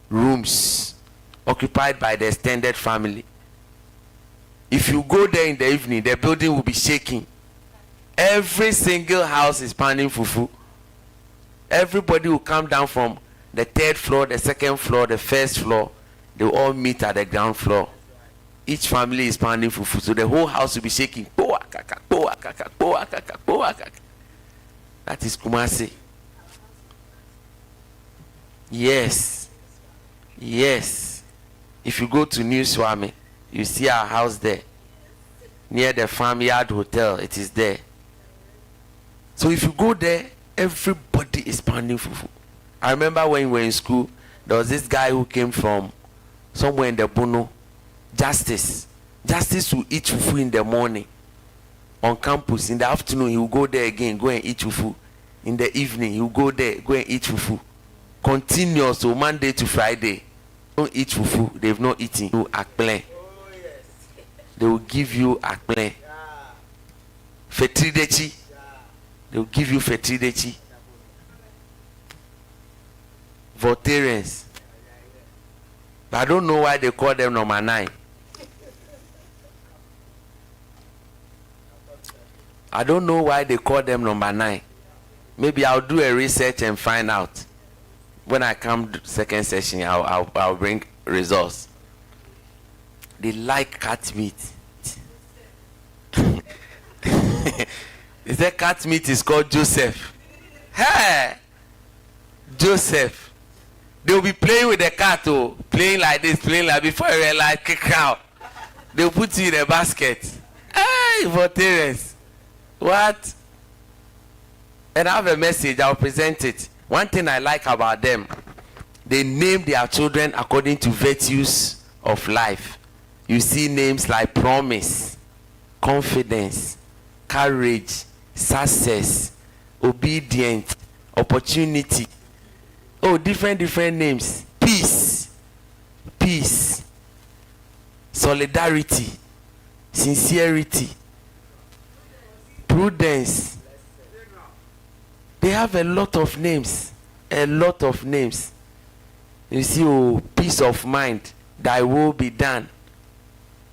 rooms occupied by the extended family. If you go there in the evening, the building will be shaking. Every single house is pounding fufu. Everybody will come down from the third floor, the second floor, the first floor. They will all meet at the ground floor. Each family is pounding fufu, so the whole house will be shaking. That is Kumasi. Yes. Yes. If you go to New Swami, you see our house there. Near the Farmyard Hotel, it is there. So if you go there, everybody is pounding fufu. I remember when we were in school, there was this guy who came from somewhere in the Bono, Justice. Justice will eat fufu in the morning on campus. In the afternoon, he will go there again, go and eat fufu. In the evening, he will go there, go and eat fufu. Continuous, so Monday to Friday. Don't eat fufu, they've not eaten. You akple. They will give you akple. Fetridechi. They will give you fetridechi. Voltarians. But I don't know why they call them number 9. I don't know why they call them number 9. Maybe I'll do a research and find out. When I come to second session, I'll bring results. They like cat meat. They say cat meat is called Joseph. Hey, Joseph. They will be playing with the cat, oh, playing like this, playing like before you realize, kick out. They will put you in a basket. Hey, Voltarians. What? And I have a message, I'll present it. One thing I like about them, they name their children according to virtues of life. You see names like promise, confidence, courage, success, obedient, opportunity. Oh, different names. Peace, solidarity, sincerity, prudence. They have a lot of names. You see, oh, peace of mind. Thy will be done.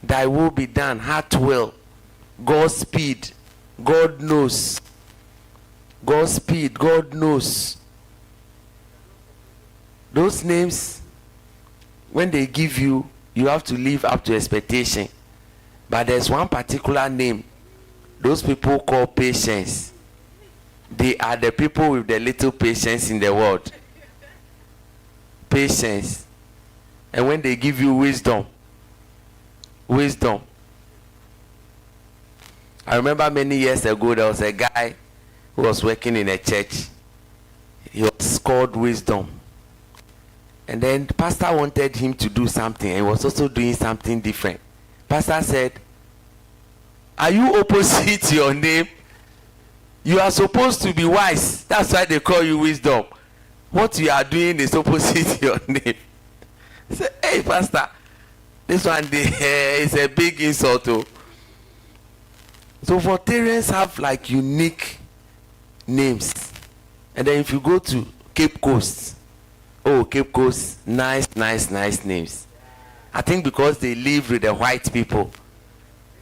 Heart will. Godspeed. God knows. God knows. Those names, when they give you, you have to live up to expectation. But there's one particular name those people call patience. They are the people with the little patience in the world. Patience. And when they give you wisdom. I remember many years ago, there was a guy who was working in a church. He was called Wisdom. And then the pastor wanted him to do something. And he was also doing something different. Pastor said, are you opposite your name? You are supposed to be wise. That's why they call you Wisdom. What you are doing is opposite your name. He said, hey, pastor, this one is a big insult. Oh. So Voltarians have like unique names. And then if you go to Cape Coast, oh, Cape Coast, nice names. I think because they live with the white people.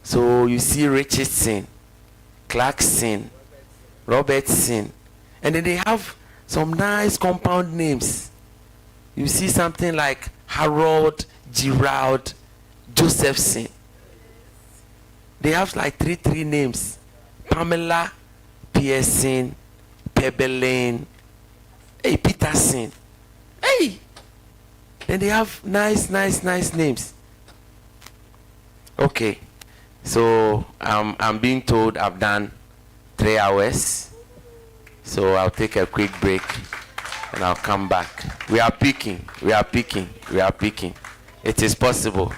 So you see Richardson, Clarkson, Robertson. And then they have some nice compound names. You see something like Harold, Gerald, Josephson. They have like three names. Pamela, Pearson, Pebelane, hey, Peterson. Hey! Then they have nice names. Okay. So I'm being told I've done 3 hours. So I'll take a quick break and I'll come back. We are picking. It is possible.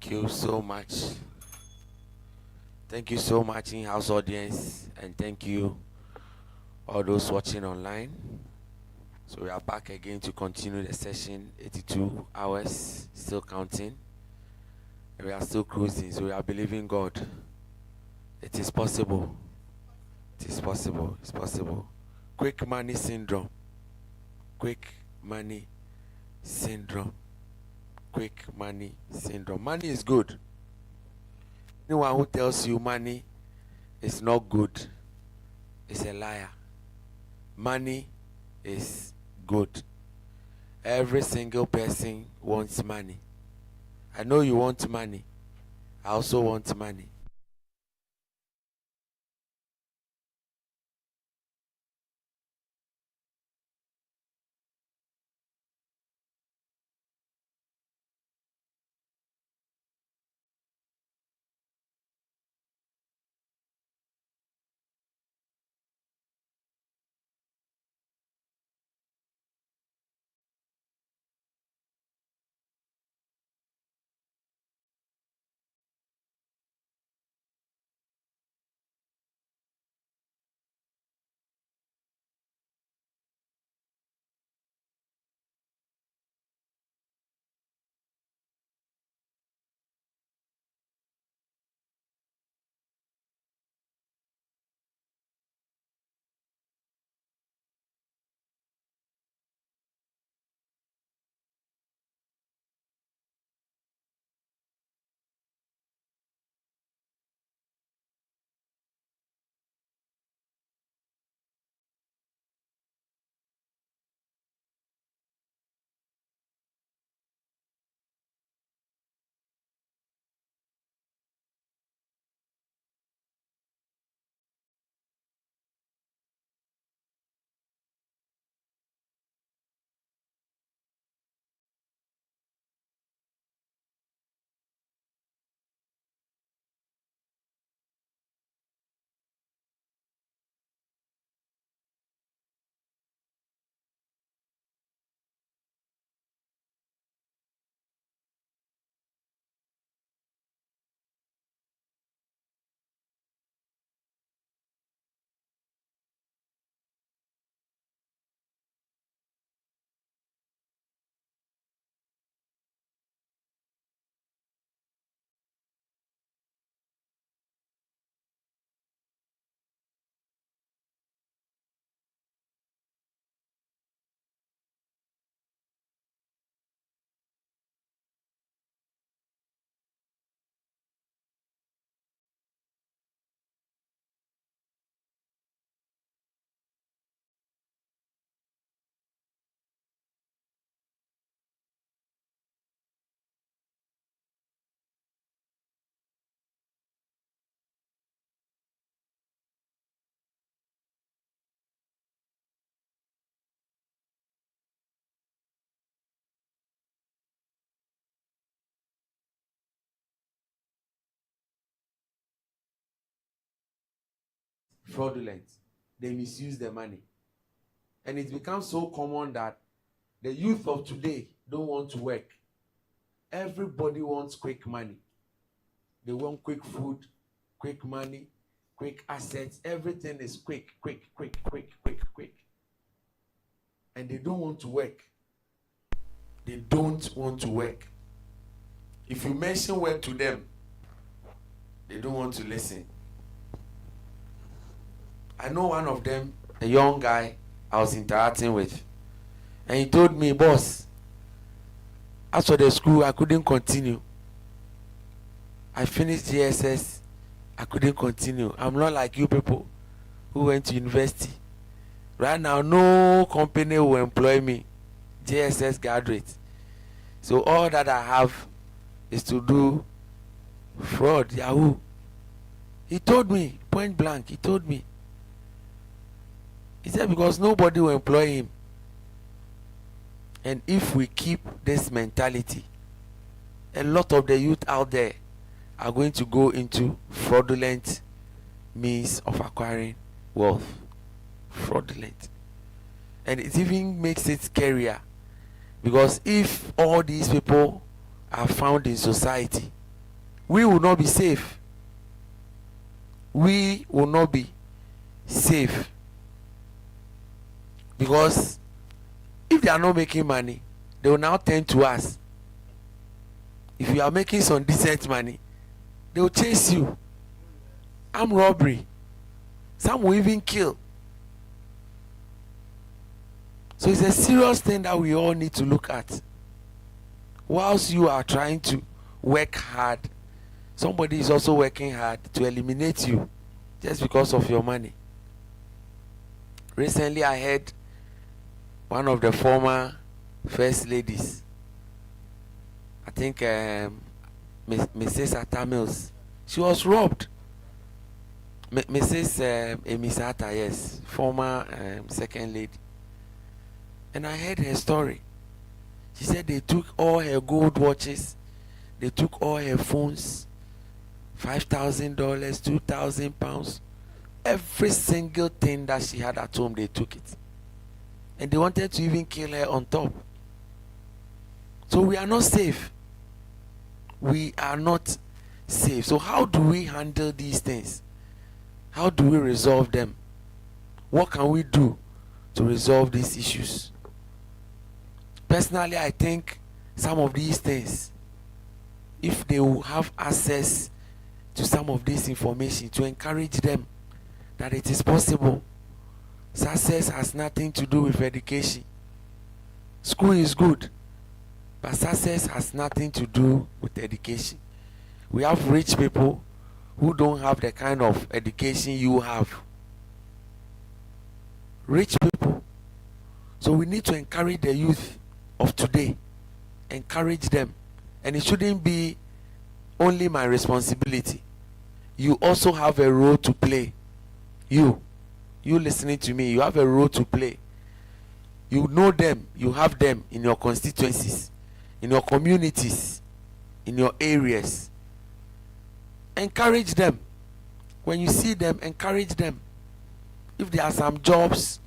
Thank you so much. Thank you so much, in-house audience, and thank you all those watching online. So we are back again to continue the session. 82 hours, still counting. We are still cruising, so we are believing God. It is possible. It is possible. It's possible. Quick money syndrome. Quick money syndrome. Quick money syndrome. Money is good. Anyone who tells you money is not good is a liar. Money is good. Every single person wants money. I know you want money. I also want money. Fraudulent. They misuse the money. And it becomes so common that the youth of today don't want to work. Everybody wants quick money. They want quick food, quick money, quick assets. Everything is quick, quick, quick, quick, quick, quick. And they don't want to work. They don't want to work. If you mention work to them, they don't want to listen. I know one of them, a young guy I was interacting with, and he told me, boss, as for the school, I couldn't continue. I finished GSS, I couldn't continue. I'm not like you people who went to university. Right now, no company will employ me, GSS graduate. So all that I have is to do fraud, Yahoo. He told me, point blank, he told me. He said because nobody will employ him. And if we keep this mentality, a lot of the youth out there are going to go into fraudulent means of acquiring wealth. Fraudulent. And it even makes it scarier. Because if all these people are found in society, we will not be safe. We will not be safe. Because if they are not making money, they will now turn to us. If you are making some decent money, they will chase you. Armed robbery. Some will even kill. So it's a serious thing that we all need to look at. Whilst you are trying to work hard, somebody is also working hard to eliminate you just because of your money. Recently I heard one of the former first ladies, I think Mrs. Atta Mills, she was robbed. Mrs. Atta, yes, former second lady. And I heard her story. She said they took all her gold watches, they took all her phones, $5,000, £2,000, every single thing that she had at home, they took it. And they wanted to even kill her on top. So we are not safe. We are not safe. So how do we handle these things? How do we resolve them? What can we do to resolve these issues? Personally, I think some of these things, if they will have access to some of this information, to encourage them that it is possible. Success has nothing to do with education. School is good, but success has nothing to do with education. We have rich people who don't have the kind of education you have. Rich people. So we need to encourage the youth of today. Encourage them. And it shouldn't be only my responsibility. You also have a role to play. You listening to me, you have a role to play. You know them, you have them in your constituencies, in your communities, in your areas. Encourage them. When you see them, encourage them. If there are some jobs,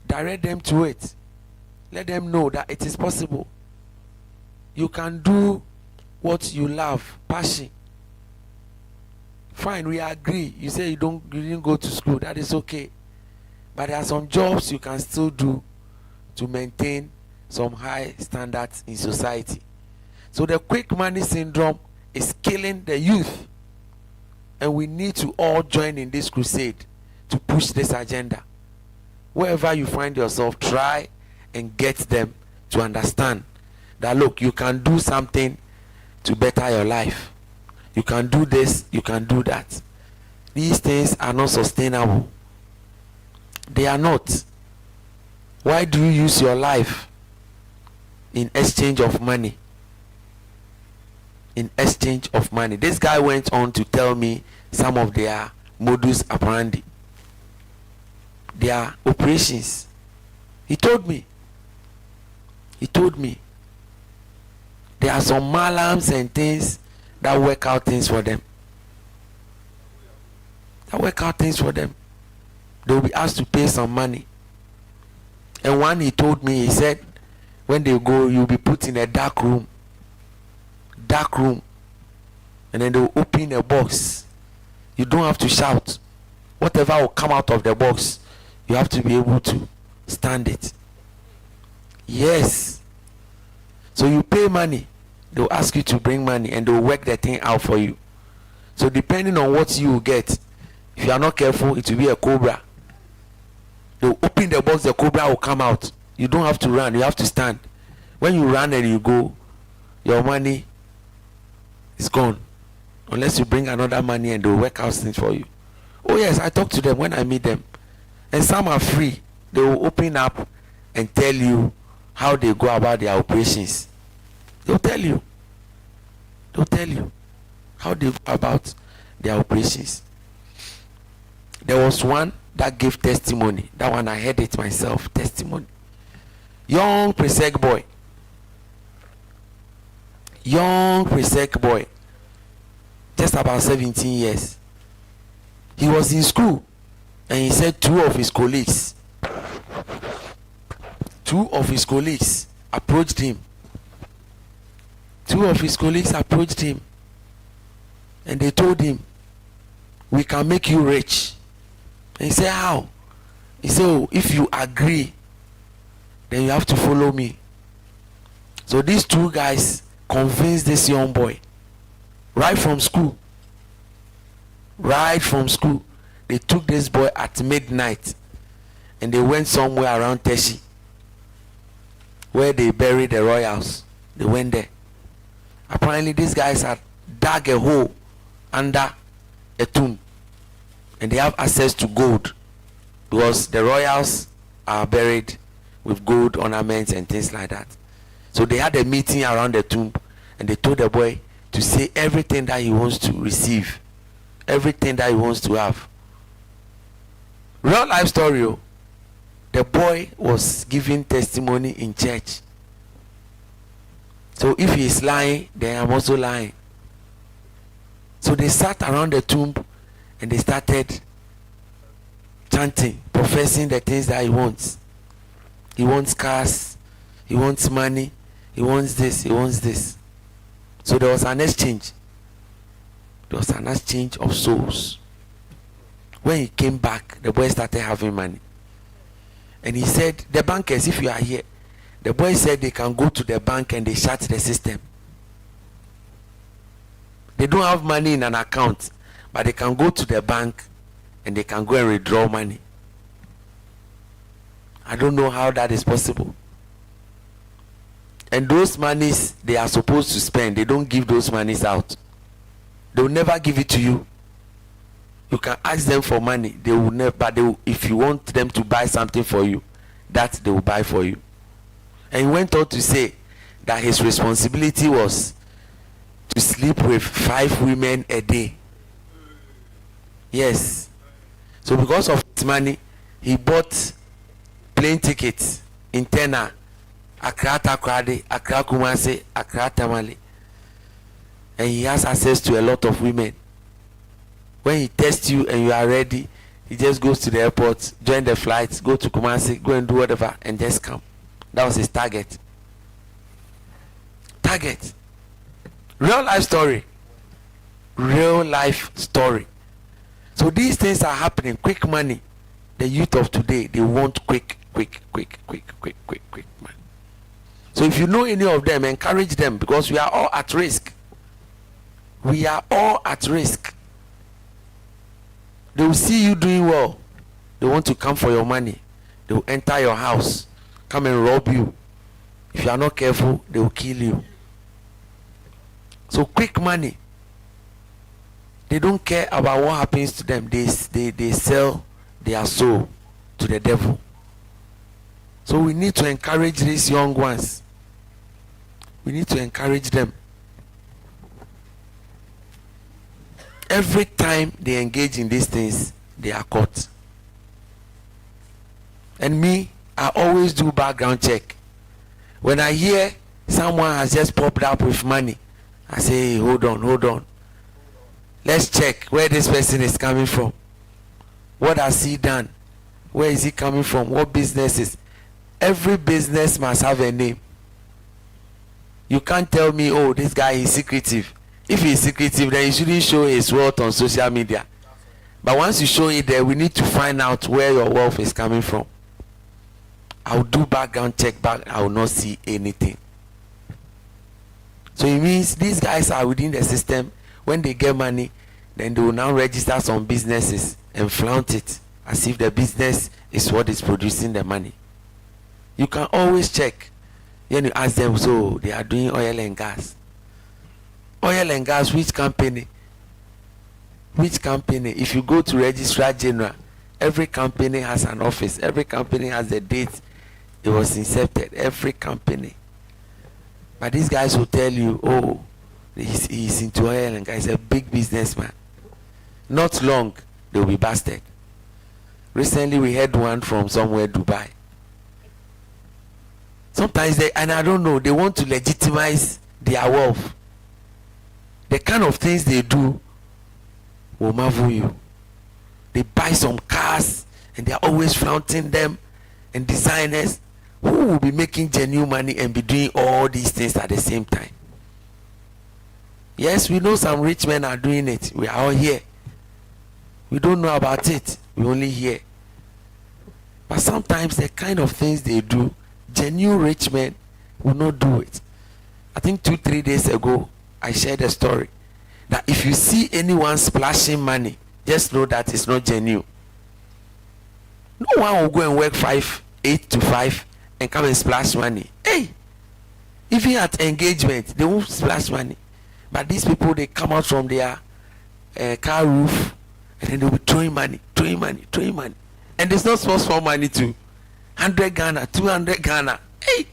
direct them to it. Let them know that it is possible. You can do what you love, passion. Fine, we agree. You say you didn't go to school, that is okay. But there are some jobs you can still do to maintain some high standards in society. So the quick money syndrome is killing the youth. And we need to all join in this crusade to push this agenda. Wherever you find yourself, try and get them to understand that, look, you can do something to better your life. You can do this, you can do that. These things are not sustainable. They are not. Why do you use your life in exchange of money? In exchange of money. This guy went on to tell me some of their modus operandi, their operations. He told me there are some malams and things that work out things for them. They will be asked to pay some money. And one, he told me, he said, when they go, you'll be put in a dark room, and then they will open a box. You don't have to shout. Whatever will come out of the box, you have to be able to stand it. Yes. So you pay money, they will ask you to bring money, and they will work the thing out for you. So depending on what you will get, if you are not careful, it will be a cobra. They will open the box, the cobra will come out. You don't have to run, you have to stand. When you run and you go, your money is gone. Unless you bring another money and they will work out things for you. Oh yes, I talk to them when I meet them. And some are free. They will open up and tell you how they go about their operations. They'll tell you how they go about their operations. There was one that gave testimony. That one I heard it myself. Testimony. Young Presec boy. Just about 17 years. He was in school and he said two of his colleagues approached him. And they told him, we can make you rich. And he said, how? He said, oh, if you agree, then you have to follow me. So these two guys convinced this young boy right from school. They took this boy at midnight and they went somewhere around Teshi where they buried the royals. They went there. Apparently these guys had dug a hole under a tomb and they have access to gold because the royals are buried with gold ornaments and things like that. So they had a meeting around the tomb and they told the boy to say everything that he wants to receive, everything that he wants to have. Real life story. Oh. The boy was giving testimony in church. So if he is lying, then I'm also lying. So they sat around the tomb and they started chanting, professing the things that he wants. He wants cars, he wants money, he wants this, he wants this. So there was an exchange. There was an exchange of souls. When he came back, the boy started having money. And he said, the bankers, if you are here, the boy said they can go to the bank and they shut the system. They don't have money in an account, but they can go to the bank and they can go and withdraw money. I don't know how that is possible. And those monies they are supposed to spend, they don't give those monies out. They will never give it to you. You can ask them for money, they will never, but they will, if you want them to buy something for you, that they will buy for you. And he went on to say that his responsibility was to sleep with 5 women a day. Yes. So because of his money, he bought plane tickets in tenor, Accra Takrade, Accra Kumasi, Accra Tamale. And he has access to a lot of women. When he tests you and you are ready, he just goes to the airport, join the flights, go to Kumasi, go and do whatever, and just come. That was his target. Real life story. So these things are happening. Quick money. The youth of today, they want quick money. So if you know any of them, encourage them, because we are all at risk. They will see you doing well. They want to come for your money. They will enter your house, come and rob you. If you are not careful, they will kill you. So quick money. They don't care about what happens to them. They sell their soul to the devil. So we need to encourage these young ones. We need to encourage them. Every time they engage in these things, they are caught. And me, I always do background check. When I hear someone has just popped up with money, I say, hey, hold on. Let's check where this person is coming from. What has he done? Where is he coming from? What businesses? Every business must have a name. You can't tell me, oh, this guy is secretive. If he is secretive, then you shouldn't show his wealth on social media. But once you show it there, we need to find out where your wealth is coming from. I'll do background check back. I will not see anything. So it means these guys are within the system. When they get money, then they will now register some businesses and flaunt it as if the business is what is producing the money. You can always check. Then you ask them, so they are doing oil and gas. Oil and gas, which company? If you go to Registrar General, every company has an office. Every company has the date it was incepted. Every company. But these guys will tell you, oh, he's into oil and gas. He's a big businessman. Not long, they will be busted. Recently, we had one from somewhere, Dubai. Sometimes and I don't know, they want to legitimize their wealth. The kind of things they do will marvel you. They buy some cars and they are always flaunting them, and designers who will be making genuine money and be doing all these things at the same time. Yes, we know some rich men are doing it. We are all here. We don't know about it. We only hear. But sometimes the kind of things they do, genuine rich men will not do it. I think 2-3 days ago, I shared a story that if you see anyone splashing money, just know that it's not genuine. No one will go and work 8 to 5 and come and splash money. Hey, even at engagement, they won't splash money. But these people, they come out from their car roof and then they'll be throwing money. And it's not small money too. 100 Ghana, 200 Ghana. Hey!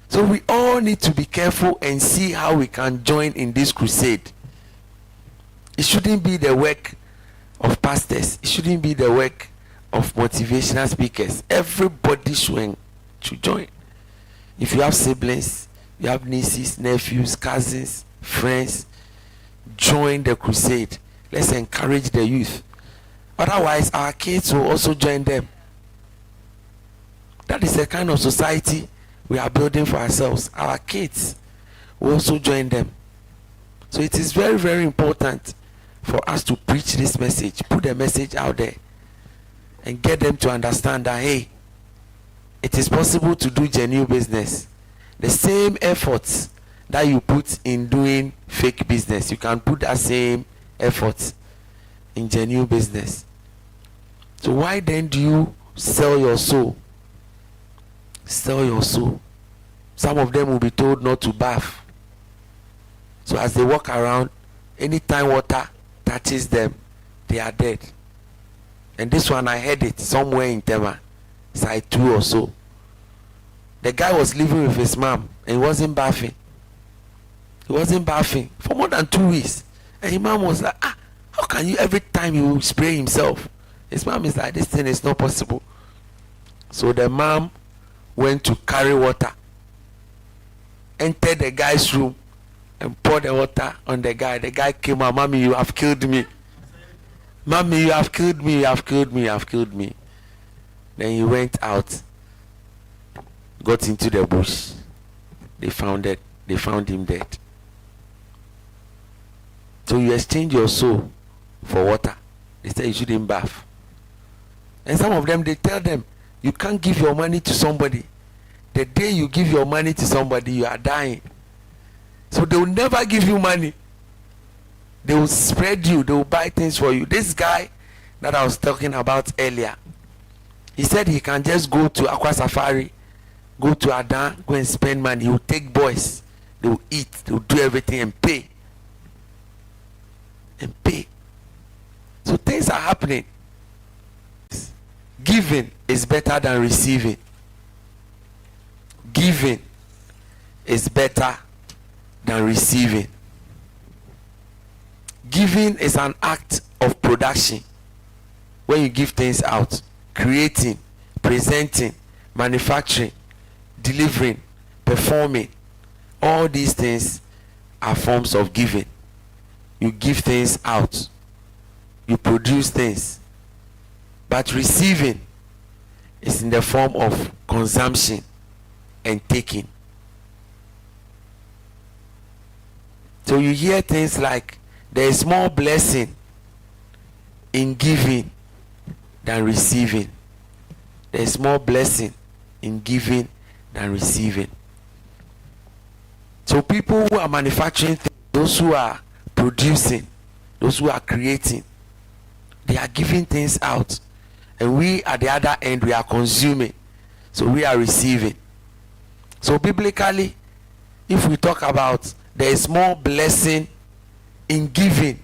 So we all need to be careful and see how we can join in this crusade. It shouldn't be the work of pastors. It shouldn't be the work of motivational speakers. Everybody should join. If you have siblings, you have nieces, nephews, cousins, friends, join the crusade. Let's encourage the youth. Otherwise, our kids will also join them. That is the kind of society we are building for ourselves. Our kids will also join them. So it is very, very important for us to preach this message, put the message out there, and get them to understand that, hey, it is possible to do genuine business. The same efforts that you put in doing fake business, you can put that same effort in genuine business. So why then do you sell your soul? Sell your soul. Some of them will be told not to bath. So as they walk around, anytime water touches them, they are dead. And this one, I heard it somewhere in Tema, side 2 or so. The guy was living with his mom and he wasn't bathing. He wasn't bathing for more than 2 weeks. And his mom was like, how can you every time you spray himself? His mom is like, this thing is not possible. So the mom went to carry water, entered the guy's room and poured the water on the guy. The guy came out, Mommy, you have killed me. Mommy, you have killed me, you have killed me, you have killed me. Then he went out, got into the bush. They found him dead. So you exchange your soul for water. They say you shouldn't bath. And some of them, they tell them, you can't give your money to somebody. The day you give your money to somebody, you are dying. So they will never give you money. They will spread you. They will buy things for you. This guy that I was talking about earlier, he said he can just go to Aqua Safari, go to Adan, go and spend money. He will take boys. They will eat. They will do everything and pay. And pay. So things are happening. Giving is better than receiving. Giving is better than receiving. Giving is an act of production. When you give things out, creating, presenting, manufacturing, delivering, performing, all these things are forms of giving. You give things out. You produce things. But receiving is in the form of consumption and taking. So you hear things like, there is more blessing in giving than receiving. There is more blessing in giving than receiving. So people who are manufacturing things, those who are producing, those who are creating, they are giving things out. And we at the other end, we are consuming. So we are receiving. So biblically, if we talk about there is more blessing in giving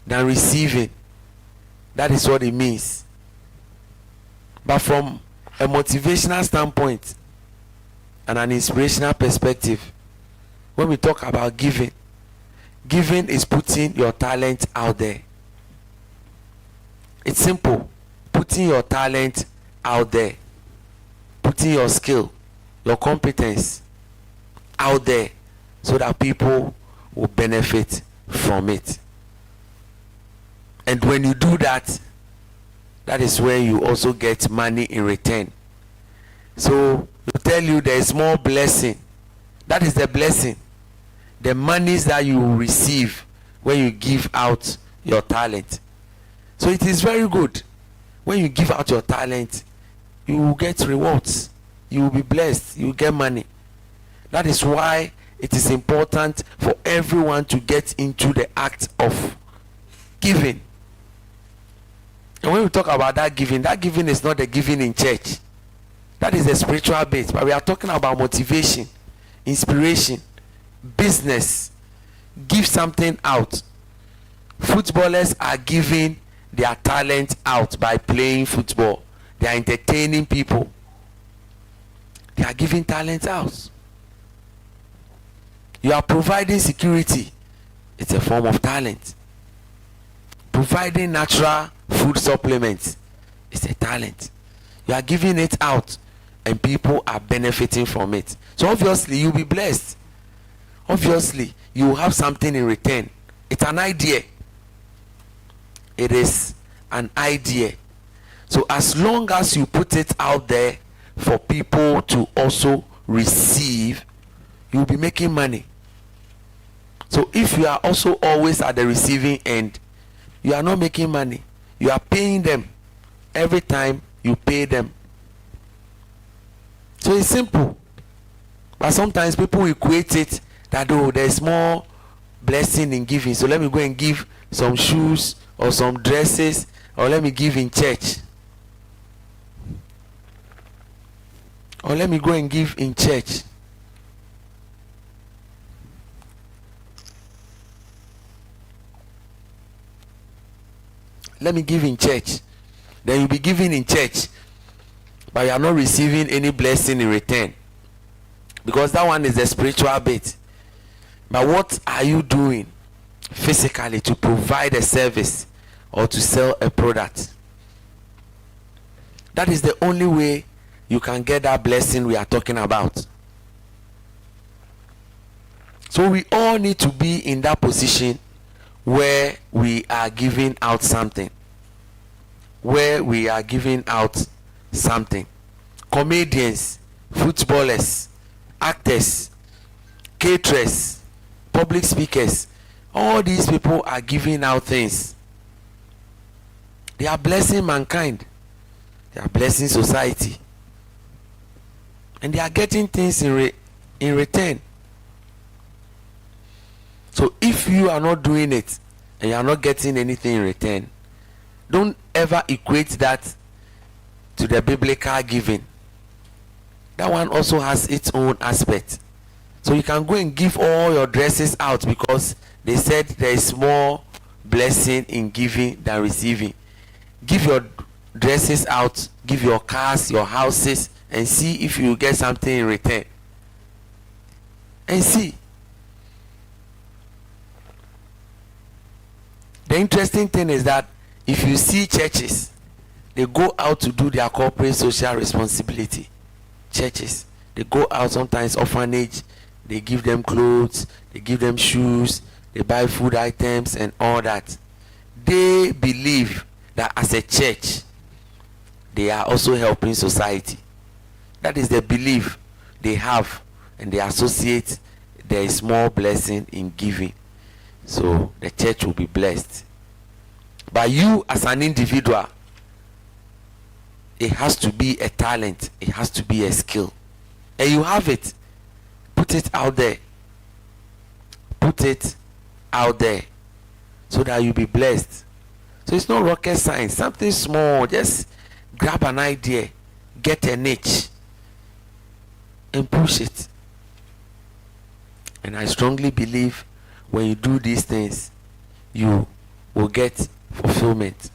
than receiving, that is what it means. But from a motivational standpoint and an inspirational perspective, when we talk about giving, giving is putting your talent out there. It's simple. Putting your talent out there, putting your skill, your competence out there so that people will benefit from it. And when you do that, that is where you also get money in return. So to tell you there is more blessing, that is the blessing. the monies that you will receive when you give out your talent. So it is very good. When you give out your talent, you will get rewards. You will be blessed. You will get money. That is why it is important for everyone to get into the act of giving. And when we talk about that giving is not the giving in church. That is the spiritual base. But we are talking about motivation, inspiration, business. Give something out. Footballers are giving their talent out by playing football. They are entertaining people. They are giving talent out. You are providing security. It's a form of talent. Providing natural food supplements. It's a talent. You are giving it out and people are benefiting from it. So obviously you'll be blessed. Obviously you will have something in return. It's an idea. It is an idea. So as long as you put it out there for people to also receive, you'll be making money. So if you are also always at the receiving end, you are not making money. You are paying them every time you pay them. So it's simple. But sometimes people equate it that, oh, there's more blessing in giving, so let me go and give some shoes or some dresses, or let me give in church, or let me go and give in church. Let me give in church. Then you'll be giving in church, but you are not receiving any blessing in return, because that one is the spiritual bit. But what are you doing physically to provide a service or to sell a product? That is the only way you can get that blessing we are talking about. So we all need to be in that position where we are giving out something. Where we are giving out something. Comedians, footballers, actors, caterers, public speakers, all these people are giving out things. They are blessing mankind. They are blessing society. And they are getting things in return. So if you are not doing it and you are not getting anything in return, don't ever equate that to the biblical giving. That one also has its own aspect. So you can go and give all your dresses out because they said there is more blessing in giving than receiving. Give your dresses out, give your cars, your houses, and see if you get something in return. And see. The interesting thing is that if you see churches, they go out to do their corporate social responsibility. Churches, they go out, sometimes orphanage, they give them clothes, they give them shoes, they buy food items and all that. They believe that as a church, they are also helping society. That is the belief they have, and they associate there is more blessing in giving. So the church will be blessed. But you as an individual, it has to be a talent, it has to be a skill. And you have it. Put it out there. Put it out there so that you'll be blessed. So it's not rocket science. Something small. Just grab an idea, get a niche, and push it. And I strongly believe when you do these things, you will get fulfillment.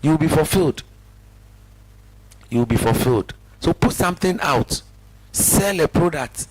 You will be fulfilled. You will be fulfilled. So put something out. Sell a product.